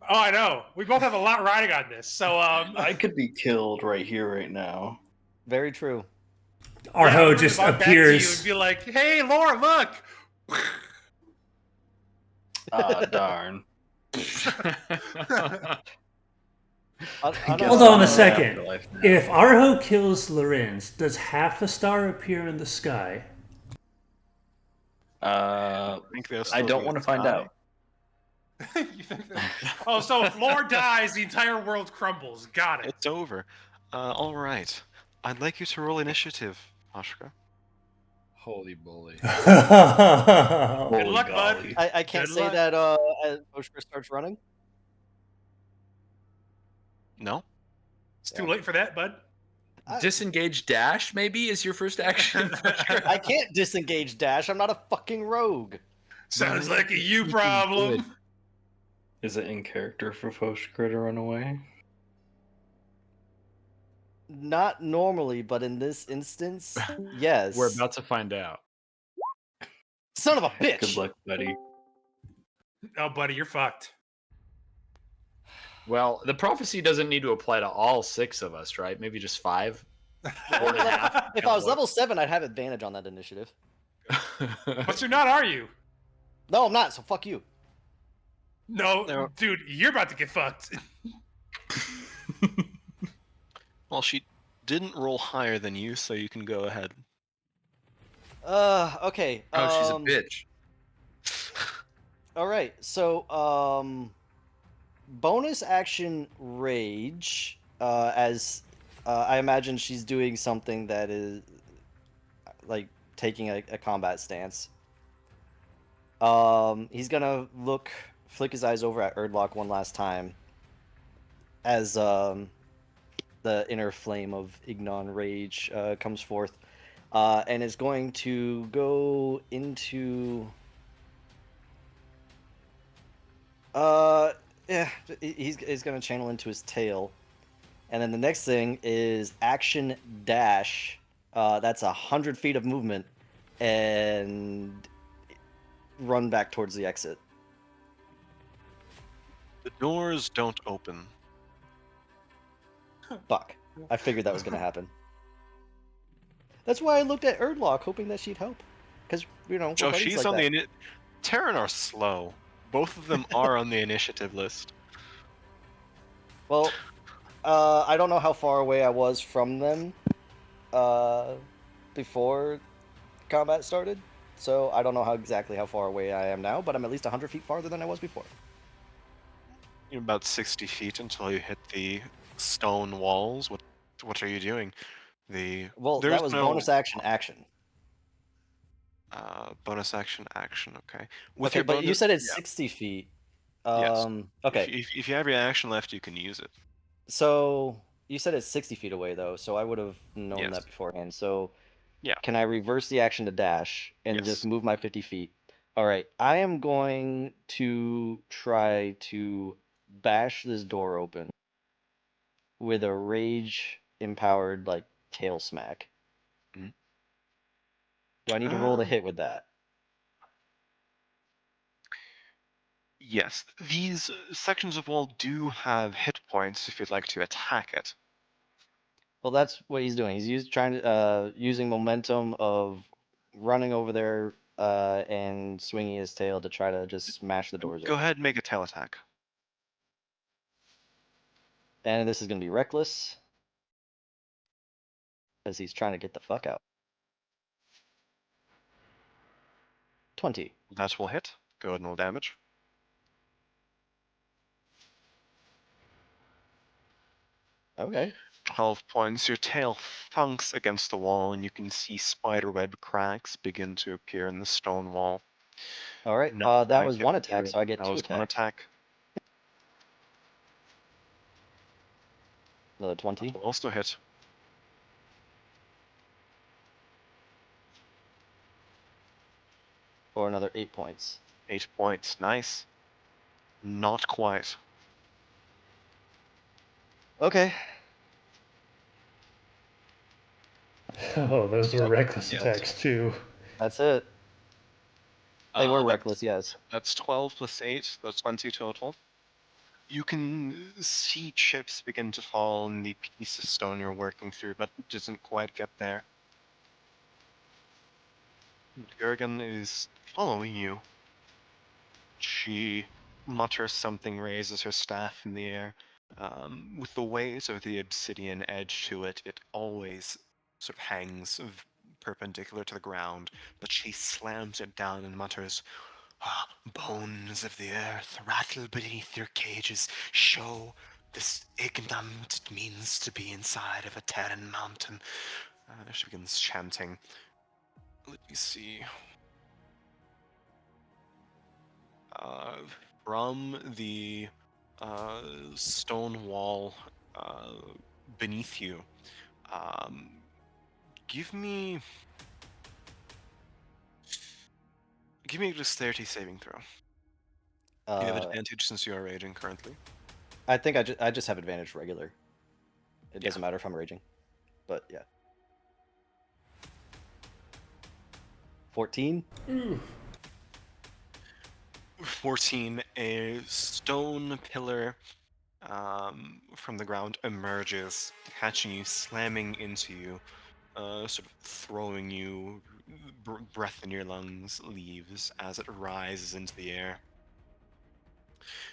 Oh, I know. We both have a lot riding on this, so I could be killed right here, right now. Very true. Arho just appears. And be like, "Hey, Laura, look." Ah, darn. Hold on a second. If Arho kills Lorenz, does half a star appear in the sky? I don't want to find out. You think that... Oh, so if Lore dies, the entire world crumbles. Got it. It's over. All right. I'd like you to roll initiative, Oshka. Holy bully. Good luck, bud. I can't say that as Oshka starts running. No? It's too late for that, bud. Disengage dash, maybe, is your first action? I can't disengage dash. I'm not a fucking rogue. Sounds like a you problem. Is it in character for Foshkra to run away? Not normally, but in this instance, yes. We're about to find out. Son of a bitch! Good luck, buddy. Oh, buddy, you're fucked. Well, the prophecy doesn't need to apply to all 6 of us, right? Maybe just 5. 4.5. If I was level 7, I'd have advantage on that initiative. But you're not, are you? No, I'm not. So fuck you. No, dude, you're about to get fucked. Well, she didn't roll higher than you, so you can go ahead. Okay. Oh, she's a bitch. All right. So, bonus action rage. As I imagine she's doing something that is like taking a combat stance. He's gonna flick his eyes over at Erdlock one last time, as the inner flame of Ignon rage comes forth, and is going to go into. Yeah, he's gonna channel into his tail, and then the next thing is action dash. That's 100 feet of movement, and run back towards the exit. The doors don't open. Fuck. I figured that was gonna happen. That's why I looked at Erdlock, hoping that she'd help. Because, you know, Joe, buddies she's like on that. the Terran are slow. Both of them are on the initiative list. Well, I don't know how far away I was from them before combat started, so I don't know exactly how far away I am now, but I'm at least 100 feet farther than I was before. You're about 60 feet until you hit the stone walls. What are you doing? Well, that was bonus action. Bonus action. Okay. With Okay, your but bonus, you said it's 60 feet. Yes. Okay. If you have your action left, you can use it. So you said it's 60 feet away, though, so I would have known Yes. that beforehand. So Yeah. can I reverse the action to dash and Yes. just move my 50 feet? All right. I am going to try to bash this door open with a rage-empowered, like, tail smack. Mhm. Do I need to roll to hit with that? Yes. These sections of wall do have hit points if you'd like to attack it. Well, that's what he's doing. He's using momentum of running over there and swinging his tail to try to just smash the doors Go open. ahead and make a tail attack. And this is going to be reckless, because he's trying to get the fuck out. 20. That will hit. Go ahead and roll damage. Okay. 12 points. Your tail thunks against the wall, and you can see spiderweb cracks begin to appear in the stone wall. All right. No, That was one attack, so I get that 2 was one attacks. attack. Another 20. Will also hit. Or another 8 points. 8 points. Nice. Not quite. Okay. Oh, those were reckless Yes. attacks too. That's it. They were That's- reckless, yes. That's 12 plus 8. That's 20 total. You can see chips begin to fall in the piece of stone you're working through, but it doesn't quite get there. Gergen is following you. She mutters something, raises her staff in the air. With the weight of the obsidian edge to it, it always sort of hangs perpendicular to the ground, but she slams it down and mutters, "Bones of the earth, rattle beneath your cages, show this Ignam what it means to be inside of a Terran mountain." She begins chanting. Let me see. From the stone wall beneath you, give me a dexterity saving throw. You have advantage since you are raging currently. I think I just have advantage regular. It doesn't matter if I'm raging. But yeah. 14? 14, a stone pillar from the ground emerges, catching you, slamming into you, sort of throwing you, breath in your lungs leaves as it rises into the air.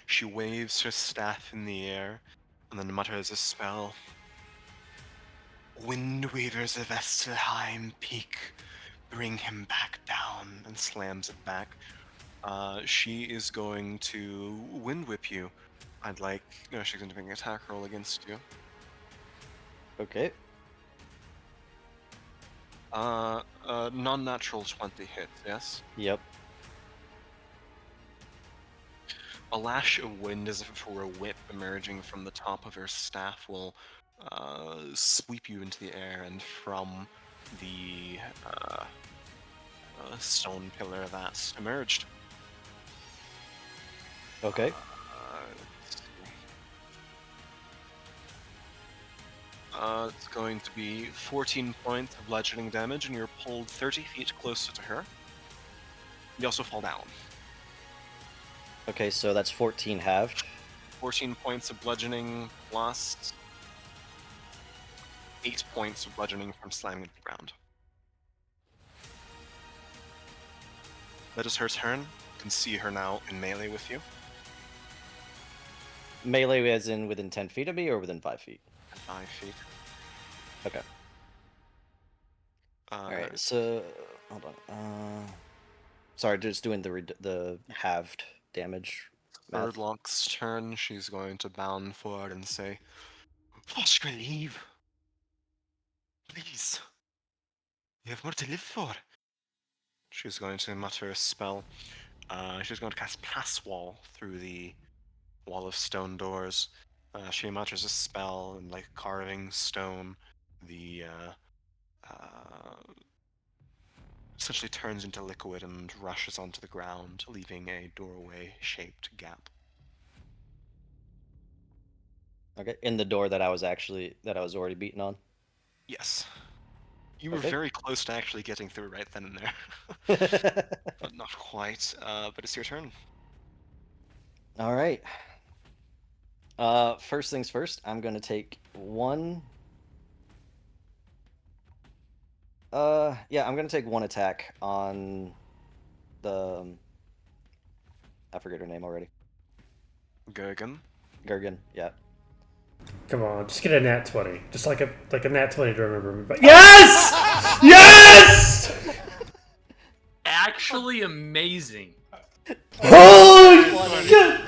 She waves her staff in the air and then mutters a spell. Windweavers of Estelheim peak, bring him back down, and slams it back. She is going to wind whip you. No, she's going to make an attack roll against you. Okay. Non-natural 20 hits, yes? Yep. A lash of wind, as if it were a whip emerging from the top of her staff, will sweep you into the air, and from the stone pillar that emerged. Okay. Let's see. It's going to be 14 points of bludgeoning damage, and you're pulled 30 feet closer to her. You also fall down. Okay, so that's 14 halved. 14 points of bludgeoning plus 8 points of bludgeoning from slamming into the ground. That is her turn. You can see her now in melee with you. Melee as in within 10 feet of me or within 5 feet? 5 feet. Okay. Alright, so... Hold on. Sorry, just doing the halved damage math. Birdlock's turn. She's going to bound forward and say, Voshka, leave. Please. You have more to live for. She's going to mutter a spell. She's going to cast Pass Wall through the wall of stone doors. She mutters a spell and, like carving stone, the essentially turns into liquid and rushes onto the ground, leaving a doorway-shaped gap. Okay, in the door that I was already beaten on. Yes. You were Okay. very close to actually getting through right then and there. But not quite. But it's your turn. All right. First things first, I'm gonna take one. Yeah, I'm gonna take one attack on the. I forget her name already. Gergen. Gergen. Yeah. Come on, just get a nat 20. Just like a nat 20 to remember me. But yes! Yes! Actually amazing. Holy shit!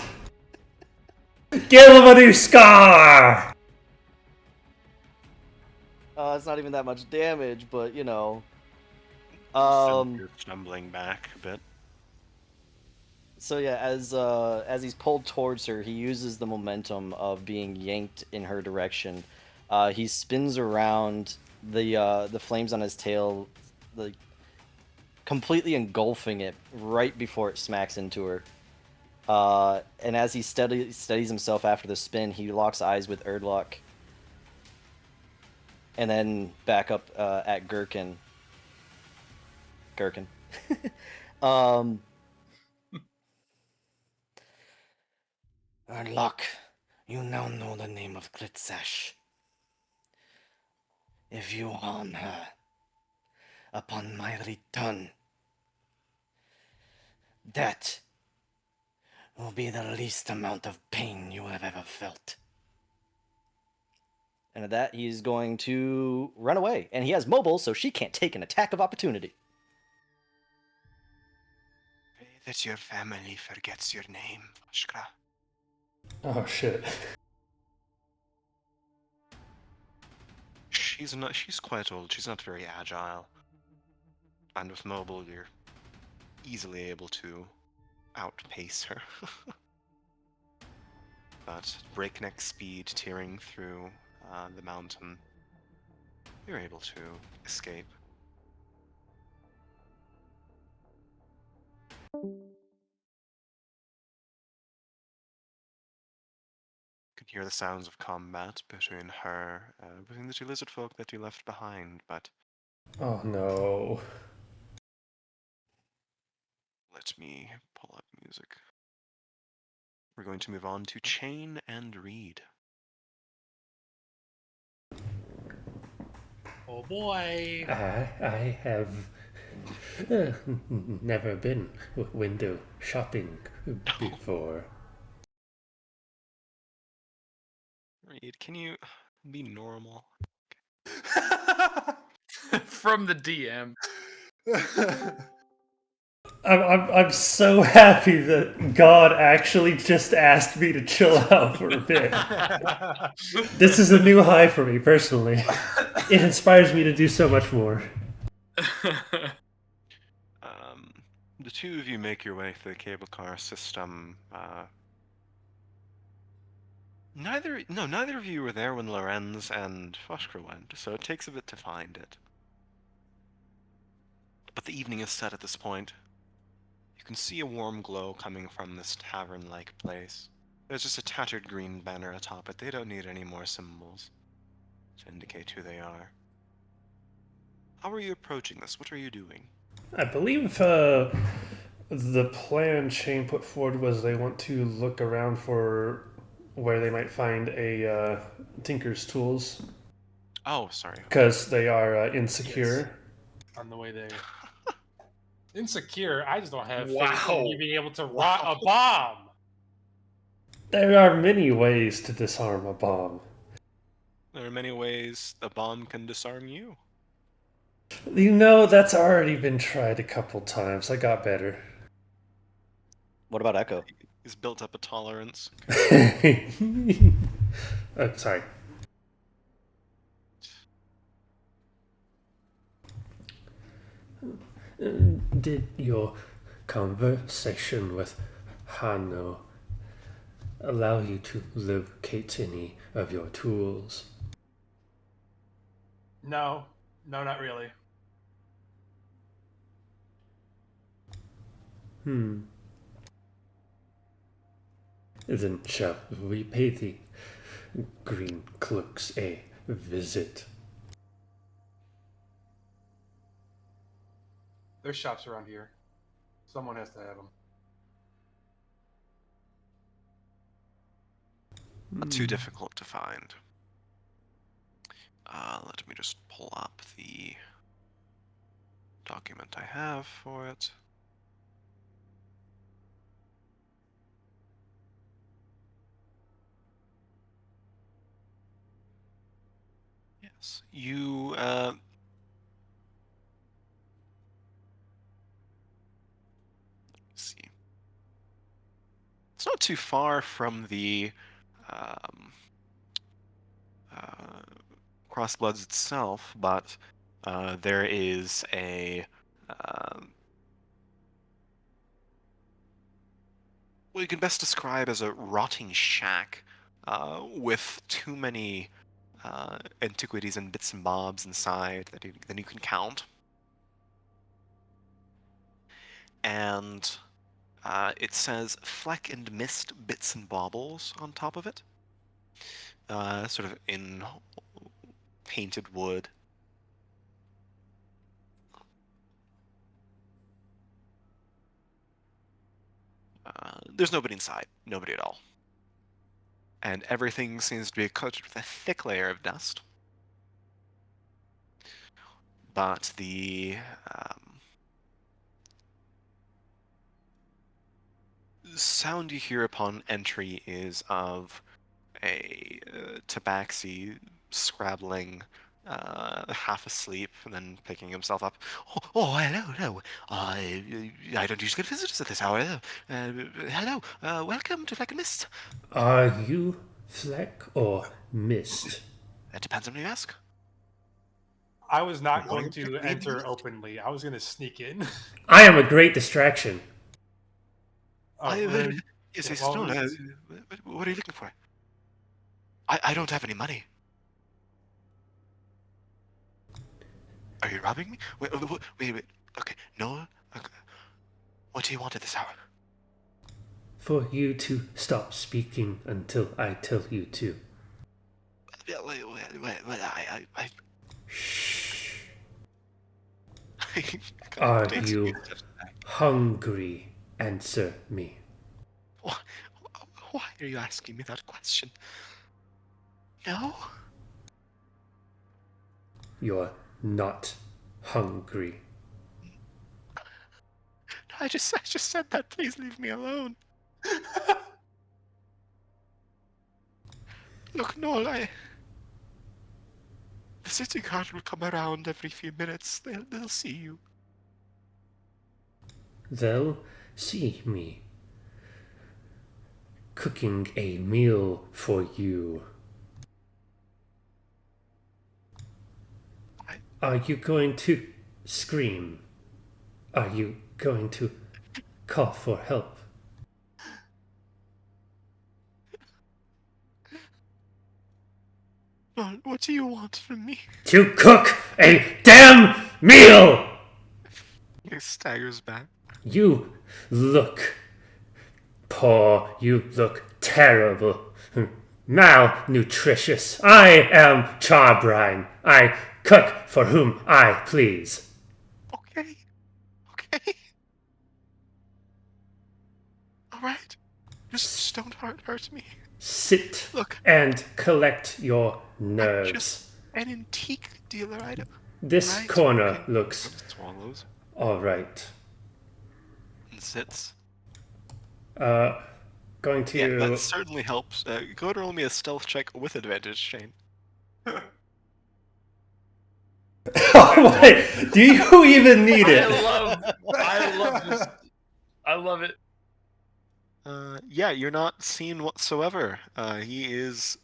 Give him a new scar! It's not even that much damage, but you know. You're stumbling back a bit. So yeah, as he's pulled towards her, he uses the momentum of being yanked in her direction. He spins around, the flames on his tail, completely engulfing it right before it smacks into her. And as he steadies himself after the spin, he locks eyes with Erdlock. And then back up at Gherkin. Erdlock, you now know the name of Glitzash. If you harm her, upon my return, that will be the least amount of pain you have ever felt. And at that, he's going to run away. And he has mobile, so she can't take an attack of opportunity. Pray that your family forgets your name, Voshka. Oh shit. She's quite old. She's not very agile. And with mobile, you're easily able to outpace her. But breakneck speed tearing through the mountain, you're able to escape. You can hear the sounds of combat between her, between the two lizard folk that you left behind, but Oh no. let me pull up music. we're going to move on to Chain and Reed. Oh boy. I have never been window shopping before. Reed, can you be normal? From the DM. I'm so happy that God actually just asked me to chill out for a bit. This is a new high for me personally. It inspires me to do so much more. The two of you make your way through the cable car system. Neither of you were there when Lorenz and Fosker went, so it takes a bit to find it. But the evening is set at this point. You can see a warm glow coming from this tavern-like place. There's just a tattered green banner atop it. They don't need any more symbols to indicate who they are. How are you approaching this? What are you doing? I believe the plan Shane put forward was they want to look around for where they might find a Tinker's tools. Oh, sorry. Because they are insecure. Yes. On the way there. Insecure? I just don't have faith Wow. in you being able to rot a bomb. There are many ways to disarm a bomb. There are many ways a bomb can disarm you. You know, that's already been tried a couple times. I got better. What about Echo? He's built up a tolerance. Sorry. Did your conversation with Hanno allow you to locate any of your tools? No, not really. Then shall we pay the Green Cloaks a visit? There's shops around here. Someone has to have them. Not too difficult to find. Let me just pull up the document I have for it. Yes, you, let's see. It's not too far from the Crossbloods itself, but there is a what you can best describe as a rotting shack with too many antiquities and bits and bobs inside that you can count. And it says Fleck and Mist Bits and Baubles on top of it. Sort of in painted wood. There's nobody inside. Nobody at all. And everything seems to be coated with a thick layer of dust. But the sound you hear upon entry is of a tabaxi scrabbling, half asleep, and then picking himself up. Oh, hello. I don't usually get visitors at this hour. Hello, welcome to Fleck and Mist. Are you Fleck or Mist? It depends on who you ask. I was not going to enter openly. I was going to sneak in. I am a great distraction. Rude. Yes, Well, no, what are you looking for? I don't have any money. Are you robbing me? Wait. Okay, no. Okay. What do you want at this hour? For you to stop speaking until I tell you to. Wait, Shh. Are you hungry? Answer me. Why are you asking me that question? No? You're not hungry. I just said that. Please leave me alone. Look, Noel, the city guard will come around every few minutes. They'll see you. They'll see me cooking a meal for you. Are you going to scream? Are you going to call for help? Noel, what do you want from me? To cook a damn meal! He staggers back. You look poor. You look terrible. Malnutritious. I am Charbrine. I cook for whom I please. Okay. All right. Just don't hurt me. Sit Look. and collect your I'm nerves. just an antique dealer. This Right, corner okay. looks Swallows alright. and sits. Going to... Yeah, that certainly helps. Go and roll me a stealth check with advantage, Shane. Oh my, do you even need it? I love this. I love it. Yeah, you're not seen whatsoever. He is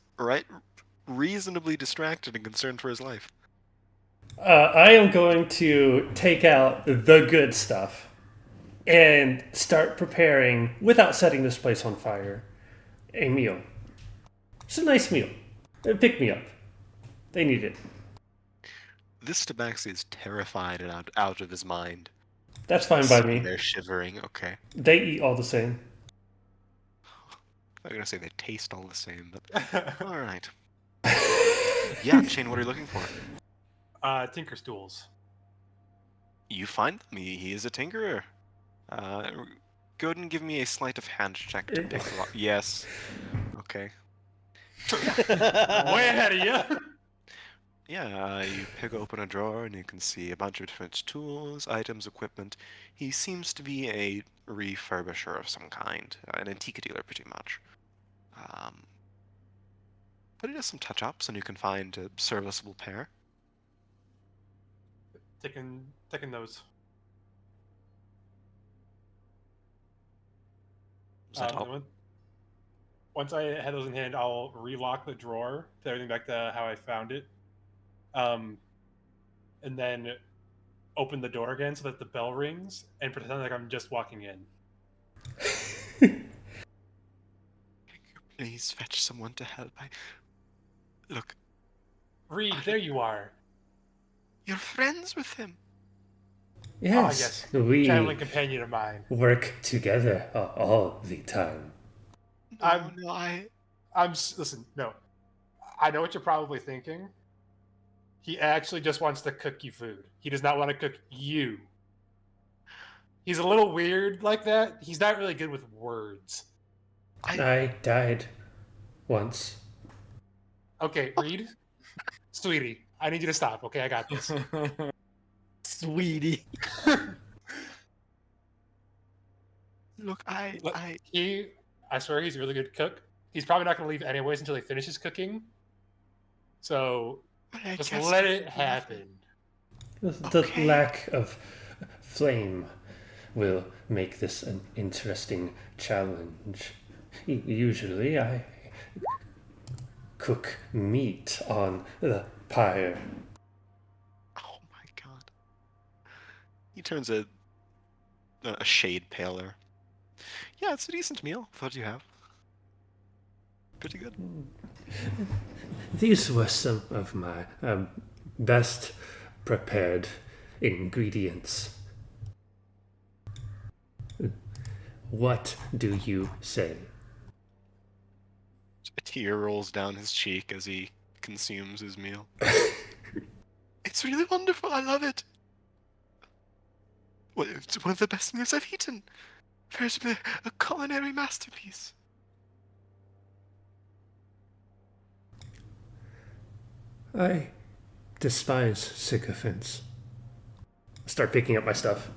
reasonably distracted and concerned for his life. I am going to take out the good stuff and start preparing, without setting this place on fire, a meal. It's a nice meal. Pick me up. They need it. This tabaxi is terrified and out of his mind. That's fine by me. They're shivering. Okay. They eat all the same. I'm gonna say they taste all the same, but all right. Yeah, Shane, what are you looking for? Tinker stools. You find them. He is a tinkerer. Go ahead and give me a sleight of hand check to pick them up. Yes. Okay. Way ahead of you. Yeah, you pick open a drawer and you can see a bunch of different tools, items, equipment. He seems to be a refurbisher of some kind, an antique dealer pretty much. But he does some touch-ups and you can find a serviceable pair. Taking those. Does that help? Once I had those in hand, I'll relock the drawer, put everything back to how I found it, and then open the door again so that the bell rings and pretend like I'm just walking in. Please fetch someone to help. Look. Reed, there you are. You're friends with him. Yes, yes. we Traveling companion of mine. work together all the time. Listen, no. I know what you're probably thinking. He actually just wants to cook you food. He does not want to cook you. He's a little weird like that. He's not really good with words. I died once. Okay, Reed. Sweetie, I need you to stop, okay? I got this. Sweetie. Look, I swear he's a really good cook. He's probably not going to leave anyways until he finishes cooking. So just let it happen. The lack of flame will make this an interesting challenge. Usually I cook meat on the pyre. Oh my god. He turns a shade paler. Yeah, it's a decent meal. What do you have? Pretty good. These were some of my best prepared ingredients. What do you say? A tear rolls down his cheek as he consumes his meal. It's really wonderful. I love it. Well, it's one of the best meals I've eaten. Veritable a culinary masterpiece. I despise sycophants. Start picking up my stuff.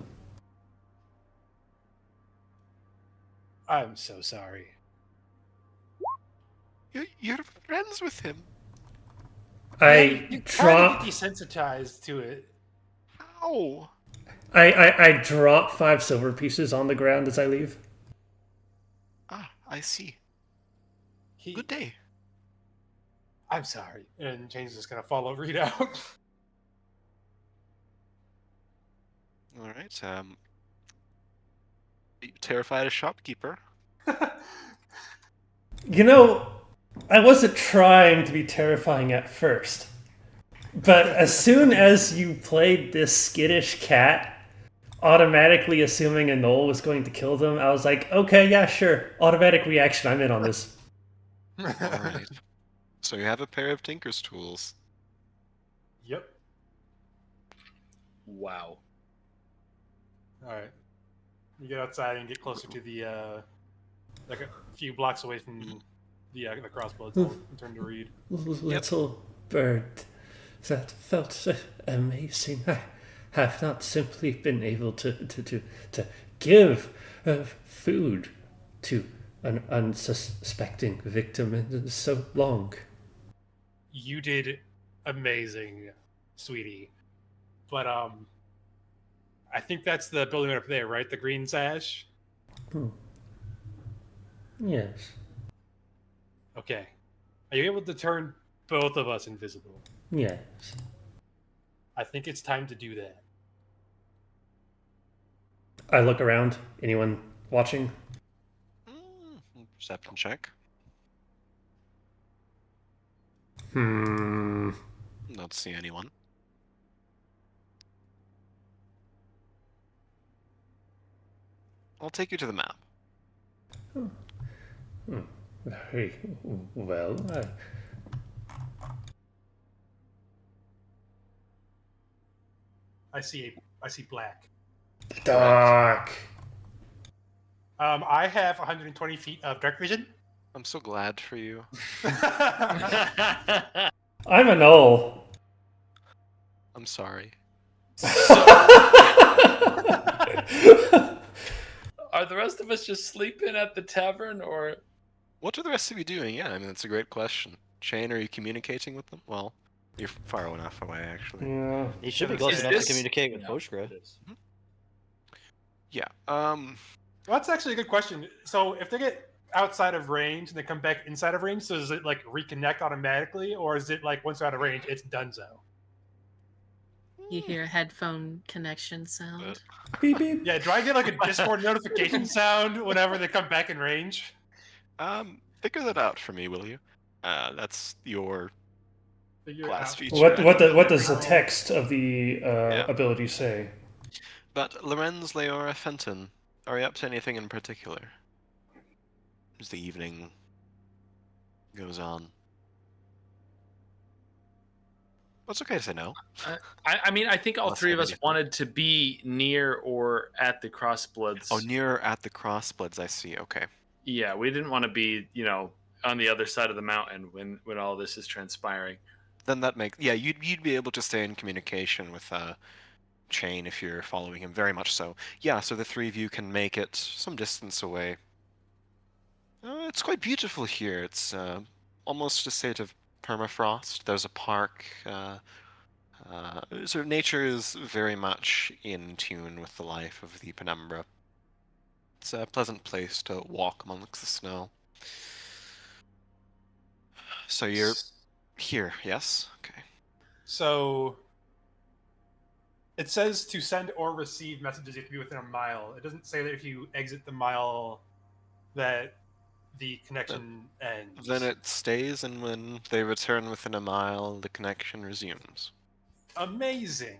I'm so sorry. You're friends with him. I you drop. kind of get desensitized to it. How? I drop 5 silver pieces on the ground as I leave. Ah, I see. He, Good day. I'm sorry. And Jane's just gonna follow Reed out. All right. Are you terrified of shopkeeper? You know, I wasn't trying to be terrifying at first. But as soon as you played this skittish cat, automatically assuming a knoll was going to kill them, I was like, okay, yeah, sure. Automatic reaction, I'm in on this. All right. So you have a pair of Tinker's tools. Yep. Wow. All right. You get outside and get closer to the like a few blocks away from the crossbow. I'll turn to Reed. Little bird, that felt amazing. I have not simply been able to give food to an unsuspecting victim in so long. You did amazing, sweetie. But I think that's the building up there, right? The green sash. Yes. Okay. Are you able to turn both of us invisible? Yes. I think it's time to do that. I look around. Anyone watching? Perception check. Hmm. Don't see anyone. I'll take you to the map. Very well. I see black. Dark. I have 120 feet of dark vision. I'm so glad for you. I'm a knoll. I'm sorry. Are the rest of us just sleeping at the tavern, or What are the rest of you doing? Yeah, I mean, that's a great question. Shane, are you communicating with them? Well, you're far enough away, actually. Yeah. He should be Is close enough this- to communicate with Yeah, Foshgra. it is. Yeah. Well, that's actually a good question. So if they get outside of range and they come back inside of range, so does it like reconnect automatically, or is it like once they're out of range, it's donezo? You hear a headphone connection sound. Beep beep. Yeah, do I get like a Discord notification sound whenever they come back in range? Figure that out for me, will you? That's your Figure class out. feature. What does the text of the ability say? But Lorenz, Leora, Fenton, are you up to anything in particular? As the evening goes on. Well, it's okay to say no. I mean, I think all Unless three of I us need it. wanted to be near or at the Crossbloods. Oh, near at the Crossbloods, I see. Okay. Yeah, we didn't want to be, on the other side of the mountain when all this is transpiring. Then that makes you'd be able to stay in communication with Chain if you're following him, very much so. Yeah, so the three of you can make it some distance away. It's quite beautiful here. It's almost a state of permafrost. There's a park. So nature is very much in tune with the life of the Penumbra. It's a pleasant place to walk amongst the snow. So you're here, yes? Okay. So it says to send or receive messages, you have to be within a mile. It doesn't say that if you exit the mile that the connection ends. Then it stays, and when they return within a mile, the connection resumes. Amazing.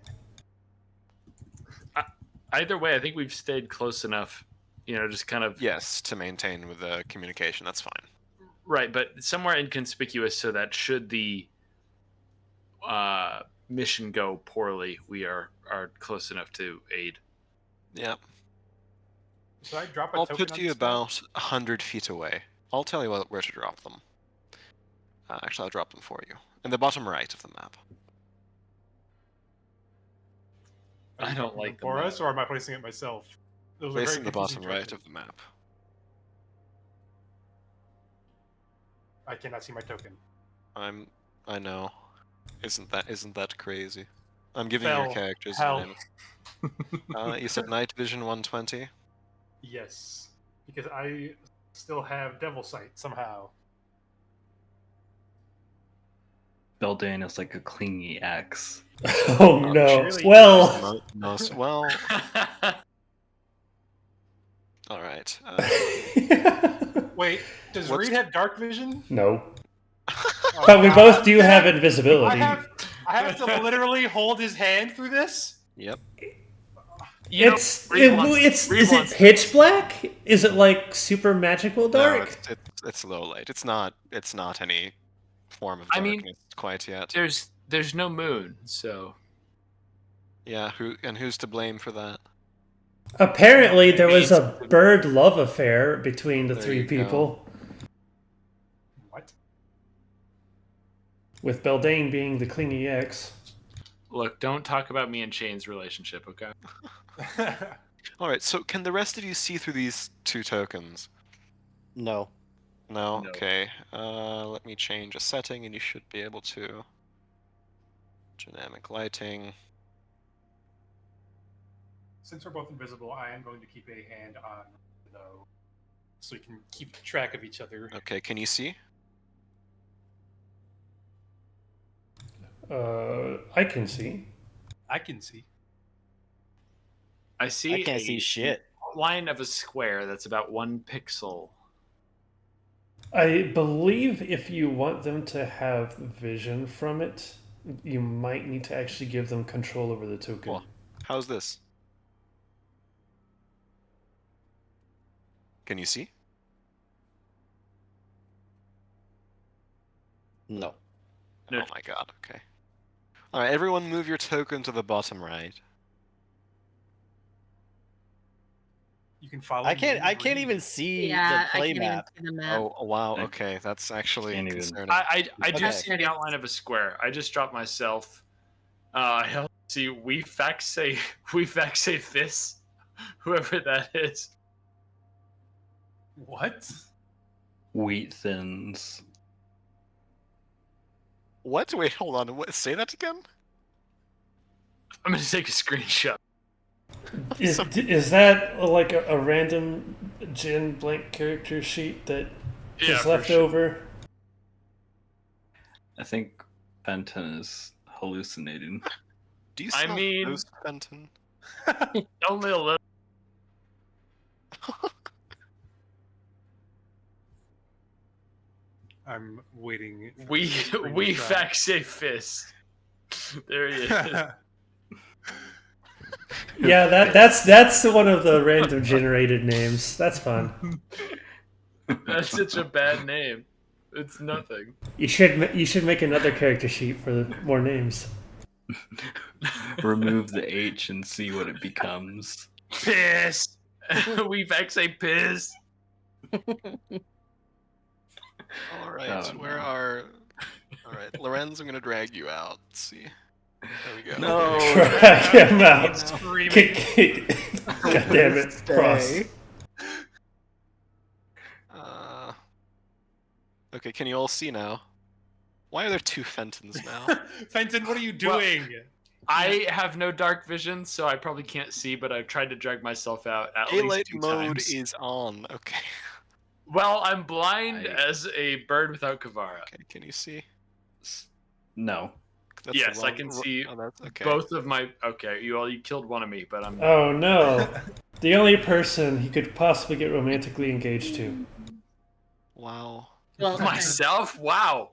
Either way, I think we've stayed close enough, just kind of... Yes, to maintain with the communication, that's fine. Right, but somewhere inconspicuous so that should the mission go poorly, we are close enough to aid. Yep. Should I drop a I'll token put on you this guy? about 100 feet away. I'll tell you where to drop them. Actually, I'll drop them for you. In the bottom right of the map. Are you I don't talking like the for map. us, or am I placing it myself? Those are very Placing the confusing bottom right choices. of the map. I cannot see my token. I know. Isn't that crazy? I'm giving your Fell. characters Hell. names. You said night vision 120. Yes, because I still have Devil Sight somehow. Beldan is like a clingy axe. Oh no. really Well. Well. All right. Wait, does What's- Reed have dark vision? No. Oh, But we God. both do have invisibility. I have to literally hold his hand through this. Yep. Is it pitch black? Is it like super magical dark? No, it's low light. It's not any form of I darkness mean, quite yet. There's no moon, so Yeah, who's to blame for that? Apparently, there was a bird love affair between the There three you go. people, What? with Beldan being the clingy ex. look, don't talk about me and Shane's relationship, okay? All right. So can the rest of you see through these two tokens? No. No. No. Okay. Let me change a setting, and you should be able to. Dynamic lighting. Since we're both invisible, I am going to keep a hand on though, so we can keep track of each other. Okay. Can you see? I can see. I can see. I see I can't see shit. line of a square that's about 1 pixel. I believe if you want them to have vision from it, you might need to actually give them control over the token. Well, how's this? Can you see? No. No. Oh my god. Okay. All right. Everyone, move your token to the bottom right. You can follow. I me can't. and I can't Reed. even see Yeah, the I play can't map. even see the map. Oh wow. I Okay, that's actually can't even- concerning. I do Okay. see the outline of a square. I just dropped myself. I don't see we fax say this, whoever that is. What? Wheat thins. What? Wait, hold on. What? Say that again? I'm gonna take a screenshot. Is that like a random Jin blank character sheet that is for left sure. over? I think Fenton is hallucinating. Do you I smell mean- ghost Fenton? Only a little. I'm waiting. for We the screen we shot. fax say fist. There he is. Yeah, that's one of the random generated names. That's fun. That's such a bad name. It's nothing. You should make another character sheet for more names. Remove the H and see what it becomes. Piss. We fax say piss. All right, Oh, where no. are? All right, Lorenz, I'm gonna drag you out. Let's see. There we go. No. Drag him out. Screaming. Kick. God damn it, Frost. Okay, can you all see now? Why are there two Fentons now? Fenton, what are you Well- doing? I have no dark vision, so I probably can't see, but I've tried to drag myself out at least Daylight 2 mode times. is on. Okay. Well, I'm blind I- as a bird without Kavara. Okay, can you see? No. That's the Yes, I wrong- can see Oh, that's okay. Both of my you killed one of me, but I'm Oh no. The only person he could possibly get romantically engaged to. Wow. Well, myself. Wow.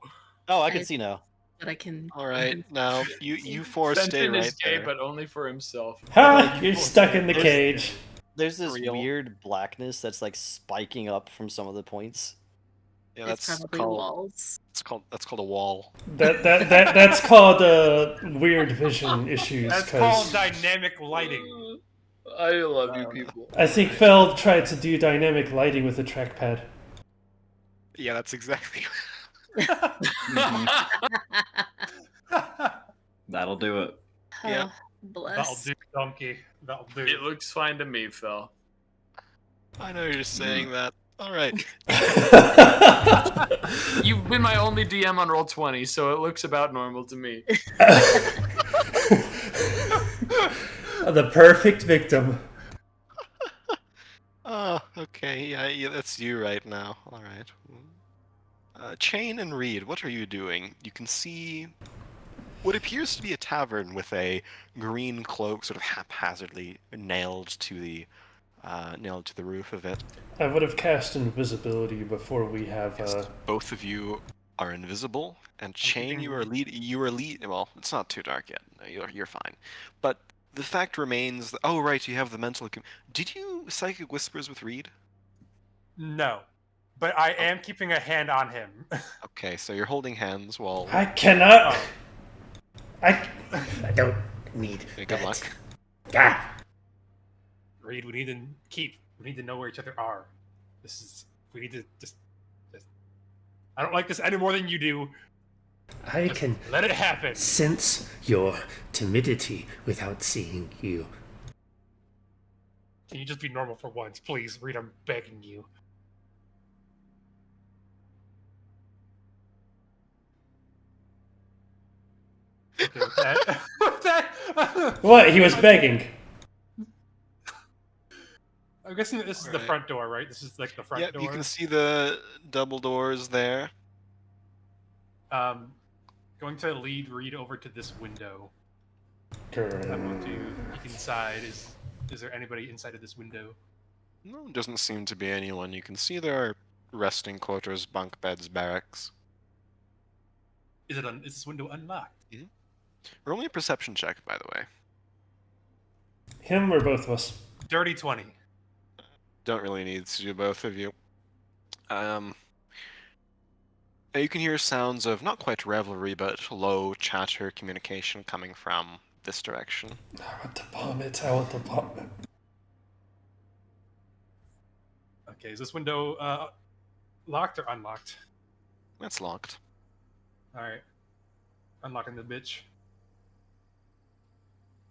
Oh, I can see now. but I can. All right, now you four stay Fenton right is gay, there. but only for himself. Ha! You're stuck in the cage. There's this Real. weird blackness that's like spiking up from some of the points. Yeah, It's that's probably called walls. that's called a wall. That's called weird vision issues. That's 'cause called dynamic lighting. I love you people. I think Feld tried to do dynamic lighting with a trackpad. Yeah, that's exactly. That'll do it. Yep. That'll Bless. do, donkey. That'll do. It looks fine to me, Phil. I know you're saying that. All right. You've been my only DM on Roll20, so it looks about normal to me. The perfect victim. Oh, okay. Yeah, that's you right now. All right. Chain and Reed, what are you doing? You can see what appears to be a tavern with a green cloak sort of haphazardly nailed to the roof of it. I would have cast invisibility before we have. Yes, both of you are invisible, and Chain, you are lead. Well, it's not too dark yet. No, you're fine. But the fact remains. Oh, right, you have the mental. Did you psychic whispers with Reed? No, but I am keeping a hand on him. Okay, so you're holding hands while. I cannot. I don't need. Okay, good luck. Ah. Reed, we need to know where each other are. We need to just I don't like this any more than you do. I can Let it happen. sense your timidity without seeing you. Can you just be normal for once, please? Reed, I'm begging you. Okay, with that. With that. What? He was begging. I'm guessing that this is the front door, right? This is like the front door. You can see the double doors there. Going to lead Reed over to this window. Correct. I'm going to peek inside. Is there anybody inside of this window? No, doesn't seem to be anyone. You can see there are resting quarters, bunk beds, barracks. Is this window unlocked? Roll me a perception check, by the way. Him or both of us? Dirty 20. Don't really need to do both of you. You can hear sounds of not quite revelry, but low chatter communication coming from this direction. I want to bomb it. I want to bomb it. Okay, is this window locked or unlocked? That's locked. Alright. Unlocking the bitch.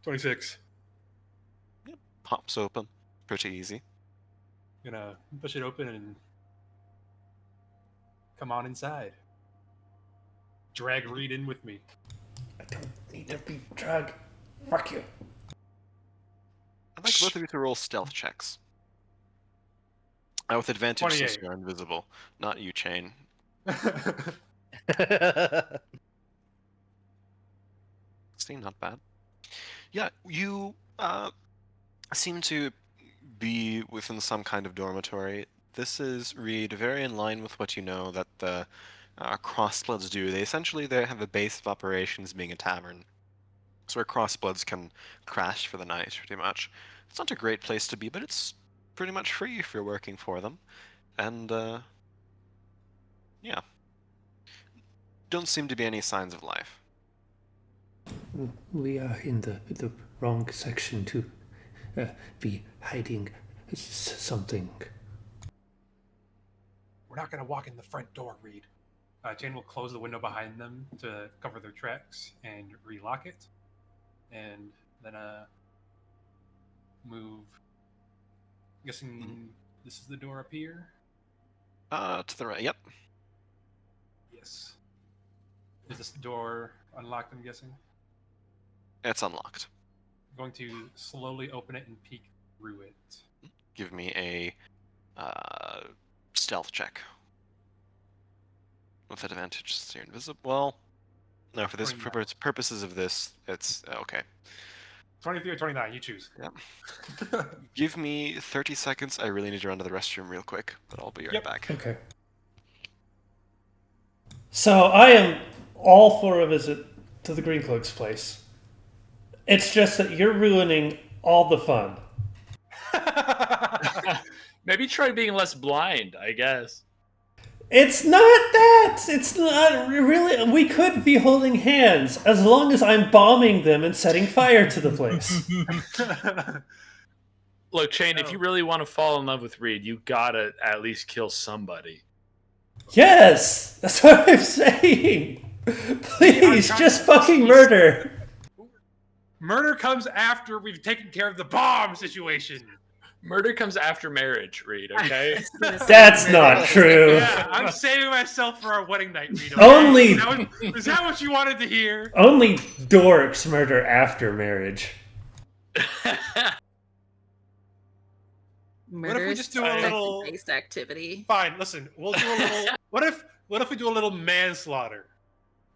26. Yep. Pops open. Pretty easy. Gonna push it open and come on inside. Drag Reed in with me. I don't need to be dragged. Fuck you. I'd like both of you to roll stealth checks. With advantage since 28. you're invisible. Not you, Chain. See, not bad. Yeah, you seem to be within some kind of dormitory. This is, Reed, very in line with what you know that the Crossbloods do. They have a base of operations being a tavern. So where Crossbloods can crash for the night, pretty much. It's not a great place to be, but it's pretty much free if you're working for them. And, yeah. Don't seem to be any signs of life. We are in the wrong section to be hiding something. We're not gonna walk in the front door, Reed. Jane will close the window behind them to cover their tracks and relock it. And then move. I'm guessing this is the door up here? To the right, yep. Yes. Is this door unlocked, I'm guessing? It's unlocked. I'm going to slowly open it and peek through it. Give me a stealth check. With advantage, so you're invisible. Well, no, for this purposes of this, it's okay. 23 or 29, you choose. Yep. Give me 30 seconds. I really need to run to the restroom real quick, but I'll be right back. Okay. So I am all for a visit to the Green Cloak's place. It's just that you're ruining all the fun. Maybe try being less blind, I guess. It's not that! It's not really... We could be holding hands as long as I'm bombing them and setting fire to the place. Look, Chain, if you really want to fall in love with Reed, you gotta at least kill somebody. Yes! That's what I'm saying! Please, just fucking murder! Murder comes after we've taken care of the bomb situation. Murder comes after marriage, Reed, okay? That's not true. Yeah, I'm saving myself for our wedding night, Reed. Okay? Only- Is that what you wanted to hear? Only dorks murder after marriage. Murder we is just do a little- based activity. Fine, listen, we'll do a little. What if we do a little manslaughter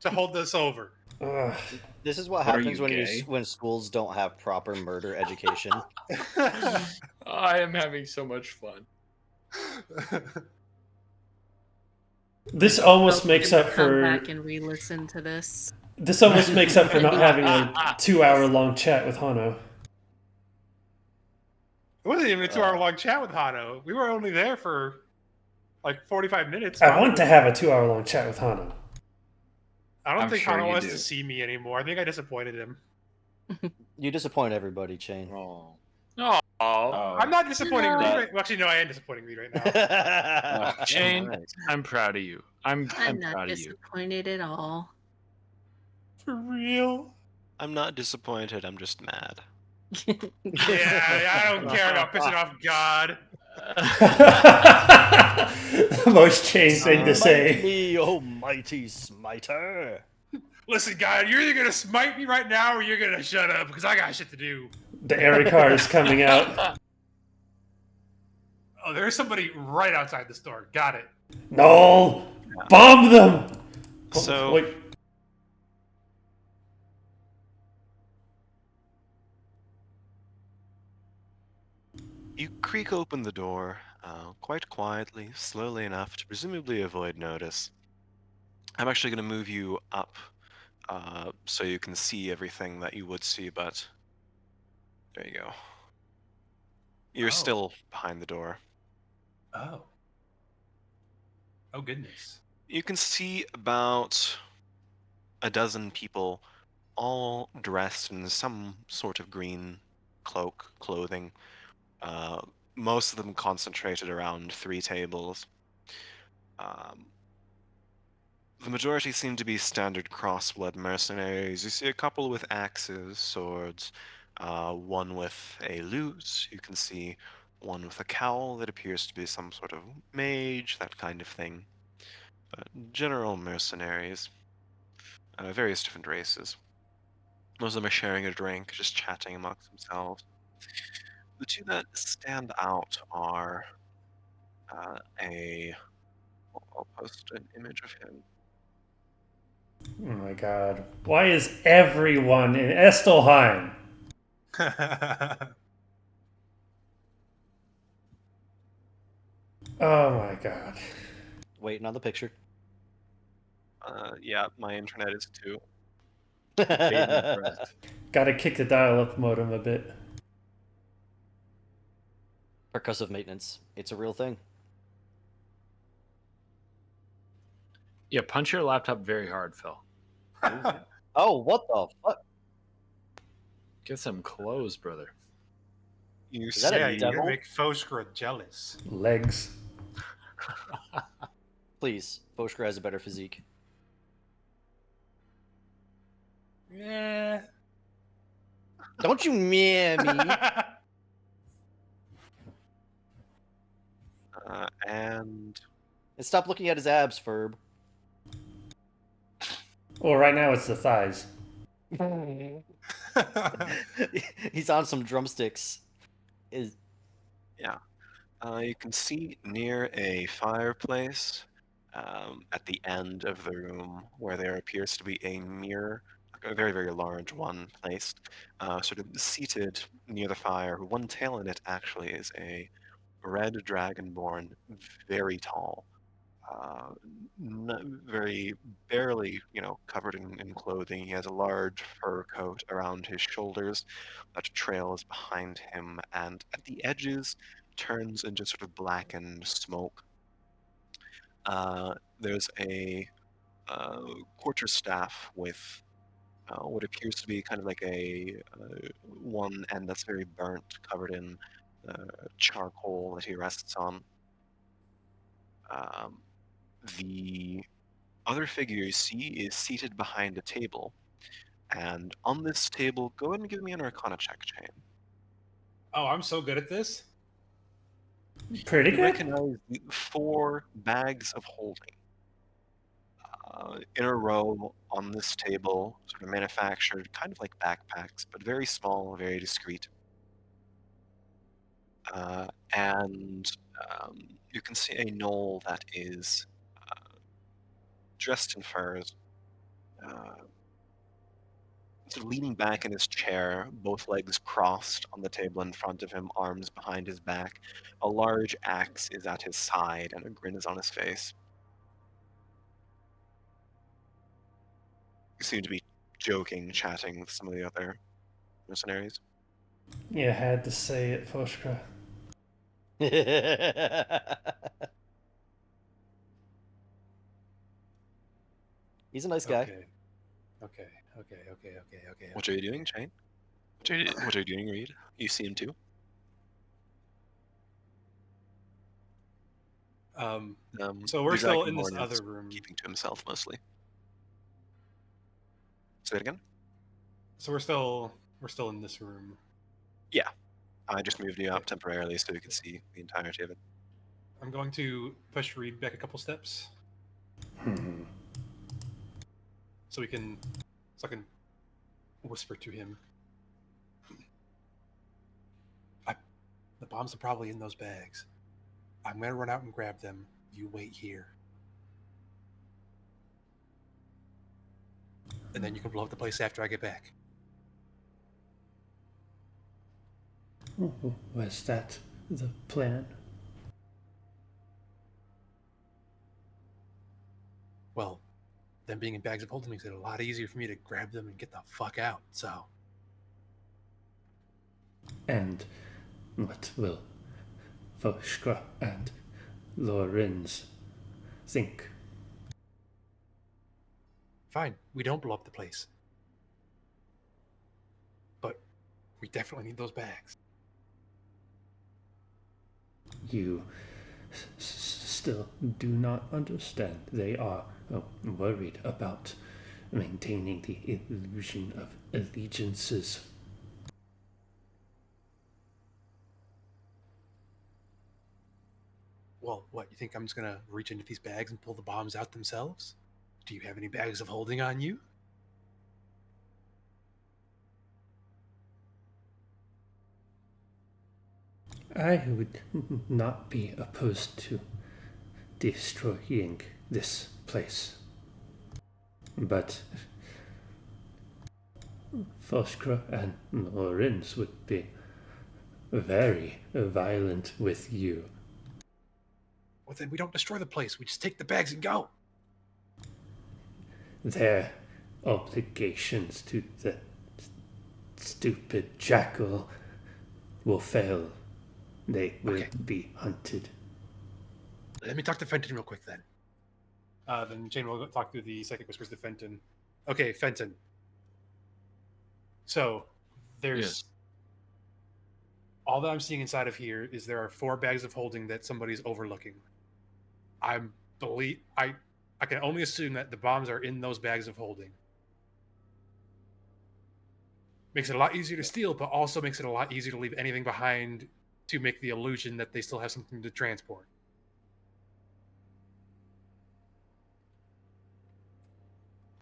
to hold this over? Ugh. This is what What, are happens you when gay? when schools don't have proper murder education. I am having so much fun. This almost Hope makes him up come for. back and re-listen to this. This almost makes up for not having a 2-hour-long chat with Hano. It wasn't even a 2-hour-long chat with Hano. We were only there for like 45 minutes. I want to have a 2-hour-long chat with Hano. I don't I'm think sure Hano you wants do. to see me anymore. I think I disappointed him. You disappoint everybody, Chain. Oh. Oh, I'm not disappointing Reed. that- Right. Well, actually, no, I am disappointing Reed right now. Shane, Nice. I'm proud of you. I'm I'm not proud of you. disappointed at all. For real? I'm not disappointed. I'm just mad. Yeah, I don't care about pissing off God. The most Chain thing to Smite say. me, almighty smiter. Listen, God, you're either gonna smite me right now or you're gonna shut up because I got shit to do. The Eric card is coming out. Oh, there's somebody right outside the store. Got it. No! Bomb them! Oh, So- wait. You creak open the door quite quietly, slowly enough to presumably avoid notice. I'm actually going to move you up so you can see everything that you would see, but there you go. You're Oh. still behind the door. Oh. Oh, goodness. You can see about a dozen people, all dressed in some sort of green clothing. Most of them concentrated around 3 tables. The majority seem to be standard crossblood mercenaries. You see a couple with axes, swords, one with a lute. You can see one with a cowl that appears to be some sort of mage, that kind of thing. But general mercenaries, various different races. Most of them are sharing a drink, just chatting amongst themselves. The two that stand out are I'll post an image of him. Oh my god. Why is everyone in Estelheim? Oh my god. Waiting on the picture. Yeah, my internet is too. Gotta kick the dial-up modem a bit. Percussive maintenance. It's a real thing. Yeah, punch your laptop very hard, Phil. Oh, what the fuck? Get some clothes, brother. You Is that a Yeah, you're devil? gonna make Foskra jealous. Legs. Please, Foshker has a better physique. Yeah. Don't you meh me. And And stop looking at his abs, Ferb. Well, right now it's the thighs. He's on some drumsticks. Is you can see near a fireplace at the end of the room where there appears to be a mirror, like a very, very large one placed, sort of seated near the fire. One tail in it actually is a red dragonborn, very tall, very barely, covered in clothing. He has a large fur coat around his shoulders that trails behind him, and at the edges turns into sort of blackened smoke. There's a quarterstaff with what appears to be kind of like a one end that's very burnt, covered in charcoal that he rests on. The other figure you see is seated behind a table. And on this table, go ahead and give me an Arcana check, Chain. Oh, I'm so good at this. Pretty You good. recognize the 4 bags of holding in a row on this table, sort of manufactured, kind of like backpacks, but very small, very discreet. And you can see a gnoll that is dressed in furs, sort of leaning back in his chair, both legs crossed on the table in front of him, arms behind his back. A large axe is at his side, and a grin is on his face. You seem to be joking, chatting with some of the other mercenaries. You had to say it, Foshka. He's a nice guy. Okay. What are you doing, Chain? What are you doing, Reed? You see him too? So we're the still in this Dragonborn other is room. keeping to himself mostly. Say it again? So we're still in this room. Yeah. I just moved you up temporarily so you can see the entirety of it. I'm going to push Reed back a couple steps. So I can whisper to him. The bombs are probably in those bags. I'm going to run out and grab them. You wait here. And then you can blow up the place after I get back. Was that the plan? Well, them being in bags of holding makes it a lot easier for me to grab them and get the fuck out, so. And what will Voshka and Lorenz think? Fine, we don't blow up the place. But we definitely need those bags. You still do not understand. They are worried about maintaining the illusion of allegiances. Well, what, you think I'm just gonna reach into these bags and pull the bombs out themselves? Do you have any bags of holding on you? I would not be opposed to destroying this place. But Foskra and Lorenz would be very violent with you. Well, then we don't destroy the place. We just take the bags and go. Their obligations to the stupid jackal will fail. They will be hunted. Let me talk to Fenton real quick then. Then Jane will talk through the psychic whispers to Fenton. Okay, Fenton. So, there's... All that I'm seeing inside of here is there are 4 bags of holding that somebody's overlooking. I can only assume that the bombs are in those bags of holding. Makes it a lot easier to steal, but also makes it a lot easier to leave anything behind to make the illusion that they still have something to transport.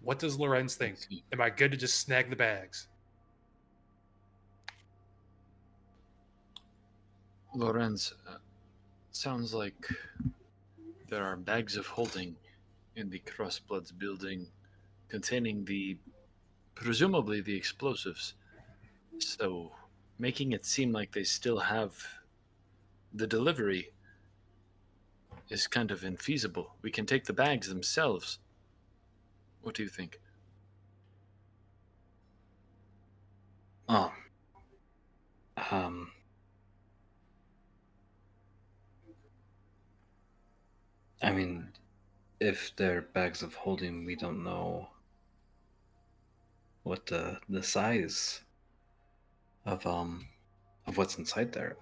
What does Lorenz think? Am I good to just snag the bags? Lorenz, sounds like there are bags of holding in the Crossbloods building containing presumably the explosives. So, making it seem like they still have the delivery is kind of infeasible. We can take the bags themselves. What do you think? I mean, if they're bags of holding, we don't know what the size of what's inside there.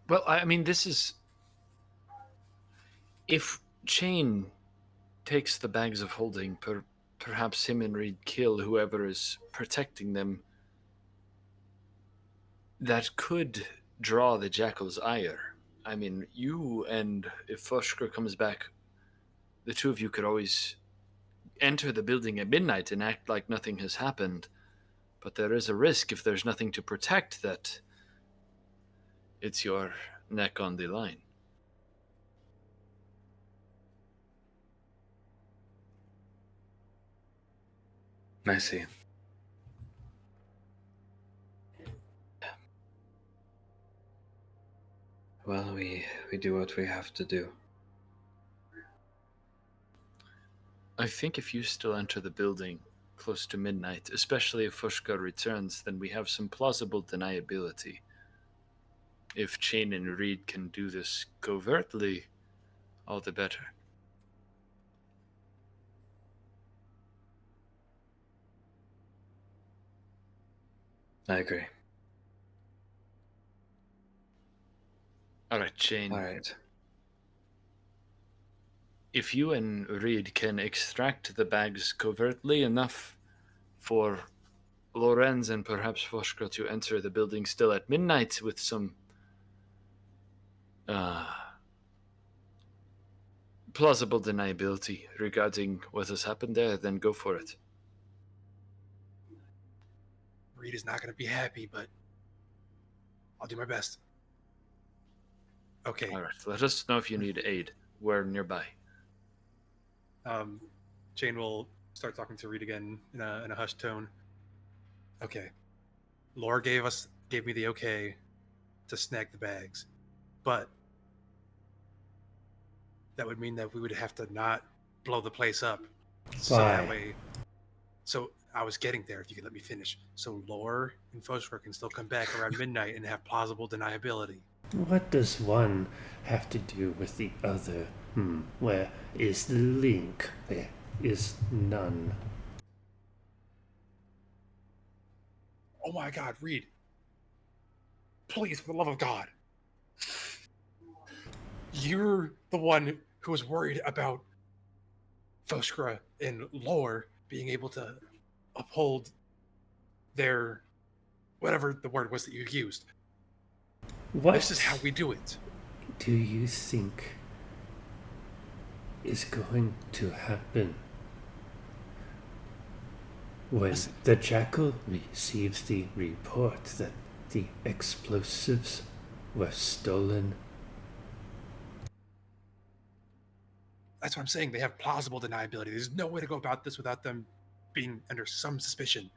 Well, I mean, this is If Chain takes the bags of holding, perhaps him and Reed kill whoever is protecting them, that could draw the Jackal's ire. I mean, you and if Foshker comes back, the two of you could always enter the building at midnight and act like nothing has happened. But there is a risk if there's nothing to protect that it's your neck on the line. I see. Well, we do what we have to do. I think if you still enter the building close to midnight, especially if Fushka returns, then we have some plausible deniability. If Chain and Reed can do this covertly, all the better. I agree. All right, Chain. All right. If you and Reed can extract the bags covertly enough for Lorenz and perhaps Foshka to enter the building still at midnight with some plausible deniability regarding what has happened there, then go for it. Reed is not going to be happy, but I'll do my best. Okay. All right, let us know if you need aid. We're nearby. Chain will start talking to Reed again in a hushed tone. Okay. Laura gave me the okay to snag the bags, but that would mean that we would have to not blow the place up. So that way. So I was getting there. If you could let me finish. So Lore and Foster can still come back around midnight and have plausible deniability. What does one have to do with the other? Where is the link? There is none. Oh my God, Reed. Please, for the love of God. You're the one who was worried about Foskra and Lore being able to uphold their whatever the word was that you used. What This is how we do it. do you think is going to happen when the Jackal receives the report that the explosives were stolen? That's what I'm saying. They have plausible deniability. There's no way to go about this without them being under some suspicion.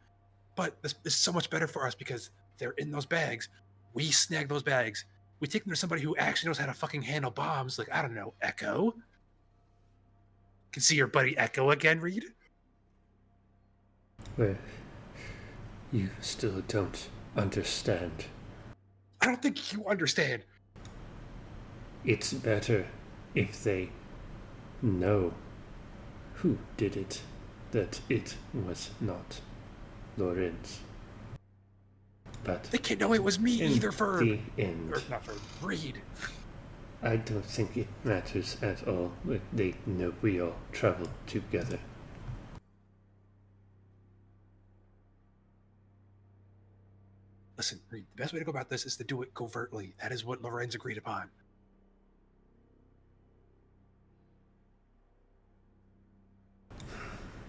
But this is so much better for us because they're in those bags. We snag those bags. We take them to somebody who actually knows how to fucking handle bombs. Like, I don't know, Echo? Can see your buddy Echo again, Reed? Well, you still don't understand. I don't think you understand. It's better if they know who did it, that it was not Lorenz. But they can't know it was me either, Ferb. The end. Or not Ferb, Reed. I don't think it matters at all. They know we all travel together. Listen, Reed, the best way to go about this is to do it covertly. That is what Lorenz agreed upon.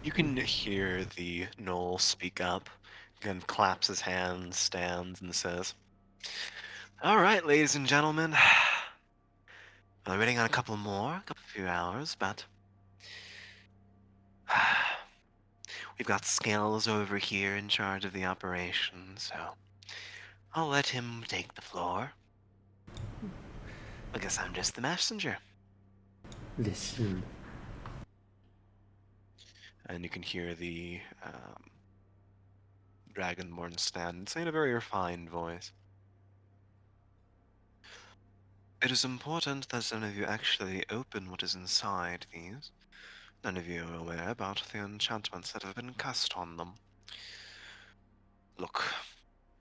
You can hear the Knoll speak up, again claps his hands, stands, and says, "All right, ladies and gentlemen, we're waiting on a few hours, but we've got Scales over here in charge of the operation, so I'll let him take the floor. I guess I'm just the messenger." Listen. And you can hear the Dragonborn stand say in a very refined voice, "It is important that none of you actually open what is inside these. None of you are aware about the enchantments that have been cast on them. Look,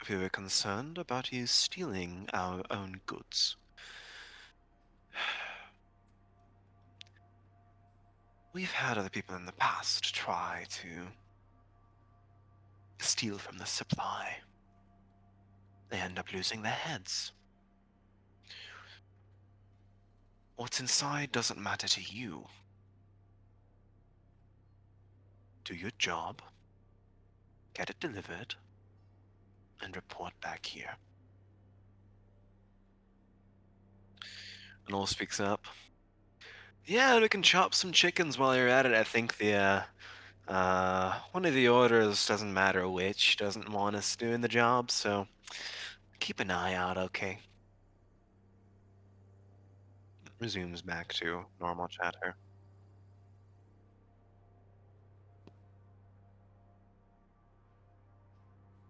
if we were concerned about you stealing our own goods, We've had other people in the past try to steal from the supply. They end up losing their heads. What's inside doesn't matter to you. Do your job, get it delivered, and report back here. And all speaks up. Yeah, we can chop some chickens while you're at it. I think the one of the orders, doesn't matter which, doesn't want us doing the job, so keep an eye out, okay? Resumes back to normal chatter.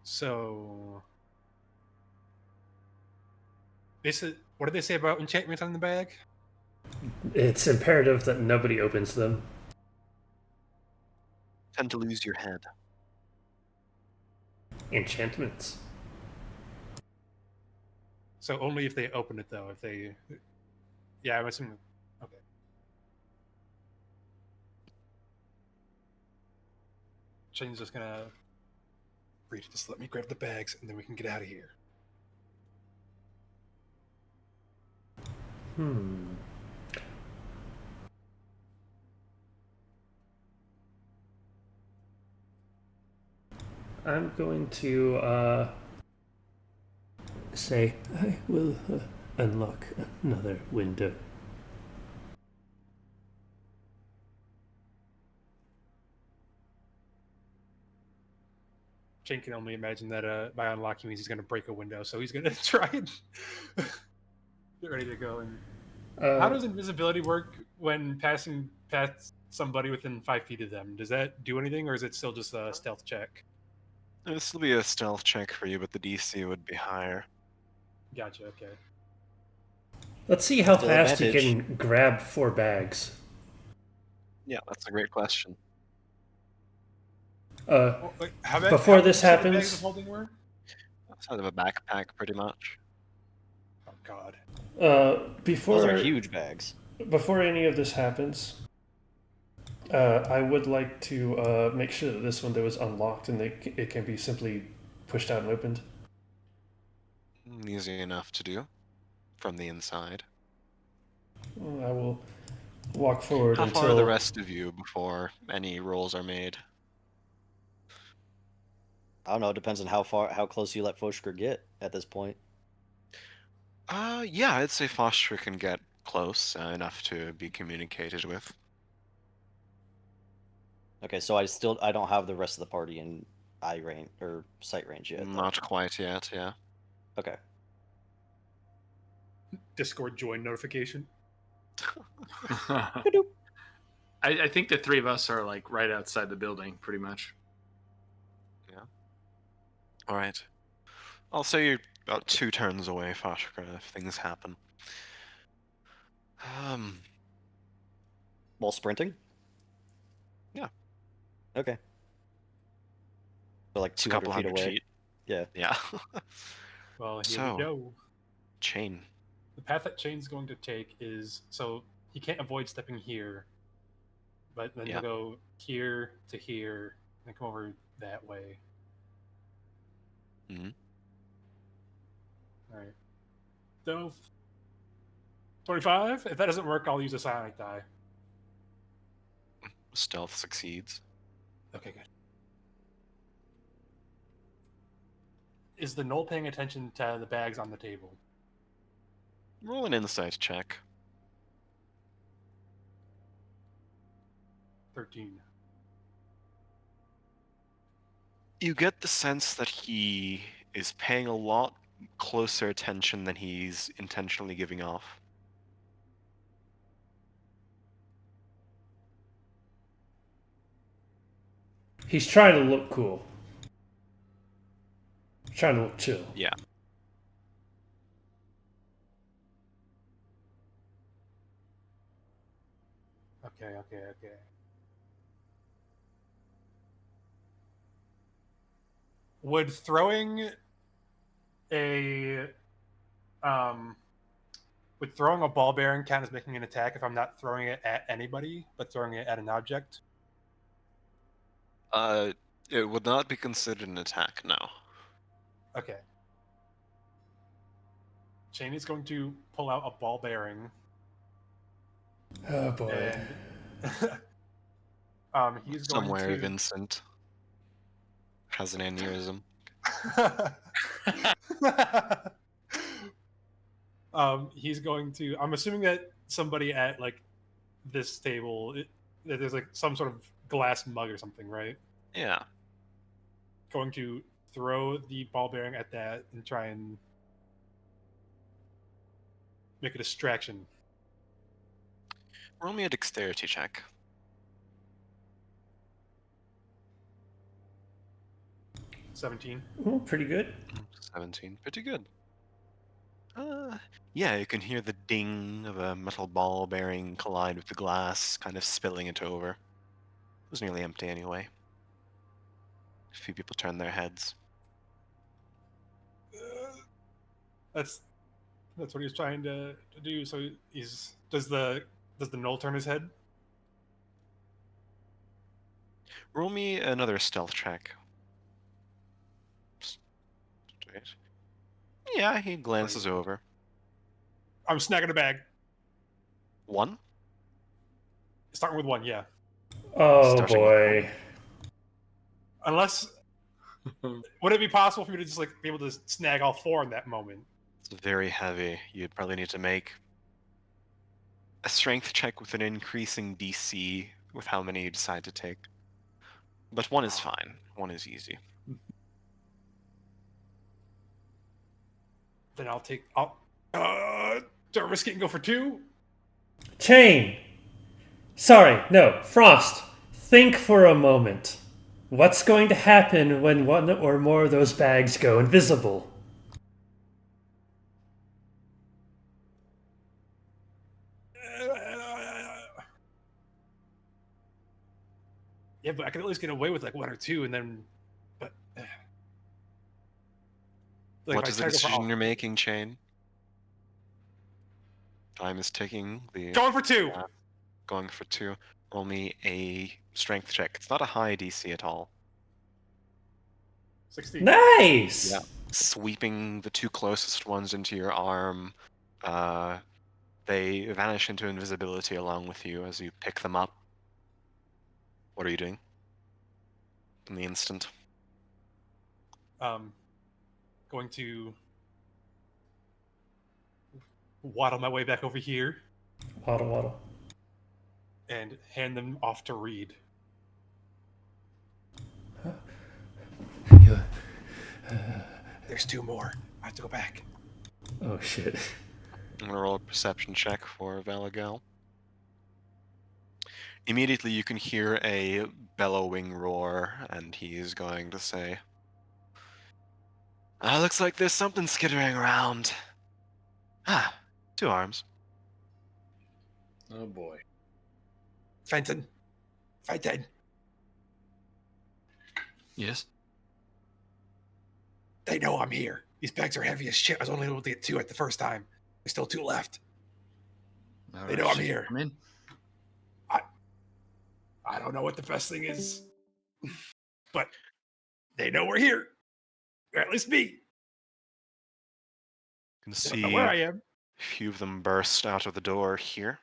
So, what did they say about enchantments on the bag? It's imperative that nobody opens them. Tend to lose your head. Enchantments. So only if they open it, though. If they, yeah, I'm assuming. Okay. Shane's just gonna read it. Just let me grab the bags, and then we can get out of here. I'm going to say I will unlock another window. Shane can only imagine that by unlocking means he's gonna break a window, so he's gonna try and get ready to go. And how does invisibility work when passing past somebody within 5 feet of them? Does that do anything, or is it still just a stealth check? This will be a stealth check for you, but the DC would be higher. Gotcha. Okay. Let's see how Still fast advantage. you can grab 4 bags. Yeah, that's a great question. Well, like, Before how this big did the bags happens- of holding were? Outside of a backpack, pretty much. Oh God. Before Those are huge bags. Before any of this happens, I would like to make sure that this window is unlocked and it can be simply pushed out and opened. Easy enough to do from the inside. I will walk forward How until far are the rest of you before any rolls are made? I don't know. It depends on how close you let Foshker get at this point. Yeah, I'd say Foster can get close enough to be communicated with. Okay, so I don't have the rest of the party in eye range or sight range yet. Though. Not quite yet, yeah. Okay. Discord join notification. I think the three of us are like right outside the building, pretty much. Yeah. All right. I'll say you're about 2 turns away, Foster, if things happen. While sprinting? Yeah. Okay. So like It's a 200 couple feet hundred away. feet. Yeah. Yeah. Well, here So- we go. Chain. The path that Chain's going to take is so he can't avoid stepping here, but then Yeah. he'll go here to here and come over that way. Mhm. All right. So 25. If that doesn't work, I'll use a psionic die. Stealth succeeds. Okay, good. Is the knoll paying attention to the bags on the table? Roll an insight check. 13. You get the sense that he is paying a lot closer attention than he's intentionally giving off. He's trying to look cool. He's trying to look chill. Yeah. Okay. Would throwing a Would throwing a ball bearing count as making an attack if I'm not throwing it at anybody, but throwing it at an object? It would not be considered an attack, no. Okay. Cheney's going to pull out a ball bearing. Oh boy. And he's going Somewhere to... Vincent has an aneurysm. He's going to... I'm assuming that somebody at like this table, that there's like some sort of glass mug or something, right? Yeah. Going to throw the ball bearing at that and try and make a distraction. Roll me a dexterity check. 17. Oh, pretty good. 17. Pretty good. Yeah, you can hear the ding of a metal ball bearing collide with the glass, kind of spilling it over. It was nearly empty anyway. A few people turn their heads. That's what he's trying to do. So does the gnoll turn his head? Roll me another stealth check. Straight. Yeah, he glances over. I'm snagging a bag. 1? Starting with 1, yeah. Oh Starting boy. Unless, would it be possible for me to just like be able to snag all 4 in that moment? It's very heavy. You'd probably need to make a strength check with an increasing DC with how many you decide to take. But 1 is fine. 1 is easy. Then do I risk it and go for 2? Chain! Sorry, no, Frost. Think for a moment. What's going to happen when one or more of those bags go invisible? Yeah, but I can at least get away with like 1 or 2, and then. But like, What is the decision you're making, Chain? Time is ticking. Going for 2. Going for 2. Roll me a strength check. It's not a high DC at all. 16. Nice! Yeah. Sweeping the 2 closest ones into your arm. They vanish into invisibility along with you as you pick them up. What are you doing in the instant? Going to waddle my way back over here Waddle, waddle. and hand them off to Reed. There's 2 more. I have to go back. Oh shit. I'm going to roll a perception check for Valagal. Immediately you can hear a bellowing roar, and he's going to say, looks like there's something skittering around. 2 arms. Oh boy. Fenton. Yes. They know I'm here. These bags are heavy as shit. I was only able to get 2 at the first time. There's still 2 left. They know I'm here. Come in. I don't know what the best thing is, but they know we're here. Or at least me. You can They don't see know where I am. a few of them burst out of the door here.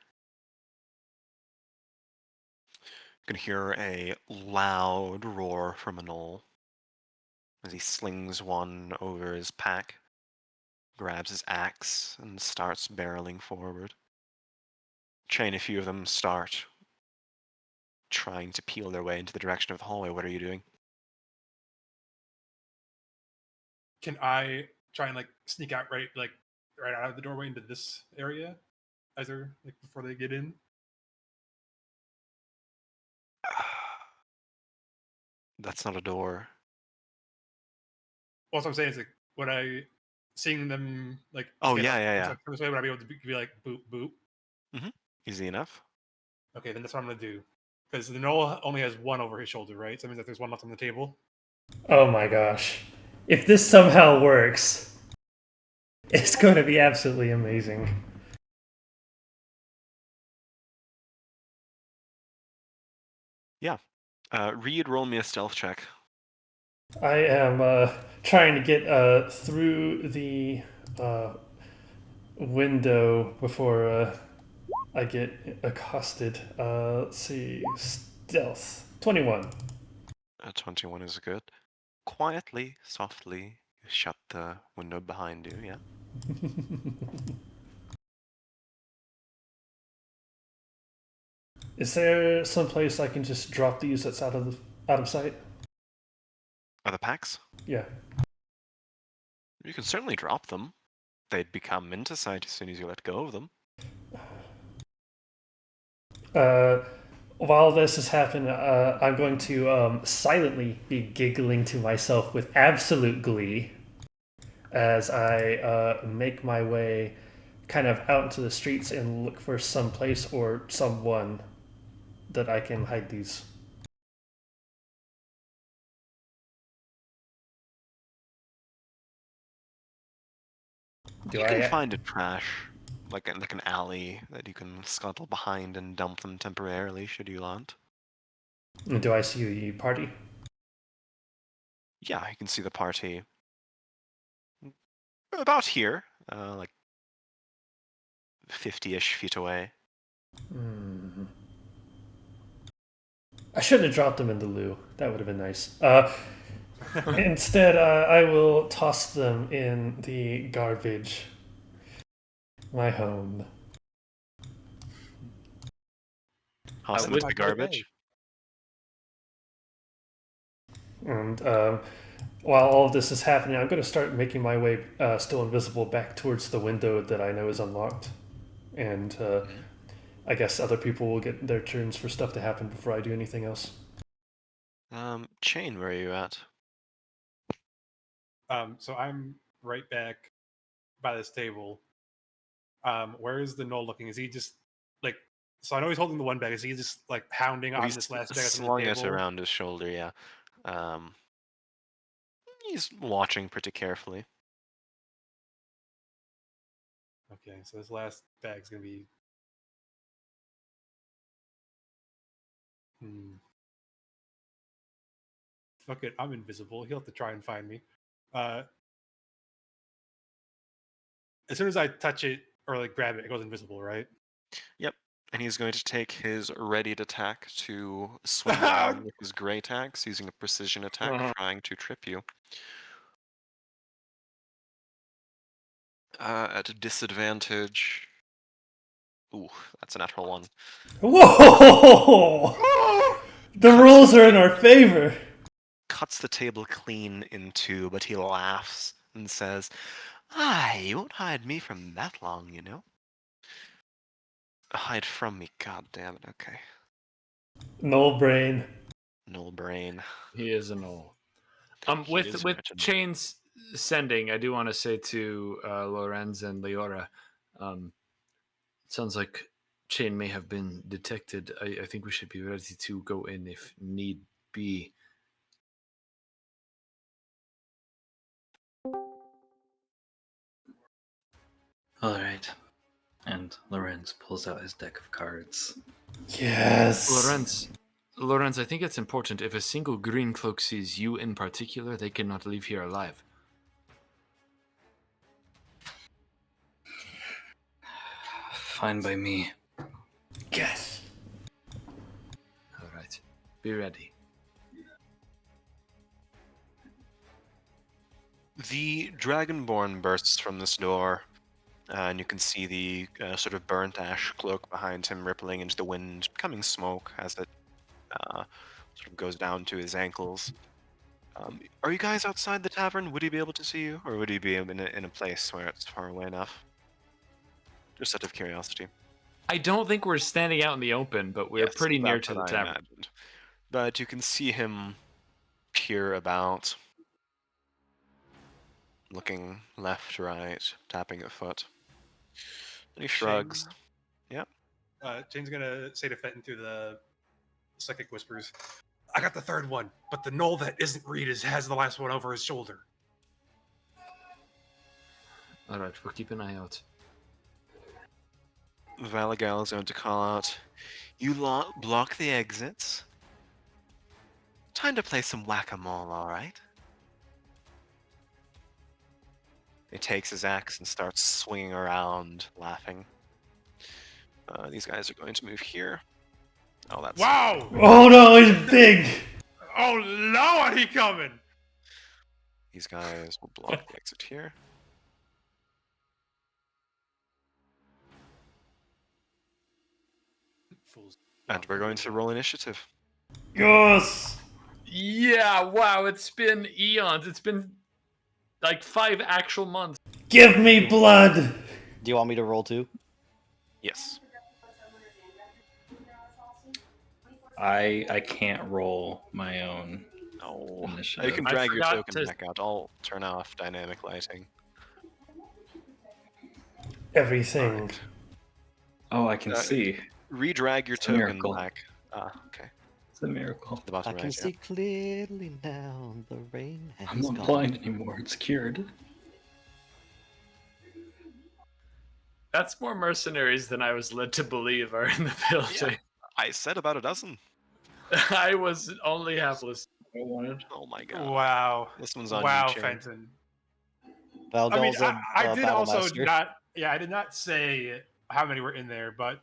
You can hear a loud roar from a gnoll as he slings one over his pack, grabs his axe, and starts barreling forward. Chain, a few of them start trying to peel their way into the direction of the hallway. What are you doing? Can I try and like sneak out right out of the doorway into this area as they're like before they get in? That's not a door. Well, what I'm saying is like, would I seeing them like? Oh, get yeah. up, would I be able to be like boop boop? Easy enough. Okay, then that's what I'm gonna do. Because the Noel only has 1 over his shoulder, right? So that means that there's 1 left on the table. Oh my gosh. If this somehow works, it's going to be absolutely amazing. Yeah. Reed, roll me a stealth check. I am trying to get through the window before I get accosted. Let's see. Stealth. 21. 21 is good. Quietly, softly, you shut the window behind you, yeah? Is there some place I can just drop these that's out of sight? Are the packs? Yeah. You can certainly drop them. They'd become into sight as soon as you let go of them. While this is happening, I'm going to silently be giggling to myself with absolute glee as I make my way kind of out into the streets and look for some place or someone that I can hide these. You can find a trash, like an alley that you can scuttle behind and dump them temporarily, should you want. Do I see the party? Yeah, you can see the party about here, like 50-ish feet away. I shouldn't have dropped them in the loo. That would have been nice. Instead, I will toss them in the garbage. My home. Toss them into the garbage. And while all of this is happening, I'm going to start making my way, still invisible, back towards the window that I know is unlocked. And I guess other people will get their turns for stuff to happen before I do anything else. Chain, where are you at? So I'm right back by this table. Where is the Knoll looking? Is he just like? So I know he's holding the one bag. Is he just like pounding on this last bag that's on the slung table? it around his shoulder, yeah. He's watching pretty carefully. Okay, so this last bag's gonna be. Fuck it, I'm invisible. He'll have to try and find me. As soon as I touch it or like grab it, it goes invisible, right? Yep. And he's going to take his readied attack to swing down with his great axe, using a precision attack, trying to trip you. At a disadvantage. Ooh, that's a natural one. Whoa! The rules are in our favor. Cuts the table clean in two, but he laughs and says, you won't hide me from that long, you know. Hide from me, god damn it, okay. Null brain. Null brain. He is a null. He With is with written. chains sending, I do want to say to Lorenz and Leora, it sounds like chain may have been detected. I think we should be ready to go in if need be. All right. And Lorenz pulls out his deck of cards. Yes. Lorenz, I think it's important. If a single green cloak sees you in particular, they cannot leave here alive. Fine by me. Yes. All right. Be ready. The Dragonborn bursts from this door, and you can see the sort of burnt ash cloak behind him rippling into the wind, becoming smoke as it sort of goes down to his ankles. Are you guys outside the tavern? Would he be able to see you, or would he be in a place where it's far away enough? Just out of curiosity. I don't think we're standing out in the open, but we're pretty near to the tavern. Imagined. But you can see him peer about, looking left, right, tapping a foot. And he shrugs. Chain, Chain's gonna say to Fenton through the psychic whispers, I got the third one, but the Knoll that isn't Reed has the last one over his shoulder. All right, we'll keep an eye out. Valagal is going to call out, you block the exits, Time to play some whack-a-mole, all right? He takes his axe and starts swinging around, laughing. These guys are going to move here. Oh, that's... Wow! Oh no, he's big! Oh Lord, he coming! These guys will block the exit here. Fools. And we're going to roll initiative. Yes! Yeah, wow, it's been eons. It's been like 5 actual months. Give me blood! Do you want me to roll too? Yes. I can't roll my own. No. Initiative. You can I drag your forgot token to- back out. I'll turn off dynamic lighting. Everything. Alright. Oh, I can see. Redrag your It's a token miracle. back. Okay. It's a miracle. The bottom I can right, see clearly now. The rain has I'm not gone. blind anymore. It's cured. That's more mercenaries than I was led to believe are in the building. I said about a dozen. I was only half listening. I wanted. Oh my god. Wow. This one's on Wow, you, Chain. Fenton. Valgal's I mean, I a did battle also master. not. Yeah, I did not say how many were in there, but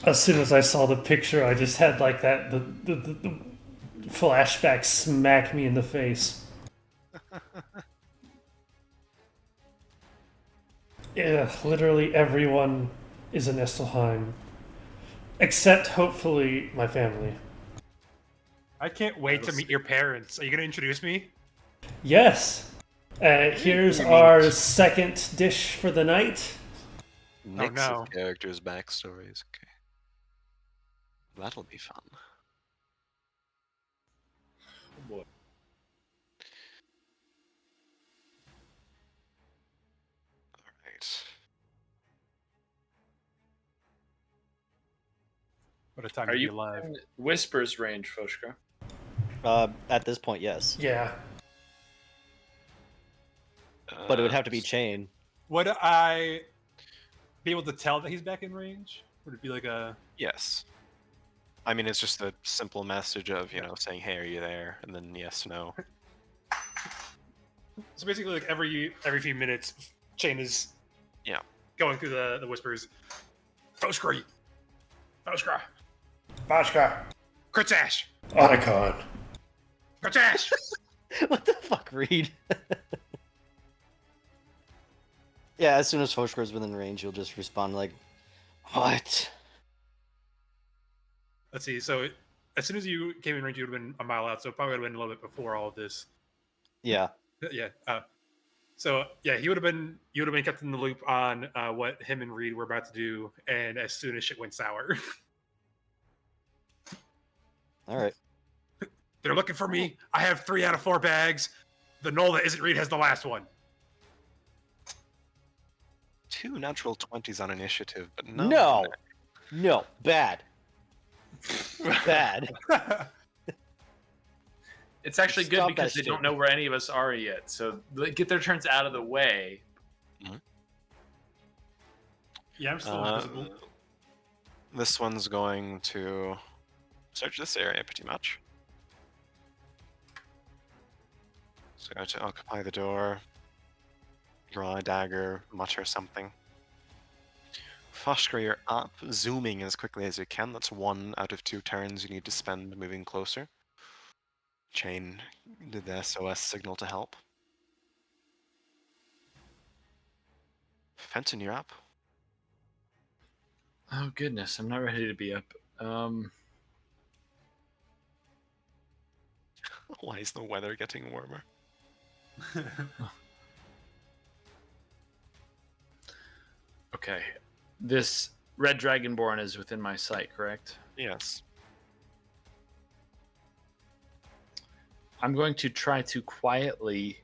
As soon as I saw the picture, I just had like that the flashback smack me in the face. Yeah, literally everyone is in Estelheim, except hopefully my family. I can't wait to meet your parents. Are you gonna introduce me? Yes. Here's our second dish for the night. Mix no. of characters' backstories. Okay. That'll be fun. Oh boy. Alright. What a time Are to be you alive. in Whispers range, Foshka? At this point, yes. Yeah. But it would have to be chain. Would I be able to tell that he's back in range? Would it be like a? Yes. I mean, it's just a simple message of, saying, hey, are you there? And then yes, no. So basically, like every few minutes, Chain is Yeah. going through the whispers. Foskra, Foskra, Bashka. Kritash, Otacon. Kritash. What the fuck, Reed? Yeah, as soon as Foshkar's within range, he'll just respond like, "What?" Let's see. So as soon as you came in range, you would have been a mile out. So it probably would have been a little bit before all of this. Yeah. Yeah. So yeah, you would have been kept in the loop on what him and Reed were about to do, and as soon as shit went sour, All right. they're looking for me. I have 3 out of 4 bags. The knoll that isn't Reed has the last one. 2 natural 20s on initiative, but No, bad. Bad. It's actually good Stop because that they don't shit. know where any of us are yet. So they get their turns out of the way. Yeah, I'm still invisible. This one's going to search this area pretty much. So going to occupy the door, draw a dagger, mutter something. Foshka, you're up, zooming as quickly as you can. That's 1 out of 2 turns you need to spend moving closer. Chain did the SOS signal to help. Fenton, you're up. Oh goodness, I'm not ready to be up. Why is the weather getting warmer? Okay. This red dragonborn is within my sight, correct? Yes. I'm going to try to quietly,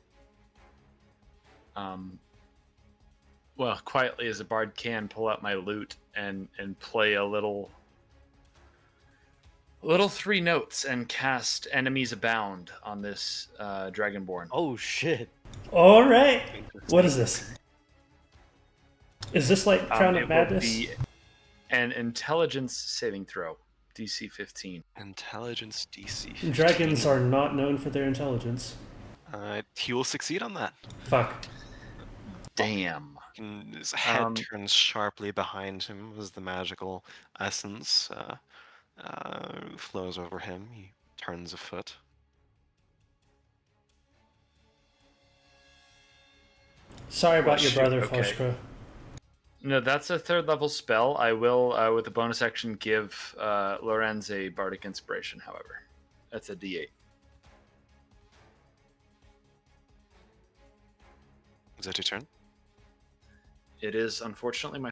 quietly as a bard can, pull out my lute and play a little 3 notes and cast Enemies Abound on this dragonborn. Oh shit. All right. What is this? Is this like Crown It of will Madness? be an intelligence saving throw. DC 15. Intelligence DC 15. Dragons are not known for their intelligence. He will succeed on that. Fuck. Damn. His head turns sharply behind him as the magical essence flows over him. He turns a foot. Sorry about your shoot, brother, okay. Foshkra. No, that's a 3rd level spell. I will, with a bonus action, give Lorenz a bardic inspiration. However, that's a D8. Is that your turn? It is unfortunately my.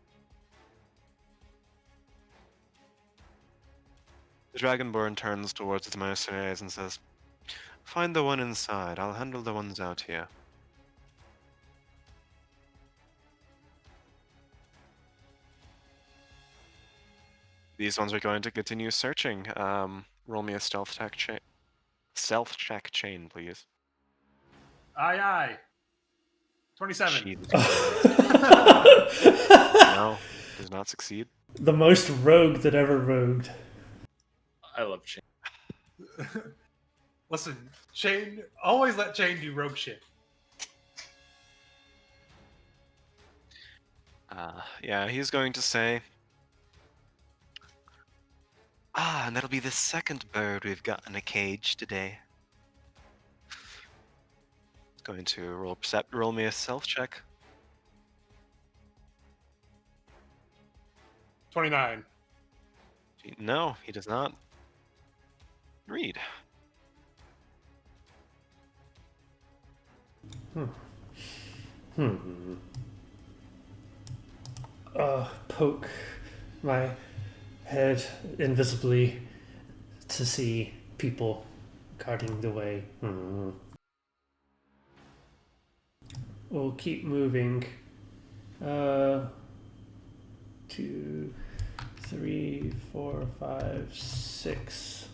The Dragonborn turns towards the mercenaries and says, "Find the one inside. I'll handle the ones out here." These ones are going to continue searching. Roll me a stealth check chain, please. Aye, aye. 27. Jesus Christ. No, does not succeed. The most rogue that ever rogued. I love Chain. Listen, Shane, always let Shane do rogue shit. Yeah, he's going to say, and that'll be the second bird we've got in a cage today. Going to roll me a stealth check. 29. No, he does not. Read. Poke my head invisibly to see people guarding the way. We'll keep moving. 2, 3, 4, 5, 6.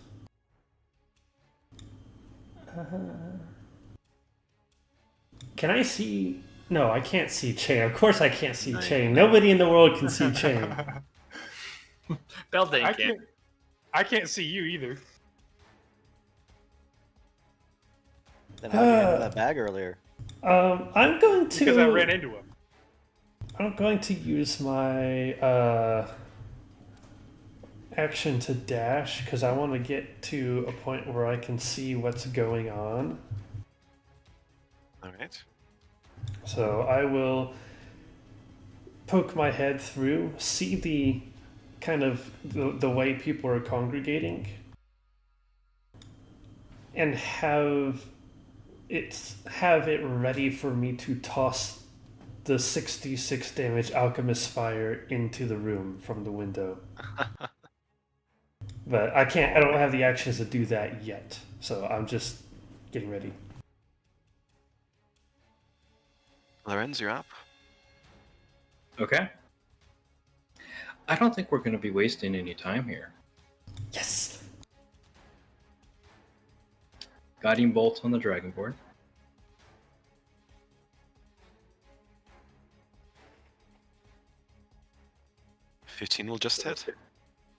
Can I see? No, I can't see Chain. Of course I can't see Chain. Nobody in the world can see Chain. Beltane can't. I can't see you either. Then how did you enter that bag earlier? I'm going to... Because I ran into him. I'm going to use my action to dash because I want to get to a point where I can see what's going on. Alright. So I will poke my head through, see the kind of the way people are congregating, and have it ready for me to toss the 66 damage alchemist fire into the room from the window. But I don't have the actions to do that yet, so I'm just getting ready. Lorenz, you're up. Okay. I don't think we're going to be wasting any time here. Yes! Guiding bolt on the Dragonborn. $15 will just hit.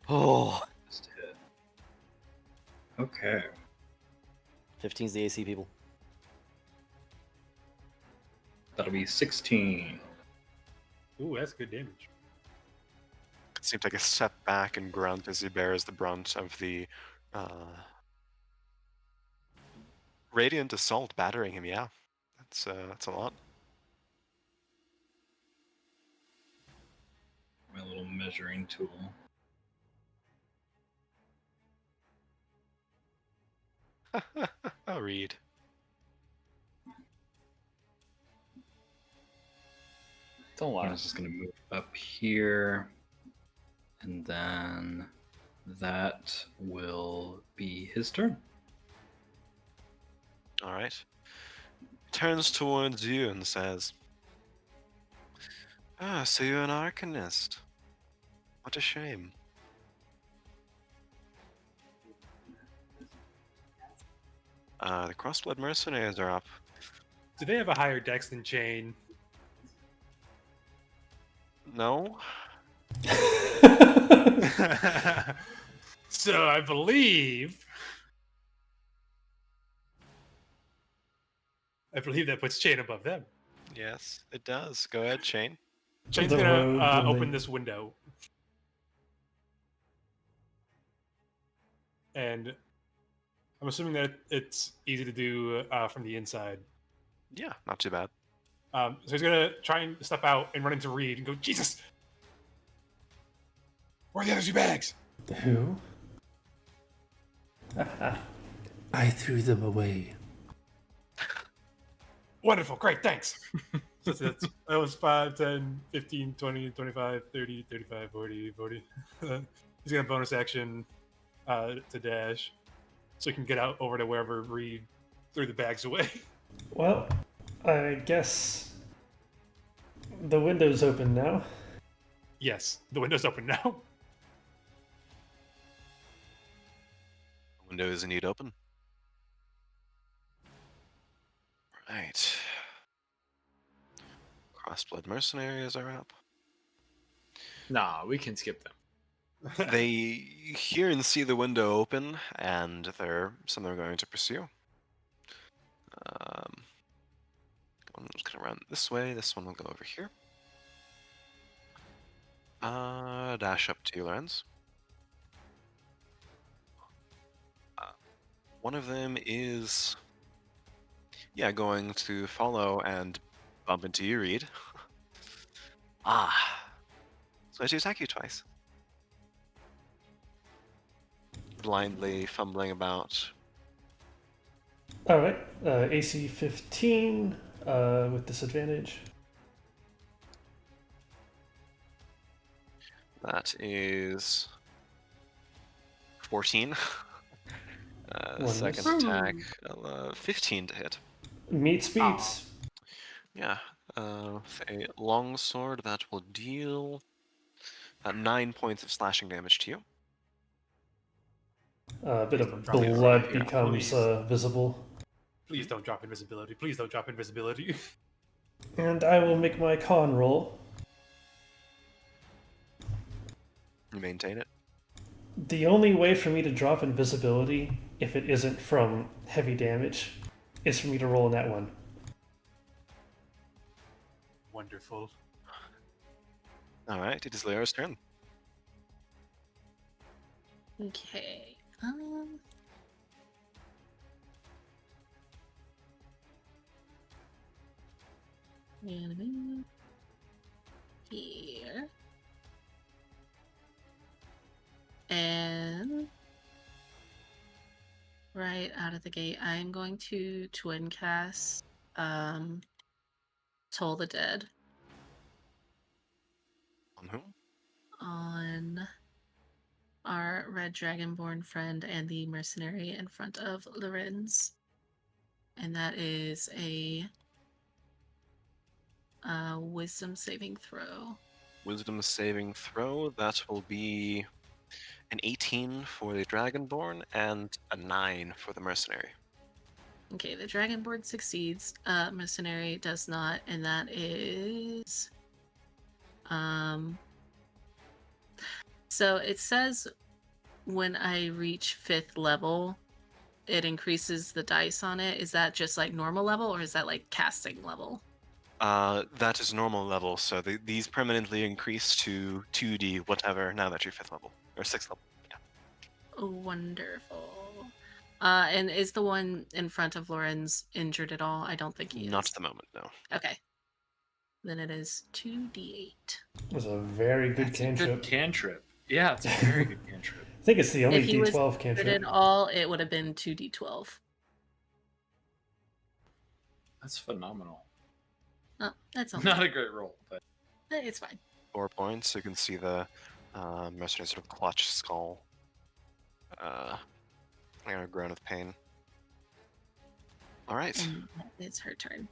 Oh, Just hit. Okay. 15's the AC, people. That'll be 16. Ooh, that's good damage. It seems like a step back and grunt as he bears the brunt of the radiant assault battering him. Yeah, that's a lot. My little measuring tool. I'll read. Don't I lie. was just going to move up here. And then that will be his turn. All right. Turns towards you and says, so you're an Arcanist. What a shame. The Crossblood Mercenaries are up. Do they have a higher dex than Chain? No? So I believe that puts Chain above them. Yes, it does. Go ahead, Shane. Chain's The gonna rogue when open they- this window, and I'm assuming that it's easy to do from the inside. Yeah, not too bad. So he's gonna try and step out and run into Reed and go, Jesus! Where are the other 2 bags? Who? I threw them away. Wonderful, great, thanks. So that was 5, 10, 15, 20, 25, 30, 35, 40, 40. He's gonna bonus action to dash so he can get out over to wherever Reed threw the bags away. Well, I guess the window's open now. Yes, the window's open now. Window is indeed open. Right. Crossblood mercenaries are up. Nah, we can skip them. They hear and see the window open, and some are going to pursue. One's gonna run this way. This one will go over here. Dash up to you, Lorenz. One of them is, going to follow and bump into you, Reed. So I to attack you twice. Blindly fumbling about. Alright, AC 15 with disadvantage. That is 14. One Second miss. attack, 15 to hit. Meets beats. Yeah, with a long sword that will deal 9 points of slashing damage to you. A bit Please of don't drop it right blood here, becomes please. visible. Please don't drop invisibility. Please don't drop invisibility. And I will make my con roll. You maintain it. The only way for me to drop invisibility, if it isn't from heavy damage, is for me to roll in that one. Wonderful. Alright, it is Lyra's turn. Okay. I'm gonna move here. And right out of the gate, I'm going to twin cast Toll the Dead On whom? on our red dragonborn friend and the mercenary in front of Lorenz. And that is a wisdom saving throw. Wisdom saving throw. That will be an 18 for the Dragonborn and a 9 for the Mercenary. Okay, the dragonborn succeeds. Mercenary does not, and that is so it says when I reach 5th level, it increases the dice on it. Is that just like normal level, or is that like casting level? That is normal level, so these permanently increase to 2d whatever now that you're 5th level, or 6th level. Yeah. Oh, wonderful. And is the one in front of Lorenz injured at all? I don't think he Not is. at the moment, no. Okay. Then it is 2d8. It was a very good That's cantrip. a good cantrip. Yeah, it's a very good cantrip. I think it's the only If he was D12 injured cantrip. at all, it would have been 2d12. That's phenomenal. Oh, that's all. Not a great roll, but It's fine. 4 points. You can see the Mercenary sort of clutch skull. A groan of pain. Alright. And it's her turn.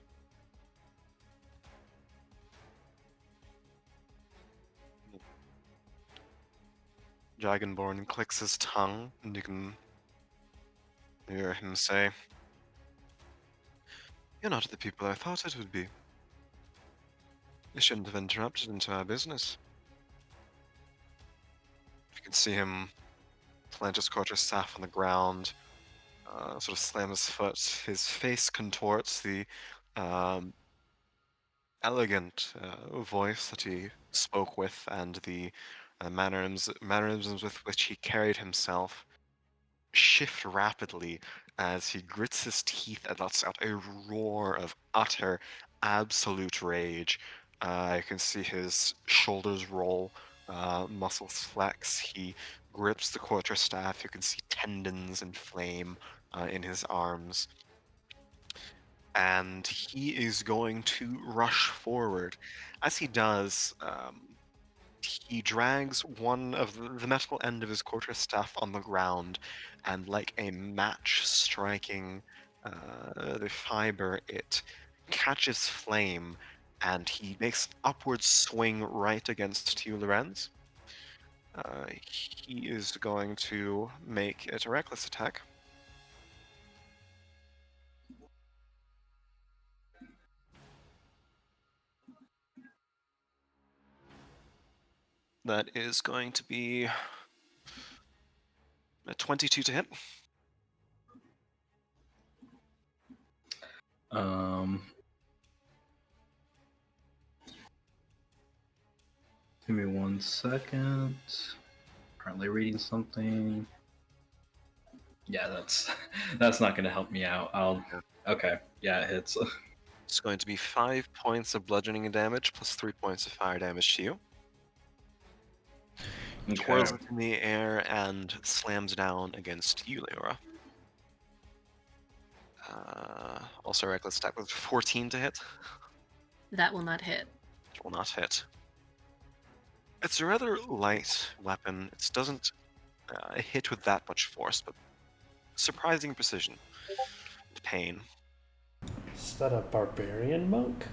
Dragonborn clicks his tongue, and you can hear him say, "You're not the people I thought it would be. You shouldn't have interrupted into our business." You can see him plants his quarterstaff on the ground, sort of slams his foot. His face contorts. The elegant voice that he spoke with and the mannerisms with which he carried himself shift rapidly as he grits his teeth and lets out a roar of utter, absolute rage. You can see his shoulders roll, muscles flex. He grips the quarterstaff. You can see tendons inflame in his arms. And he is going to rush forward. As he does, he drags one of the metal end of his quarterstaff on the ground, and like a match striking the fiber, it catches flame, and he makes an upward swing right against you, Lorenz. He is going to make it a reckless attack. That is going to be a 22 to hit. Give me 1 second. Currently reading something. Yeah, that's not going to help me out. Okay. Yeah, it hits. It's going to be 5 points of bludgeoning damage plus 3 points of fire damage to you. He twirls it in the air and slams down against you, Leora. Also, reckless attack with 14 to hit. That will not hit. It will not hit. It's a rather light weapon. It doesn't hit with that much force, but surprising precision and pain. Is that a barbarian monk?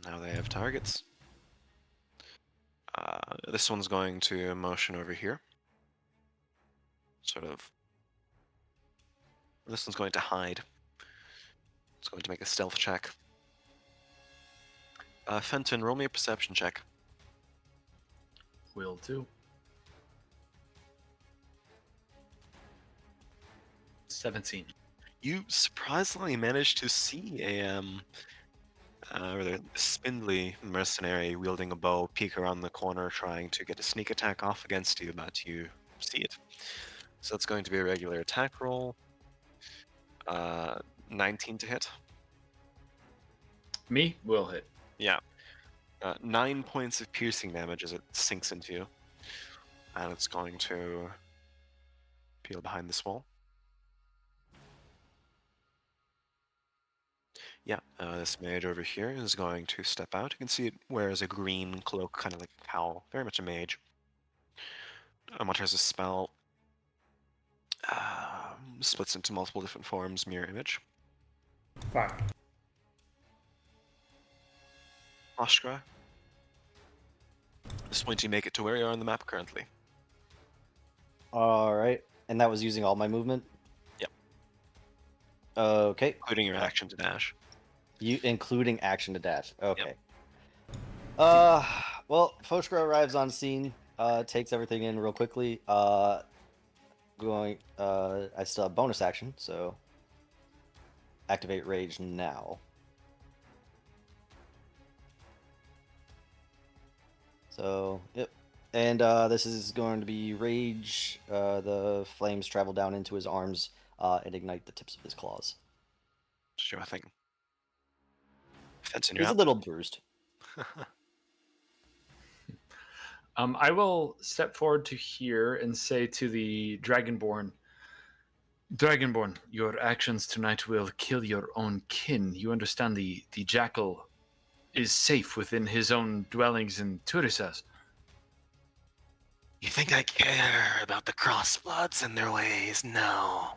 Now they have targets. This one's going to motion over here. This one's going to hide. It's going to make a stealth check. Fenton, roll me a perception check. Will do. 17. You surprisingly managed to see a rather spindly mercenary wielding a bow peek around the corner trying to get a sneak attack off against you, but you see it. So it's going to be a regular attack roll. 19 to hit. Me will hit. Yeah. 9 points of piercing damage as it sinks into you. And it's going to peel behind this wall. Yeah, this mage over here is going to step out. You can see it wears a green cloak, kind of like a cowl. Very much a mage. Mutters a spell. Splits into multiple different forms, mirror image. Fine. Oshkra. At this point, you make it to where you are on the map currently. Alright. And that was using all my movement? Yep. Okay. Including your action to dash. Including action to dash. Okay. Yep. Well, Foshkra arrives on scene, takes everything in real quickly. I still have bonus action, so activate rage now. So, yep. And this is going to be rage. The flames travel down into his arms and ignite the tips of his claws. Sure thing. He's a little bruised. I will step forward to here and say to the Dragonborn, Dragonborn, your actions tonight will kill your own kin. You understand the jackal is safe within his own dwellings in Turisas. You think I care about the crossbloods and their ways? No.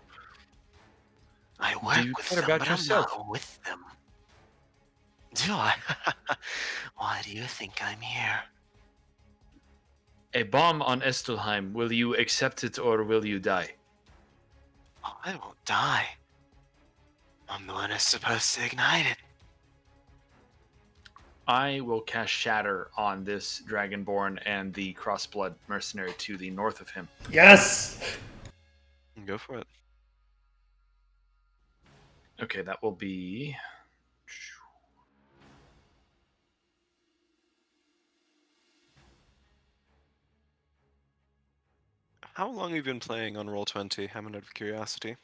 I work with them, but I'm not with them. Do I? Why do you think I'm here? A bomb on Estelheim. Will you accept it or will you die? Oh, I won't die. I'm the one who's supposed to ignite it. I will cast Shatter on this Dragonborn and the Crossblood mercenary to the north of him. Yes! Go for it. Okay, that will be... How long have you been playing on Roll20? I'm out of curiosity.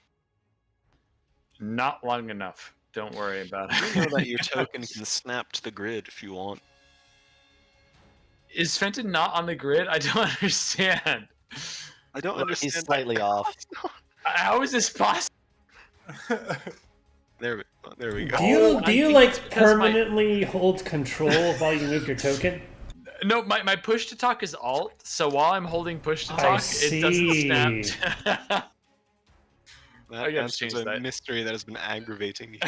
Not long enough. Don't worry about it. You know that your token can snap to the grid if you want. Is Fenton not on the grid? I don't understand. I don't Look, understand. he's slightly off. How is this possible? There we go. Do you Oh, I think it's because my- permanently hold control while you move your token? No, my push to talk is alt, so while I'm holding push to I talk, it see. doesn't snap. I That gotta answers change a that. mystery that has been aggravating you.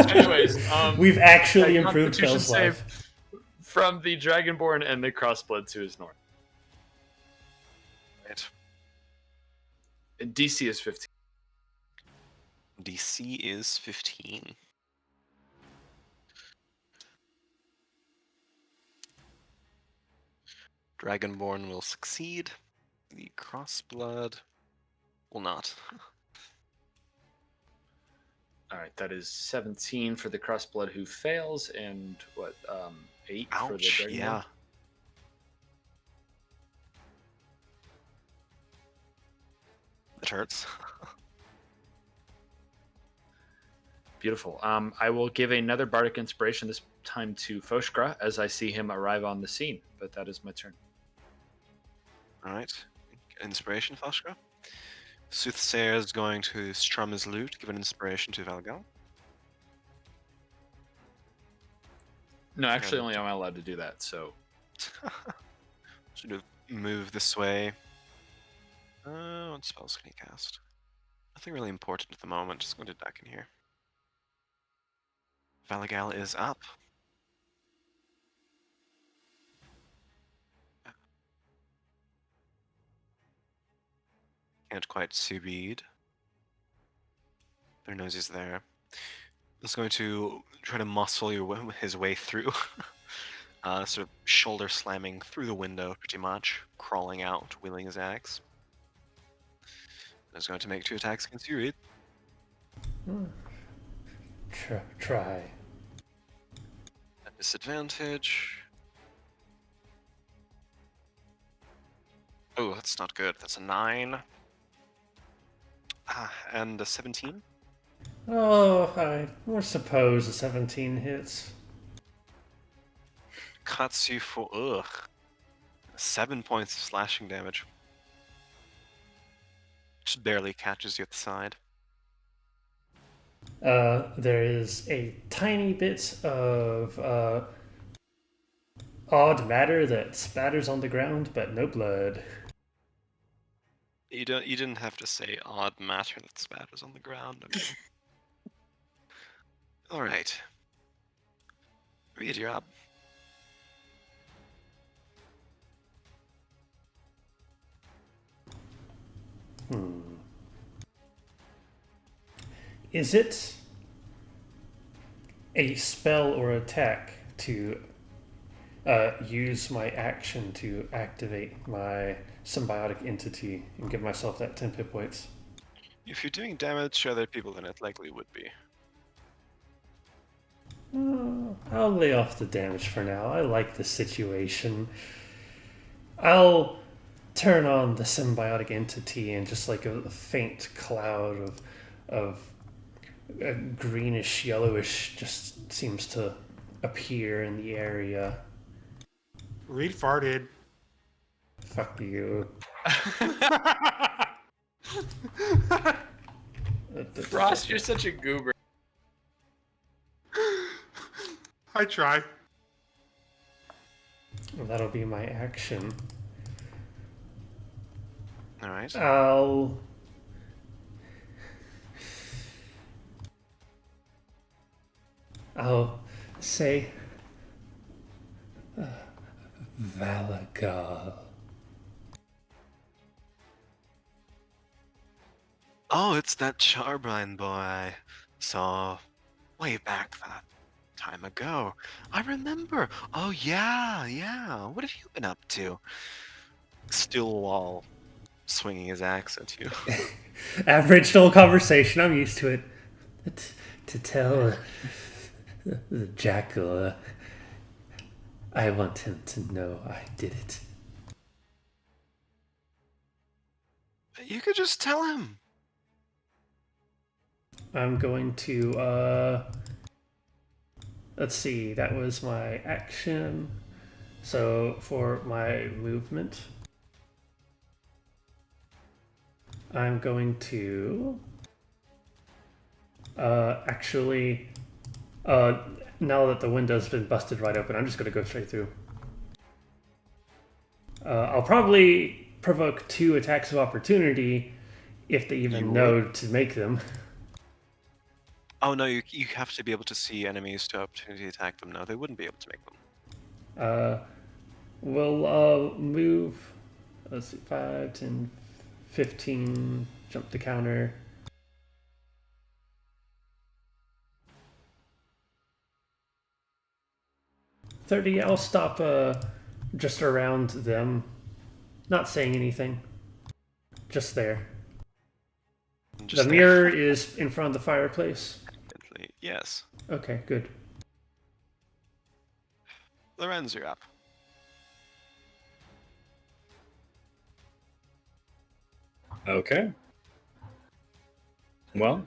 Anyways, We've actually yeah, improved Constitution Phil's life. save from the Dragonborn and the Crossblood to his north. Right. And DC is 15. DC is 15. Dragonborn will succeed. The Crossblood will not. All right, that is 17 for the Crossblood who fails, and 8 for the Ouch, Dragonborn. yeah. That hurts. Beautiful. I will give another bardic inspiration, this time to Foshkra, as I see him arrive on the scene. But that is my turn. Alright. Inspiration, Foshka. Soothsayer is going to strum his lute, give an inspiration to Valgal. No, actually, only I'm allowed to do that. So Should have moved this way. What spells can he cast? Nothing really important at the moment. Just going to duck in here. Valagal is up. Can't quite see read. Their nose is there. He's going to try to muscle his way through. Sort of shoulder slamming through the window pretty much. Crawling out, wielding his axe. He's going to make 2 attacks against you, Reed. Try. At disadvantage. Oh, that's not good. That's a 9. And a 17. Oh, I suppose a 17 hits. Cuts you for 7 points of slashing damage. Just barely catches you at the side. There is a tiny bit of odd matter that spatters on the ground, but no blood. You didn't have to say odd matter that spatters on the ground. I mean. All right. Read, you're up. Is it a spell or attack to use my action to activate my symbiotic entity and give myself that 10 hit points? If you're doing damage to other people, then it likely would be. I'll lay off the damage for now. I like the situation. I'll turn on the symbiotic entity and just like a faint cloud of greenish yellowish just seems to appear in the area. Reed farted. Fuck you. Frost, you're such a goober. I try. That'll be my action. All right. I'll say Valagal. Oh, it's that Charbrine boy. So, way back that. Time ago. I remember. Oh, yeah. What have you been up to? Stillwall swinging his axe at you. Aboriginal conversation. I'm used to it. To tell the jackal, I want him to know I did it. You could just tell him. I'm going to, let's see, that was my action. So for my movement, I'm going to actually, now that the window's been busted right open, I'm just going to go straight through. I'll probably provoke 2 attacks of opportunity if they even know to make them. Oh no, you have to be able to see enemies to opportunity attack them. No, they wouldn't be able to make them. We'll move, let's see, 5, 10, 15, jump the counter. 30, I'll stop just around them, not saying anything. Just there. Just the there. mirror is in front of the fireplace? Yes. Okay, good. Lorenz, you're up. Okay. Well,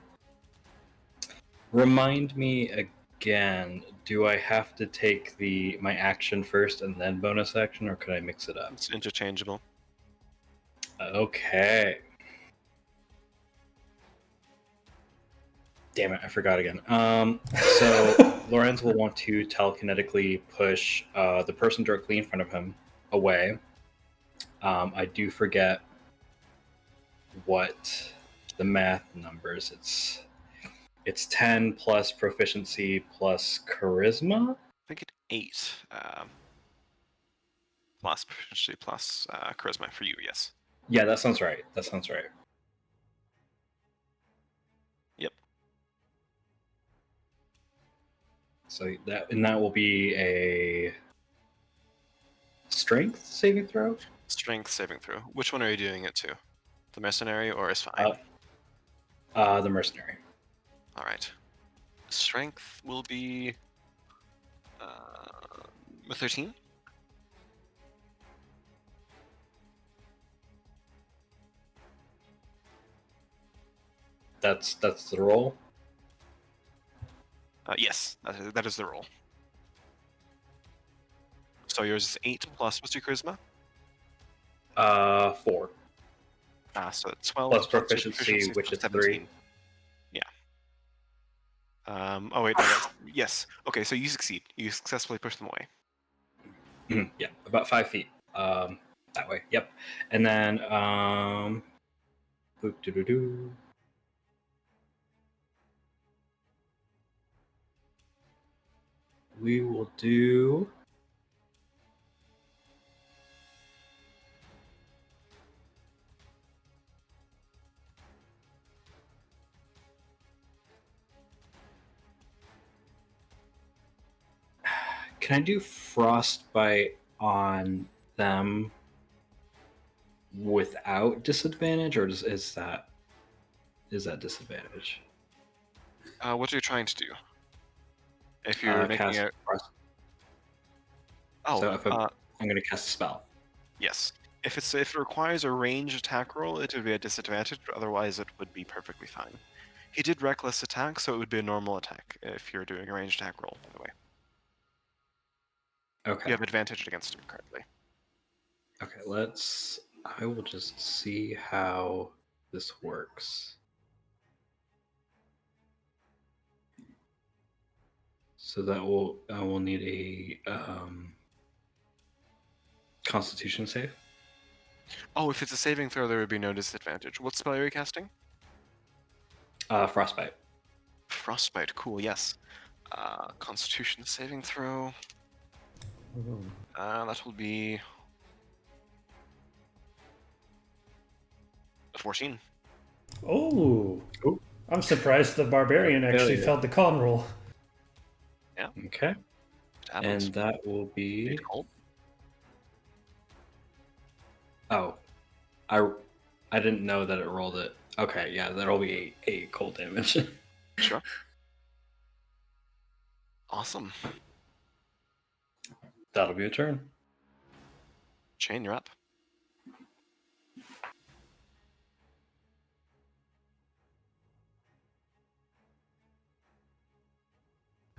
remind me again, do I have to take my action first and then bonus action, or could I mix it up? It's interchangeable. Okay. Damn it, I forgot again. So Lorenz will want to telekinetically push the person directly in front of him away. I do forget what the math numbers. It's 10 plus proficiency plus charisma. I think it's 8 plus proficiency plus charisma for you. Yes. Yeah, that sounds right. Yep. So that will be a strength saving throw. Strength saving throw. Which one are you doing it to? The mercenary or is fine? The mercenary. All right. Strength will be 13. That's the roll. Yes, that is the roll. So yours is 8 plus what's your charisma? 4. So 12 plus proficiency, which is 3. Yeah. Oh wait, no, yes. Okay, so you succeed. You successfully push them away. Yeah, about 5 feet. That way. Yep. And then we will do Can I do frostbite on them without disadvantage, or is that disadvantage? What are you trying to do? If you're making cast it. Oh, so if I'm going to cast a spell. Yes. If it requires a ranged attack roll, it would be a disadvantage, but otherwise it would be perfectly fine. He did reckless attack, so it would be a normal attack if you're doing a ranged attack roll, by the way. Okay. You have advantage against him currently. Okay, I will just see how this works. So I will need a Constitution save. Oh, if it's a saving throw, there would be no disadvantage. What spell are you casting? Frostbite. Frostbite, cool, yes. Constitution saving throw. That will be a 14. Oh, I'm surprised the barbarian actually failed the con roll. Okay. It happens. And that will be. 8 cold. Oh, I didn't know that it rolled it. Okay, yeah, that'll be 8 cold damage. Sure. Awesome. That'll be a turn. Shane, you're up.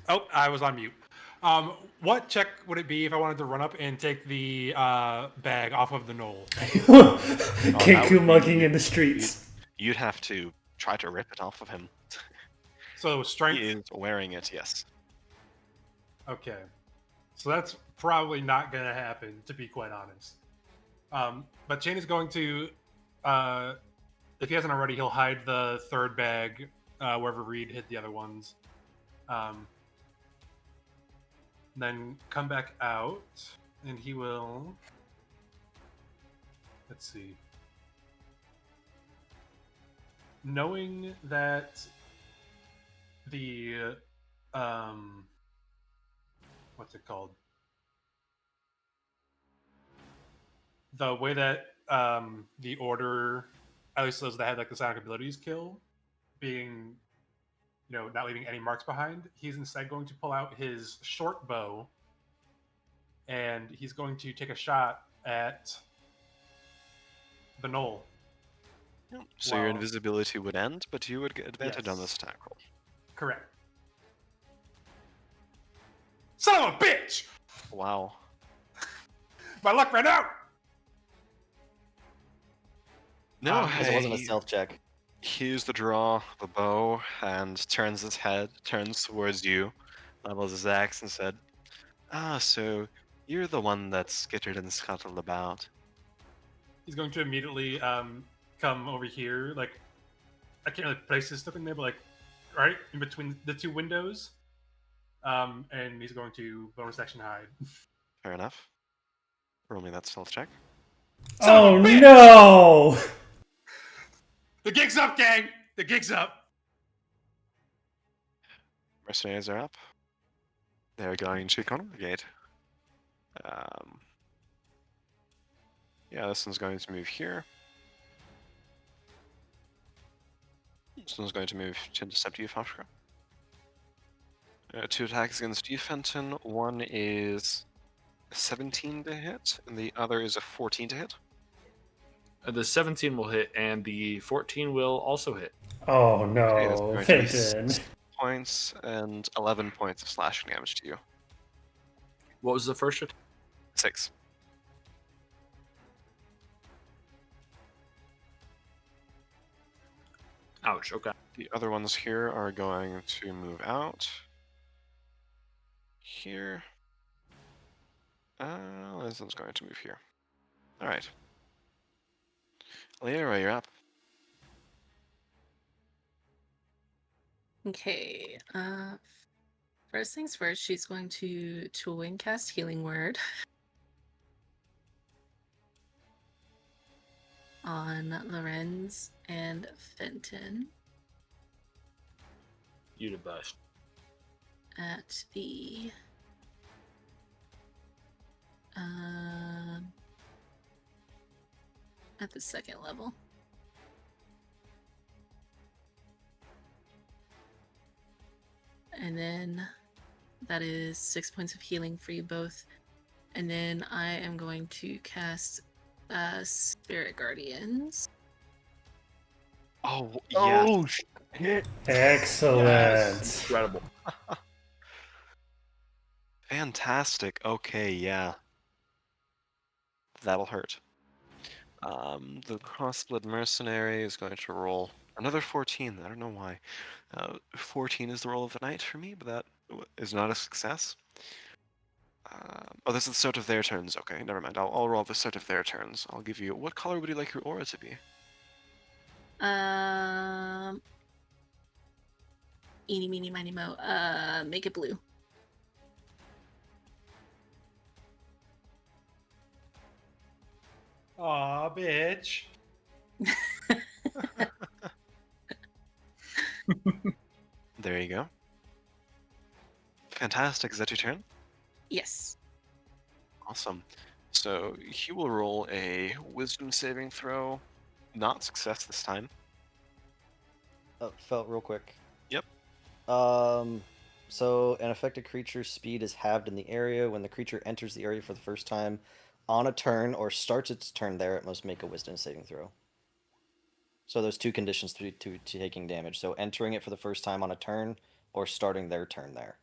Oh, I was on mute. What check would it be if I wanted to run up and take the bag off of the knoll? Kenku mugging in the streets. You'd have to try to rip it off of him. So strength. He is wearing it, yes. Okay, so that's probably not gonna happen, to be quite honest. But Shane is going to, if he hasn't already, he'll hide the third bag wherever Reed hid the other ones. Then come back out, and he will. Let's see. Knowing that the what's it called? The way that the order, at least those that have like the sonic abilities, kill, being, not leaving any marks behind, he's instead going to pull out his short bow, and he's going to take a shot at the knoll. So your invisibility would end, but you would get advantage on this attack roll. Correct. Son of a bitch! Wow. My luck ran out! No, This wasn't a stealth check. He used the draw, the bow, and turns his head, turns towards you, levels his axe, and said, so you're the one that's skittered and scuttled about. He's going to immediately come over here. Like, I can't really place his stuff in there, but like, right in between the two windows. And he's going to bonus action hide. Fair enough. Roll me that stealth check. Oh no! The gig's up, gang! The gig's up! Mercenaries are up. They're going to congregate. Yeah, this one's going to move here. This one's going to move to intercept you, Fashka. 2 attacks against you, Fenton. One is a 17 to hit, and the other is a 14 to hit. The 17 will hit, and the 14 will also hit. Oh Okay, that's no, going to be Fenton. 6 points and 11 points of slashing damage to you. What was the first attack? 6. Ouch, okay. The other ones here are going to move out. Here. This one's going to move here. Alright. Leora, you're up. Okay. First things first, she's going to wing cast Healing Word on Lorenz and Fenton You to bust. at the second level. And then that is 6 points of healing for you both. And then I am going to cast Spirit Guardians. Oh, yeah. Oh, shit. Excellent. Yes. Incredible. Fantastic. Okay, yeah. That'll hurt. The crossblood mercenary is going to roll another 14. I don't know why. 14 is the roll of the night for me, but that is not a success. This is the start of their turns. Okay, never mind. I'll roll the start of their turns. I'll give you... What color would you like your aura to be? Eeny, meeny, miny, mo. Make it blue. Aw, bitch. There you go. Fantastic. Is that your turn? Yes. Awesome. So he will roll a wisdom saving throw. Not success this time. Oh, felt real quick. Yep. So an affected creature's speed is halved in the area. When the creature enters the area for the first time on a turn or starts its turn there, it must make a wisdom saving throw. So there's two conditions to taking damage. So entering it for the first time on a turn or starting their turn there.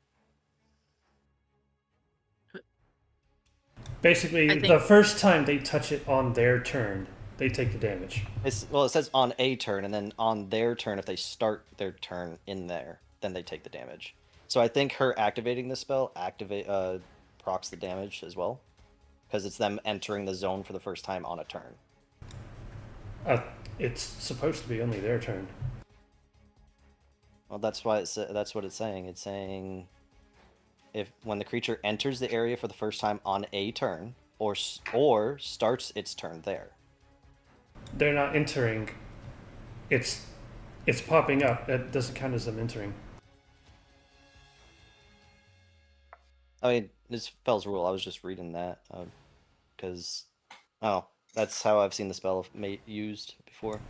Basically, the first time they touch it on their turn, they take the damage. It says on a turn, and then on their turn, if they start their turn in there, then they take the damage. So I think her activating the spell procs the damage as well, because it's them entering the zone for the first time on a turn. It's supposed to be only their turn. Well, that's what it's saying. It's saying when the creature enters the area for the first time on a turn, or starts its turn there. They're not entering. It's popping up. It doesn't count as them entering. I mean, this spell's rule. I was just reading that because that's how I've seen the spell used before.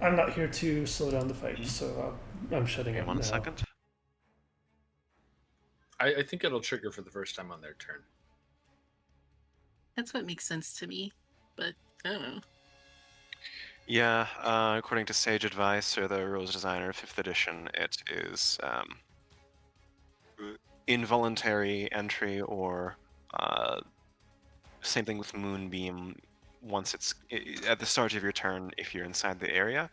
I'm not here to slow down the fight, so I'm shutting up now. 1 second. I think it'll trigger for the first time on their turn. That's what makes sense to me, but I don't know. Yeah, according to Sage Advice or the Rules Designer 5th edition, it is involuntary entry or same thing with Moonbeam. Once it's at the start of your turn, if you're inside the area,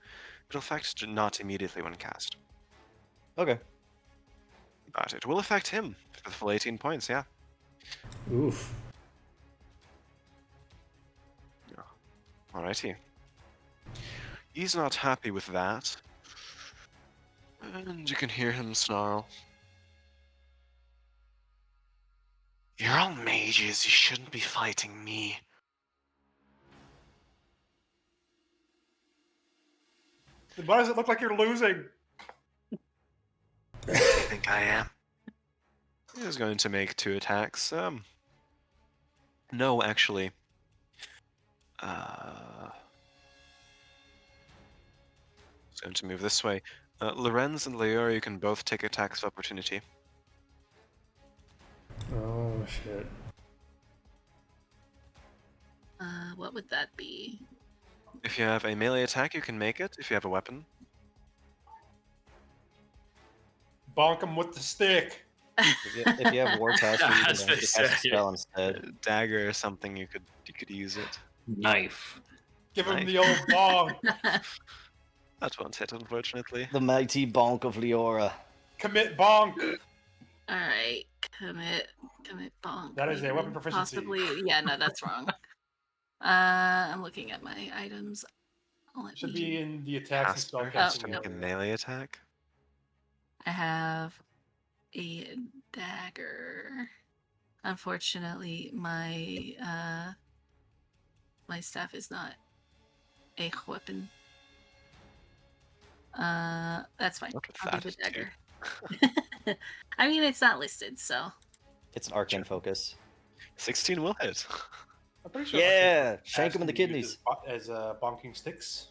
it'll affect not immediately when cast. Okay. But it will affect him for the full 18 points, yeah. Oof. Alrighty. He's not happy with that. And you can hear him snarl. You're all mages, you shouldn't be fighting me. Why does it look like you're losing? I think I am. He's going to make 2 attacks. No, actually. He's going to move this way. Lorenz and Leora, you can both take attacks of opportunity. Oh shit. What would that be? If you have a melee attack, you can make it. If you have a weapon. Bonk him with the stick. If you have War Tasker, you can As they cast a say. spell instead. Dagger or something, you could use it. Knife. Give him Nice. the old bonk. That won't hit, unfortunately. The mighty bonk of Leora. Commit bonk. All right, commit bonk. That is a weapon maybe, proficiency. Possibly, yeah. No, that's wrong. I'm looking at my items. Let Should me- be in the attacks and Caster, spellcasting. to make a melee attack. I have a dagger. Unfortunately, my my staff is not a weapon. That's fine. What with I'll do that the dagger. I mean, it's not listed, so. It's an arcane focus. 16 will hit. I'm pretty sure. Yeah, shank him in the can be used kidneys. As bonking sticks.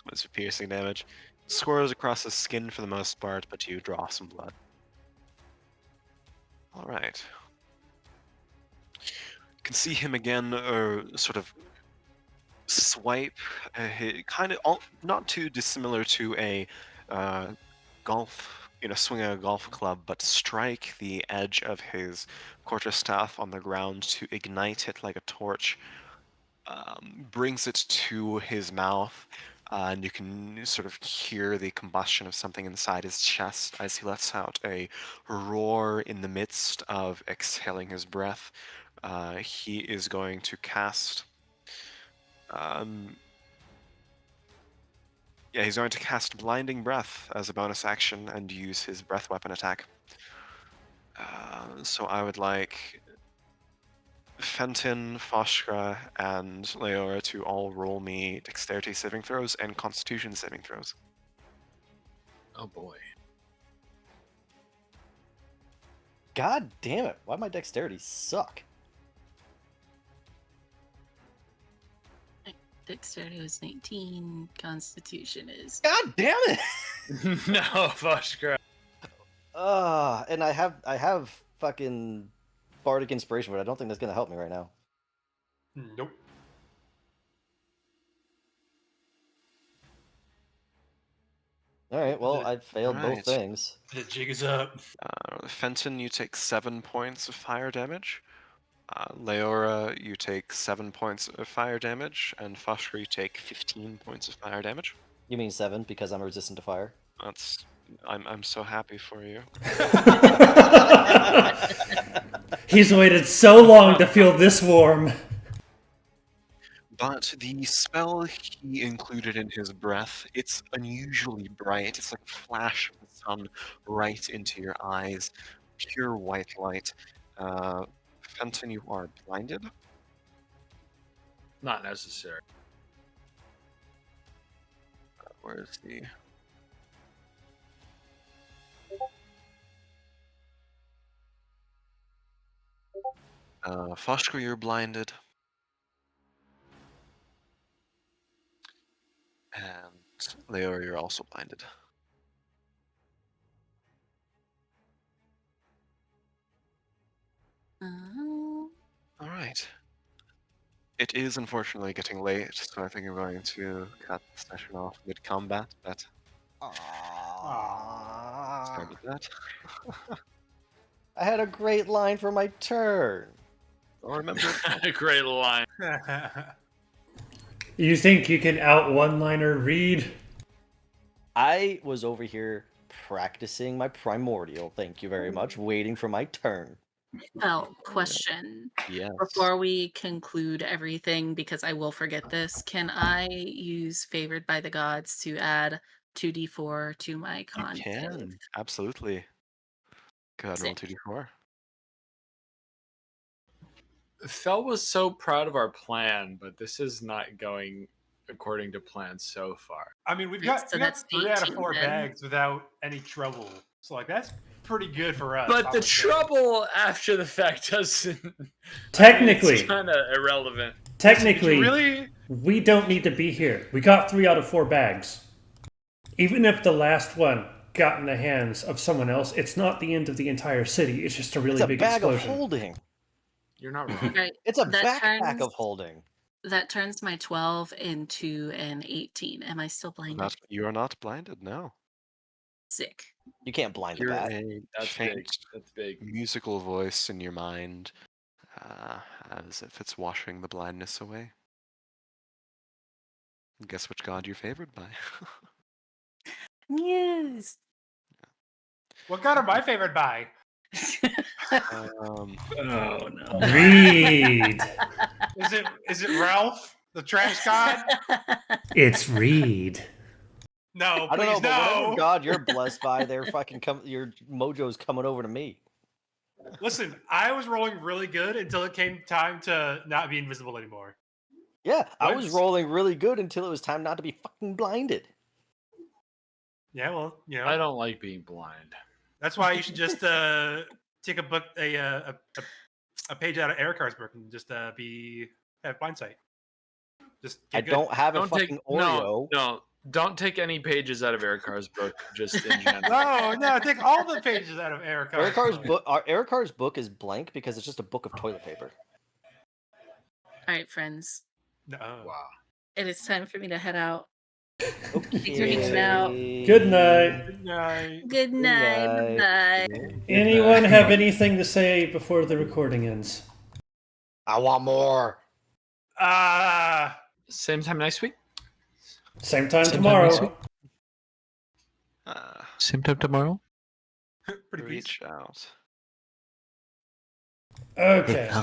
What's your piercing damage? Scores across the skin for the most part, but you draw some blood. Alright. You can see him again, sort of swipe, kind of not too dissimilar to a golf, swing a golf club, but strike the edge of his quarterstaff on the ground to ignite it like a torch. Brings it to his mouth, and you can sort of hear the combustion of something inside his chest as he lets out a roar in the midst of exhaling his breath. He is going to cast. He's going to cast Blinding Breath as a bonus action and use his breath weapon attack. So I would like Fenton, Foshka, and Leora to all roll me dexterity saving throws and constitution saving throws. Oh boy. God damn it! Why my dexterity suck? Dexterity was 19. Constitution is. God damn it! No, Voshkra. And I have fucking bardic inspiration, but I don't think that's gonna help me right now. Nope. All right, well, I failed both Alright. things. The jig is up. Fenton, you take 7 points of fire damage. Leora, you take 7 points of fire damage, and Foshker, you take 15 points of fire damage. You mean 7 because I'm resistant to fire? I'm so happy for you. He's waited so long to feel this warm. But the spell he included in his breath, it's unusually bright. It's like a flash of the sun right into your eyes. Pure white light. Fenton, you are blinded. Not necessary. Where's the... Foshko, you're blinded. And Leora, you're also blinded. Alright. It is unfortunately getting late, so I think I'm going to cut the session off mid-combat, but... Sorry about that. I had a great line for my turn. I'll remember. Great line. You think you can out one-liner Reed? I was over here practicing my primordial, thank you very much, waiting for my turn. Well, question. Yes. Before we conclude everything, because I will forget this, can I use Favored by the Gods to add 2d4 to my con? You can, absolutely. Go ahead and roll 2d4. Fel was so proud of our plan, but this is not going according to plan so far. I mean, we So got that's 3 out of 18 4 then. bags without any trouble. So like that's pretty good for us. But I the would say. trouble after the fact doesn't. Technically. It's kind of irrelevant. Technically, Really? we don't need to be here. We got 3 out of 4 bags. Even if the last one got in the hands of someone else, it's not the end of the entire city. It's just a really It's a big bag explosion. of holding. You're not wrong. Right. It's a That backpack turns- of holding. That turns my 12 into an 18. Am I still blinded? You are not blinded, no. Sick. You can't blind a You're bat. a That's faint big. That's big. musical voice in your mind, as if it's washing the blindness away. Guess which god you're favored by. Yes. What god am I favored by? Oh no. Reed. Is it Ralph, the trash god? It's Reed. No, I don't know, please but whatever no. god you're blessed by, they're fucking your mojo's coming over to me. Listen, I was rolling really good until it came time to not be invisible anymore. Yeah, I was Once- rolling really good until it was time not to be fucking blinded. Yeah, well, you know, I don't like being blind. that's why you should just take a book, a page out of Erikar's book, and just have blind sight. Just I get good. don't have a Don't fucking take Oreo. no. Don't take any pages out of Erikar's book. Just in general. No, take all the pages out of Erikar's book. Erikar's book is blank because it's just a book of toilet paper. All right, friends. No. Wow. It is time for me to head out. Okay. now. Good night. Good night. Good night. night. Bye. Anyone have anything to say before the recording ends? I want more. Same time next week. Same time Same time tomorrow. next week. Same time tomorrow. Pretty peace. Reach out. Okay.